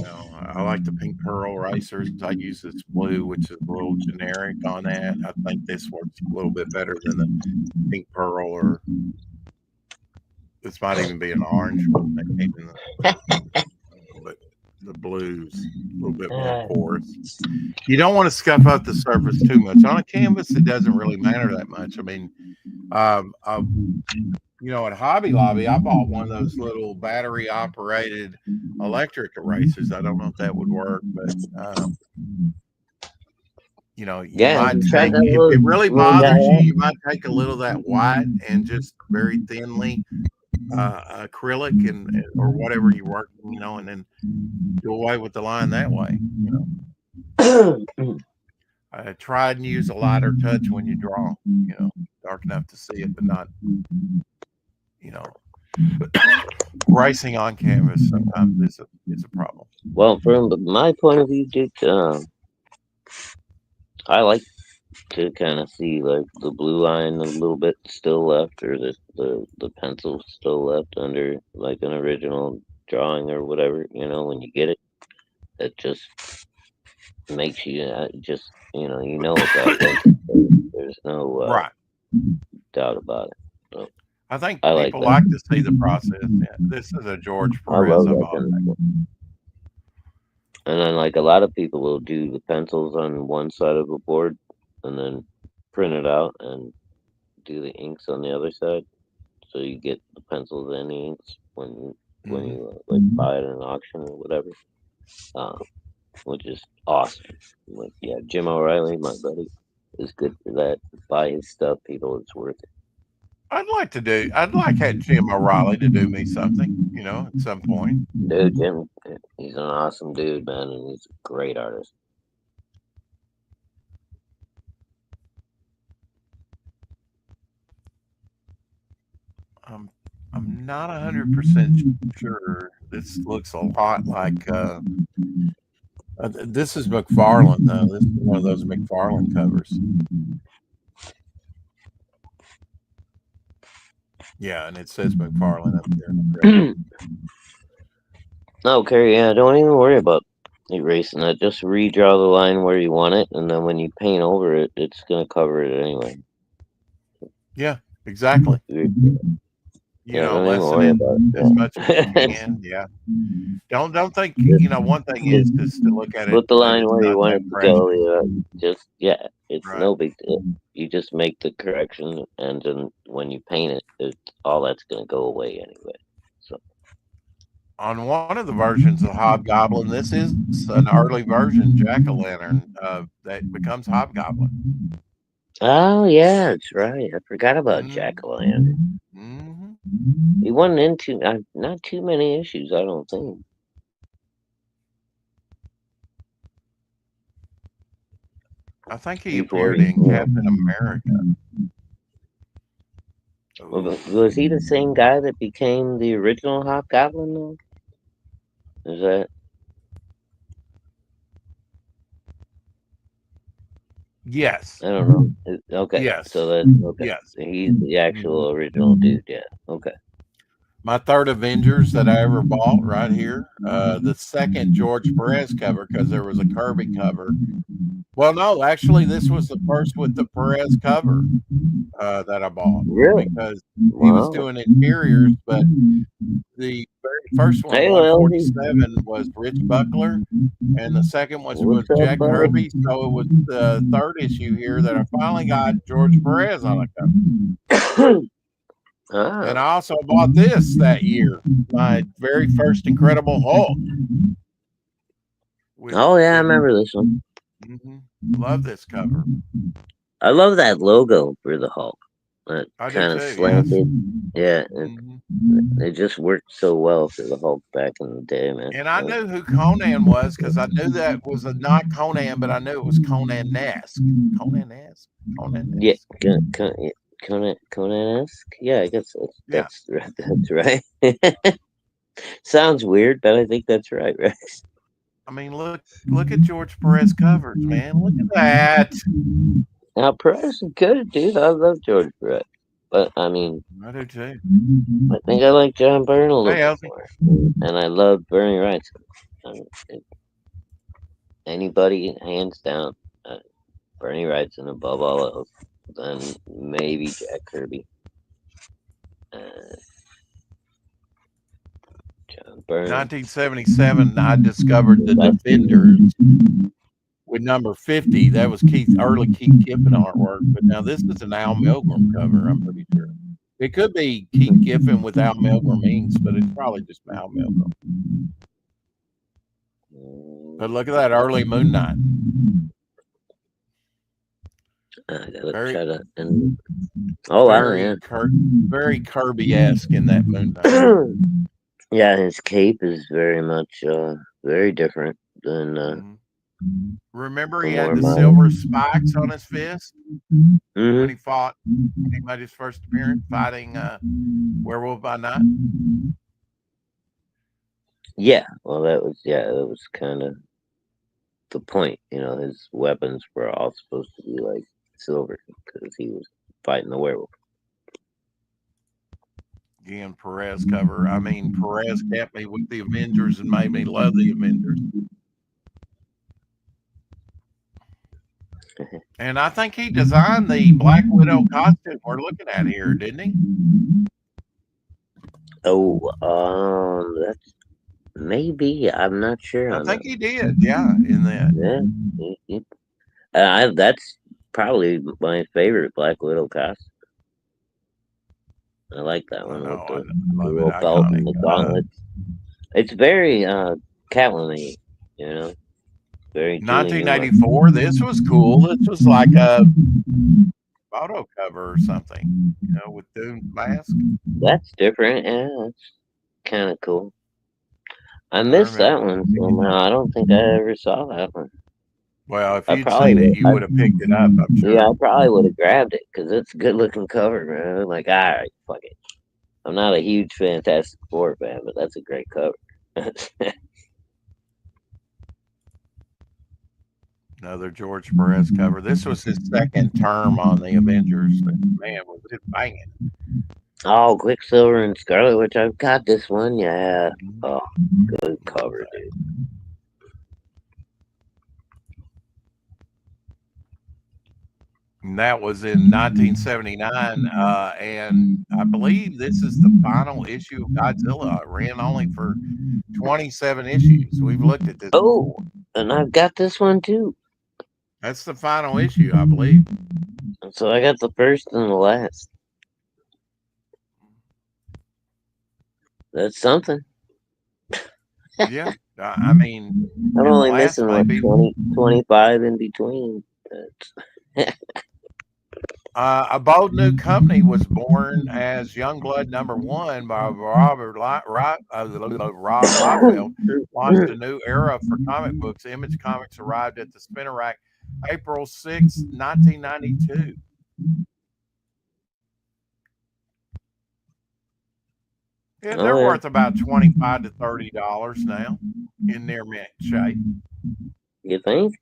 Speaker 1: I like the Pink Pearl erasers. I use this blue, which is a little generic on that. I think this works a little bit better than the Pink Pearl, or this might even be an orange one. But the blue's a little bit more porous. You don't want to scuff up the surface too much. On a canvas, it doesn't really matter that much. I mean, at Hobby Lobby, I bought one of those little battery operated electric erasers. I don't know if that would work, but you might take, if it really bothers you, you might take a little of that white and just very thinly acrylic or whatever you work, and then do away with the line that way. I tried and use a lighter touch when you draw, dark enough to see it, but not, racing on canvas sometimes is a problem.
Speaker 2: Well, from my point of view, dude, I like to kind of see like the blue line a little bit still left, or the pencil still left under like an original drawing or whatever. When you get it, it just makes you just it's authentic. There's no doubt about it. So,
Speaker 1: I think people like to see the process. Yeah, this is a George Perez.
Speaker 2: And then, like, a lot of people will do the pencils on one side of a board and then print it out and do the inks on the other side. So you get the pencils and the inks when you like buy it at an auction or whatever, which is awesome. Like, yeah, Jim O'Reilly, my buddy, is good for that. Buy his stuff, people. It's worth it.
Speaker 1: I'd like Jim O'Reilly to do me something, at some point.
Speaker 2: Dude, Jim, he's an awesome dude, man, and he's a great artist.
Speaker 1: I'm not 100% sure. This looks a lot like this is McFarlane, though. This is one of those McFarlane covers. Yeah, and it says McFarlane up there.
Speaker 2: Okay, yeah, don't even worry about erasing that. Just redraw the line where you want it, and then when you paint over it, it's going to cover it anyway.
Speaker 1: Yeah, exactly. Lessen it as much as you can. Yeah. Don't think, one thing is just to look at it.
Speaker 2: Put the line where you want it to go. It's no big deal. You just make the correction, and then when you paint it, all that's going to go away anyway. So,
Speaker 1: on one of the versions of Hobgoblin, this is an early version, Jack-o'-lantern, that becomes Hobgoblin.
Speaker 2: Oh, yeah, that's right. I forgot about Jack-o'-lantern. He wasn't into not too many issues, I don't think.
Speaker 1: I think he appeared in Captain America.
Speaker 2: Was he the same guy that became the original Hobgoblin, though? Is that?
Speaker 1: Yes.
Speaker 2: I don't know. Okay.
Speaker 1: Yes.
Speaker 2: So that's okay.
Speaker 1: Yes.
Speaker 2: He's the actual original dude. Yeah. Okay.
Speaker 1: My third Avengers that I ever bought right here. The second George Perez cover, because there was a Kirby cover. Well, no, actually, this was the first with the Perez cover that I bought.
Speaker 2: Really?
Speaker 1: Because he was doing interiors, but the very first one, 147, was Rich Buckler, and the second one was Jack Kirby. So it was the third issue here that I finally got George Perez on a cover. And
Speaker 2: Oh.
Speaker 1: I also bought this that year, my very first Incredible Hulk.
Speaker 2: Oh yeah, I remember this one.
Speaker 1: Love this cover.
Speaker 2: I love that logo for the Hulk. That
Speaker 1: I do
Speaker 2: kind of
Speaker 1: too. Yes.
Speaker 2: slanted. Yeah,
Speaker 1: Mm-hmm.
Speaker 2: it just worked so well for the Hulk back in the day, man.
Speaker 1: And I knew who Conan was because I knew that was not Conan, but I knew it was Conan-esque. Conan-esque?
Speaker 2: Yeah,
Speaker 1: Conan-esque?
Speaker 2: Conan-esque. Yeah, I guess
Speaker 1: Yeah.
Speaker 2: that's right. Sounds weird, but I think that's right, Rex.
Speaker 1: I mean, look at George Perez covers, man. Look at that.
Speaker 2: Now, Perez is good, dude. I love George Perez. But, I mean,
Speaker 1: I do too.
Speaker 2: I think I like John Byrne a little
Speaker 1: Hey,
Speaker 2: bit
Speaker 1: Elsie.
Speaker 2: more. And I love Bernie Wrightson. Anybody, hands down, Bernie Wrightson above all else. Then maybe Jack Kirby. John Byrne.
Speaker 1: 1977, I discovered the Defenders with number 50. That was early Keith Giffen artwork. But now this is an Al Milgrom cover, I'm pretty sure. It could be Keith Giffen with Al Milgrom inks, but it's probably just Al Milgrom. But look at that early Moon Knight.
Speaker 2: I gotta try to. Oh,
Speaker 1: very,
Speaker 2: wow, yeah.
Speaker 1: Very Kirby-esque in that Moon Knight.
Speaker 2: Yeah, his cape is very much very different than.
Speaker 1: Remember, he had the silver spikes on his fist when he fought. When he made his first appearance fighting Werewolf by Night.
Speaker 2: Yeah, well, that was kind of the point. You know, his weapons were all supposed to be like silver because he was fighting the werewolf.
Speaker 1: Again, Perez cover. I mean, Perez kept me with the Avengers and made me love the Avengers. And I think he designed the Black Widow costume we're looking at here, didn't he?
Speaker 2: Oh, that's maybe. I'm not sure.
Speaker 1: I think he did. Yeah, in that.
Speaker 2: Yeah, that's probably my favorite Black Widow costume. I like that one with the little belt and the gauntlets. It's very Catwoman-y, you know. Very
Speaker 1: 1984. This was cool. This was like a photo cover or something, you know, with Doom's mask.
Speaker 2: That's different. Yeah, that's kind of cool. I missed that one somehow. I don't think I ever saw that one.
Speaker 1: Well, if you'd seen it, you would have picked it up, I'm sure.
Speaker 2: Yeah, I probably would have grabbed it because it's a good looking cover, man. Like, all right, fuck it. I'm not a huge Fantastic Four fan, but that's a great cover.
Speaker 1: Another George Perez cover. This was his second term on the Avengers. But man, was it banging.
Speaker 2: Oh, Quicksilver and Scarlet Witch. I've got this one. Yeah. Oh, good cover, dude.
Speaker 1: And that was in 1979. And I believe this is the final issue of Godzilla. It ran only for 27 issues. We've looked at this.
Speaker 2: Oh, and I've got this one too.
Speaker 1: That's the final issue, I believe.
Speaker 2: So I got the first and the last. That's something.
Speaker 1: Yeah. I mean,
Speaker 2: I'm only missing like 20, 25 in between.
Speaker 1: A bold new company was born as Youngblood #1 by Rob Liefeld. Launched a new era for comic books. Image Comics arrived at the spinner rack April 6, 1992. Yeah, they're worth about $25 to $30 now in near mint shape.
Speaker 2: You think?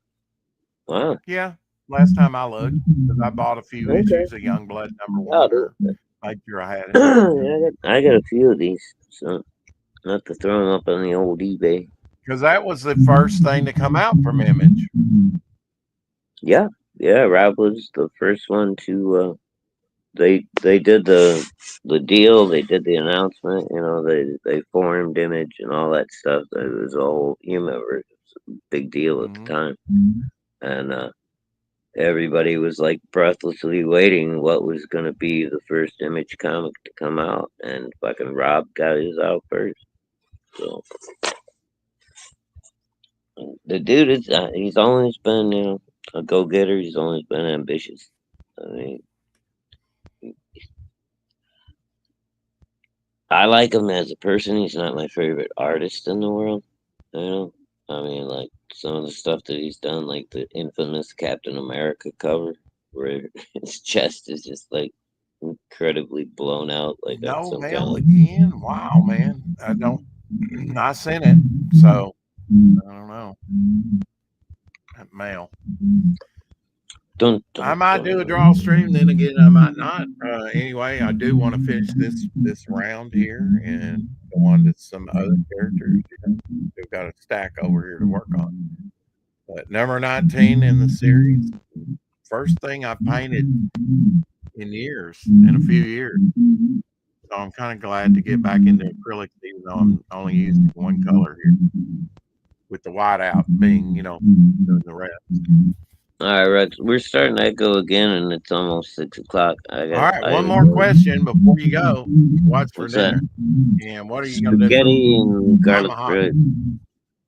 Speaker 2: Wow.
Speaker 1: Yeah, last time I looked, because I bought a few issues of Youngblood #1. Made sure I had it.
Speaker 2: Yeah, I got a few of these, so not to throw them up on the old eBay.
Speaker 1: Because that was the first thing to come out from Image.
Speaker 2: Yeah, Rob was the first one to. They did the deal. They did the announcement. You know, they formed Image and all that stuff. It was all, you remember, it was a big deal at the time. And everybody was like breathlessly waiting what was going to be the first Image comic to come out, and fucking Rob got his out first. So the dude is he's always been, you know, a go-getter. He's always been ambitious. I mean, I like him as a person. He's not my favorite artist in the world. You know, I mean, like some of the stuff that he's done, like the infamous Captain America cover, where his chest is just like incredibly blown out, like on
Speaker 1: No
Speaker 2: some kind
Speaker 1: mail
Speaker 2: of.
Speaker 1: again. Wow, man. I sent it, so I don't know. That mail.
Speaker 2: Dun,
Speaker 1: I
Speaker 2: dun,
Speaker 1: might do a
Speaker 2: dun.
Speaker 1: draw stream, then again I might not. Anyway, I do want to finish this round here and go on to some other characters. We've got a stack over here to work on. But number 19 in the series, first thing I painted in a few years. So I'm kind of glad to get back into acrylics, even though I'm only using one color here, with the white out being, doing the rest.
Speaker 2: All right, Rex, we're starting to echo again, and it's almost 6 o'clock.
Speaker 1: All right, one more question before you go. What's for dinner? And what are you going to do for
Speaker 2: spaghetti and garlic
Speaker 1: Mama
Speaker 2: bread?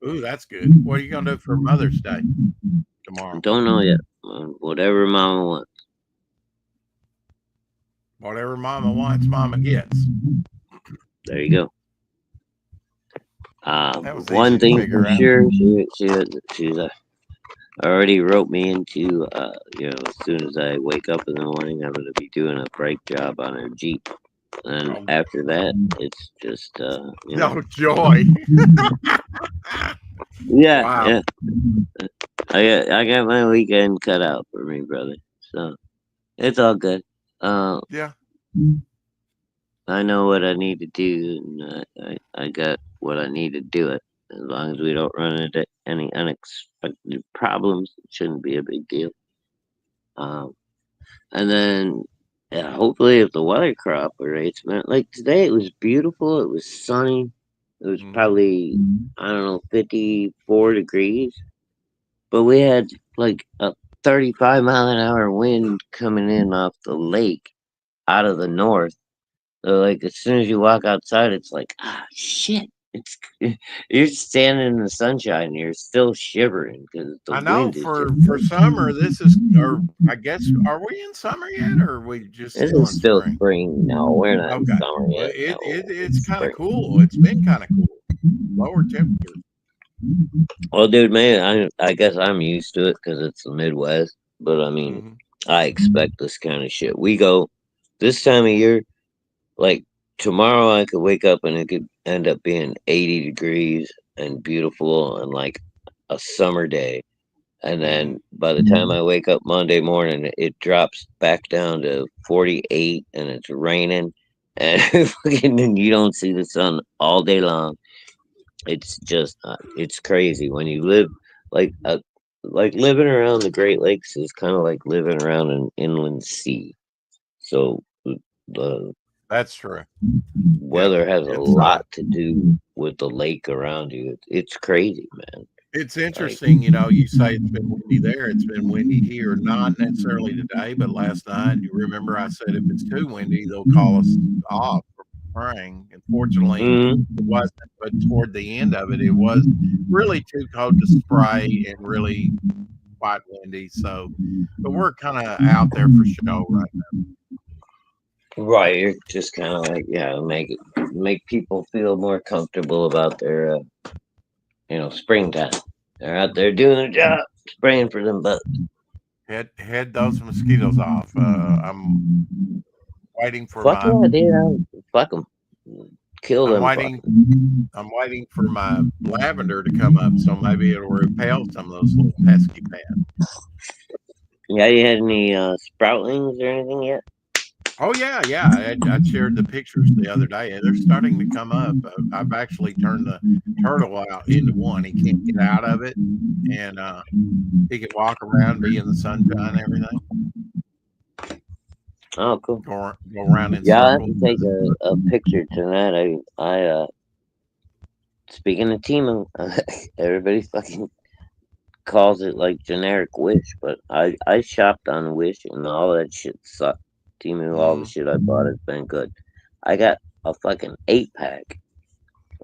Speaker 1: Ooh, that's good. What are you going to do for Mother's Day tomorrow?
Speaker 2: Don't know yet. Whatever Mama wants.
Speaker 1: Whatever Mama wants, Mama gets.
Speaker 2: There you go.
Speaker 1: That was
Speaker 2: One
Speaker 1: easy to
Speaker 2: thing
Speaker 1: figure
Speaker 2: for
Speaker 1: out.
Speaker 2: sure, she's already wrote me into, you know, as soon as I wake up in the morning, I'm going to be doing a brake job on her Jeep. And after that, it's just, you know.
Speaker 1: No joy.
Speaker 2: Yeah,
Speaker 1: Wow.
Speaker 2: yeah. I got my weekend cut out for me, brother. So it's all good.
Speaker 1: Yeah.
Speaker 2: I know what I need to do, and I got what I need to do it. As long as we don't run into any unexpected problems, it shouldn't be a big deal. And then, yeah, hopefully, if the weather cooperates, man. Like today, it was beautiful. It was sunny. It was probably, I don't know, 54 degrees. But we had like a 35-mile-an-hour wind coming in off the lake out of the north. So, like, as soon as you walk outside, it's like, ah, shit. It's you're standing in the sunshine and you're still shivering because the
Speaker 1: I know
Speaker 2: wind is
Speaker 1: for
Speaker 2: just.
Speaker 1: summer, this is, or I guess, are we in summer yet, or are we just
Speaker 2: This
Speaker 1: still
Speaker 2: is
Speaker 1: in
Speaker 2: still
Speaker 1: spring?
Speaker 2: spring. No, we're not in
Speaker 1: Okay.
Speaker 2: summer
Speaker 1: Well,
Speaker 2: yet. No,
Speaker 1: it's kind of
Speaker 2: spring.
Speaker 1: cool. It's been kind of cool. Lower temperature.
Speaker 2: Well, dude, man, I guess I'm used to it because it's the Midwest. But I mean, I expect this kind of shit. We go this time of year, like tomorrow, I could wake up and it could end up being 80 degrees and beautiful and like a summer day. And then by the time I wake up Monday morning, it drops back down to 48 and it's raining and you don't see the sun all day long. It's just it's crazy when you live like like living around the Great Lakes is kind of like living around an inland sea. So the
Speaker 1: That's true.
Speaker 2: weather has a lot to do with the lake around you. It's crazy, man.
Speaker 1: It's interesting, you say it's been windy there. It's been windy here, not necessarily today, but last night. You remember I said if it's too windy, they'll call us off for praying. Unfortunately, it wasn't, but toward the end of it, it was really too cold to spray and really quite windy. So, but we're kind of out there for show right now.
Speaker 2: Right, you're just kind of like, yeah, make people feel more comfortable about their, springtime. They're out there doing their job, spraying for them bugs.
Speaker 1: Head those mosquitoes off. I'm waiting for
Speaker 2: Fuck
Speaker 1: my.
Speaker 2: Yeah, dude, fuck them. Kill them.
Speaker 1: I'm waiting for my lavender to come up, so maybe it'll repel some of those little pesky pads.
Speaker 2: Yeah, you had any sproutlings or anything yet?
Speaker 1: Oh yeah. I shared the pictures the other day. They're starting to come up. I've actually turned the turtle out into one. He can't get out of it, and he can walk around, be in the sunshine, and everything.
Speaker 2: Oh, cool.
Speaker 1: Go around in
Speaker 2: circles. I have
Speaker 1: circles.
Speaker 2: to take a picture tonight. I speaking of Timo, everybody fucking calls it like generic Wish, but I shopped on Wish and all that shit sucked. Temu, all the
Speaker 1: Mm,
Speaker 2: shit I bought has been good. I got a fucking 8-pack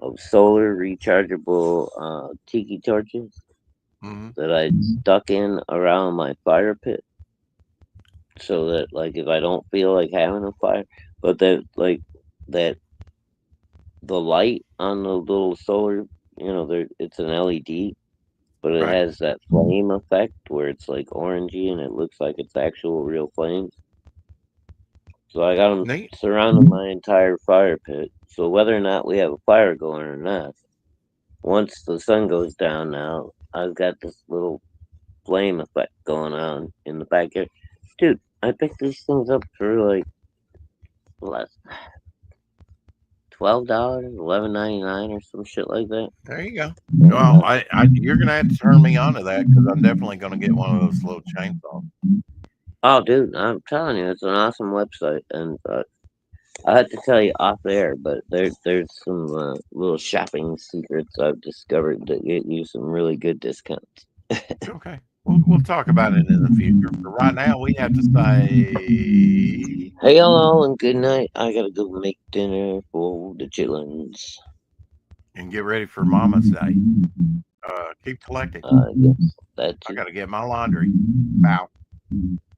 Speaker 2: of solar rechargeable tiki torches
Speaker 1: mm,
Speaker 2: that I stuck in around my fire pit so that like if I don't feel like having a fire, but that like that the light on the little solar, there it's an LED, but it
Speaker 1: right.
Speaker 2: has that flame effect where it's like orangey and it looks like it's actual real flames. So I got them
Speaker 1: Neat.
Speaker 2: surrounding my entire fire pit. So whether or not we have a fire going or not, once the sun goes down now, I've got this little flame effect going on in the backyard. Dude, I picked these things up for like less $12, $11.99 or some shit like that.
Speaker 1: There you go. Well, you're gonna have to turn me on to that because I'm definitely gonna get one of those little chainsaws.
Speaker 2: Oh, dude, I'm telling you, it's an awesome website, and I had to tell you off air, but there's some little shopping secrets I've discovered that get you some really good discounts.
Speaker 1: Okay. We'll talk about it in the future. For right now, we have to say
Speaker 2: Hey, hello, and good night. I gotta go make dinner for the chillins.
Speaker 1: and get ready for Mama's Day. Keep collecting.
Speaker 2: Yes, that
Speaker 1: I
Speaker 2: too.
Speaker 1: got to get my laundry. Bow.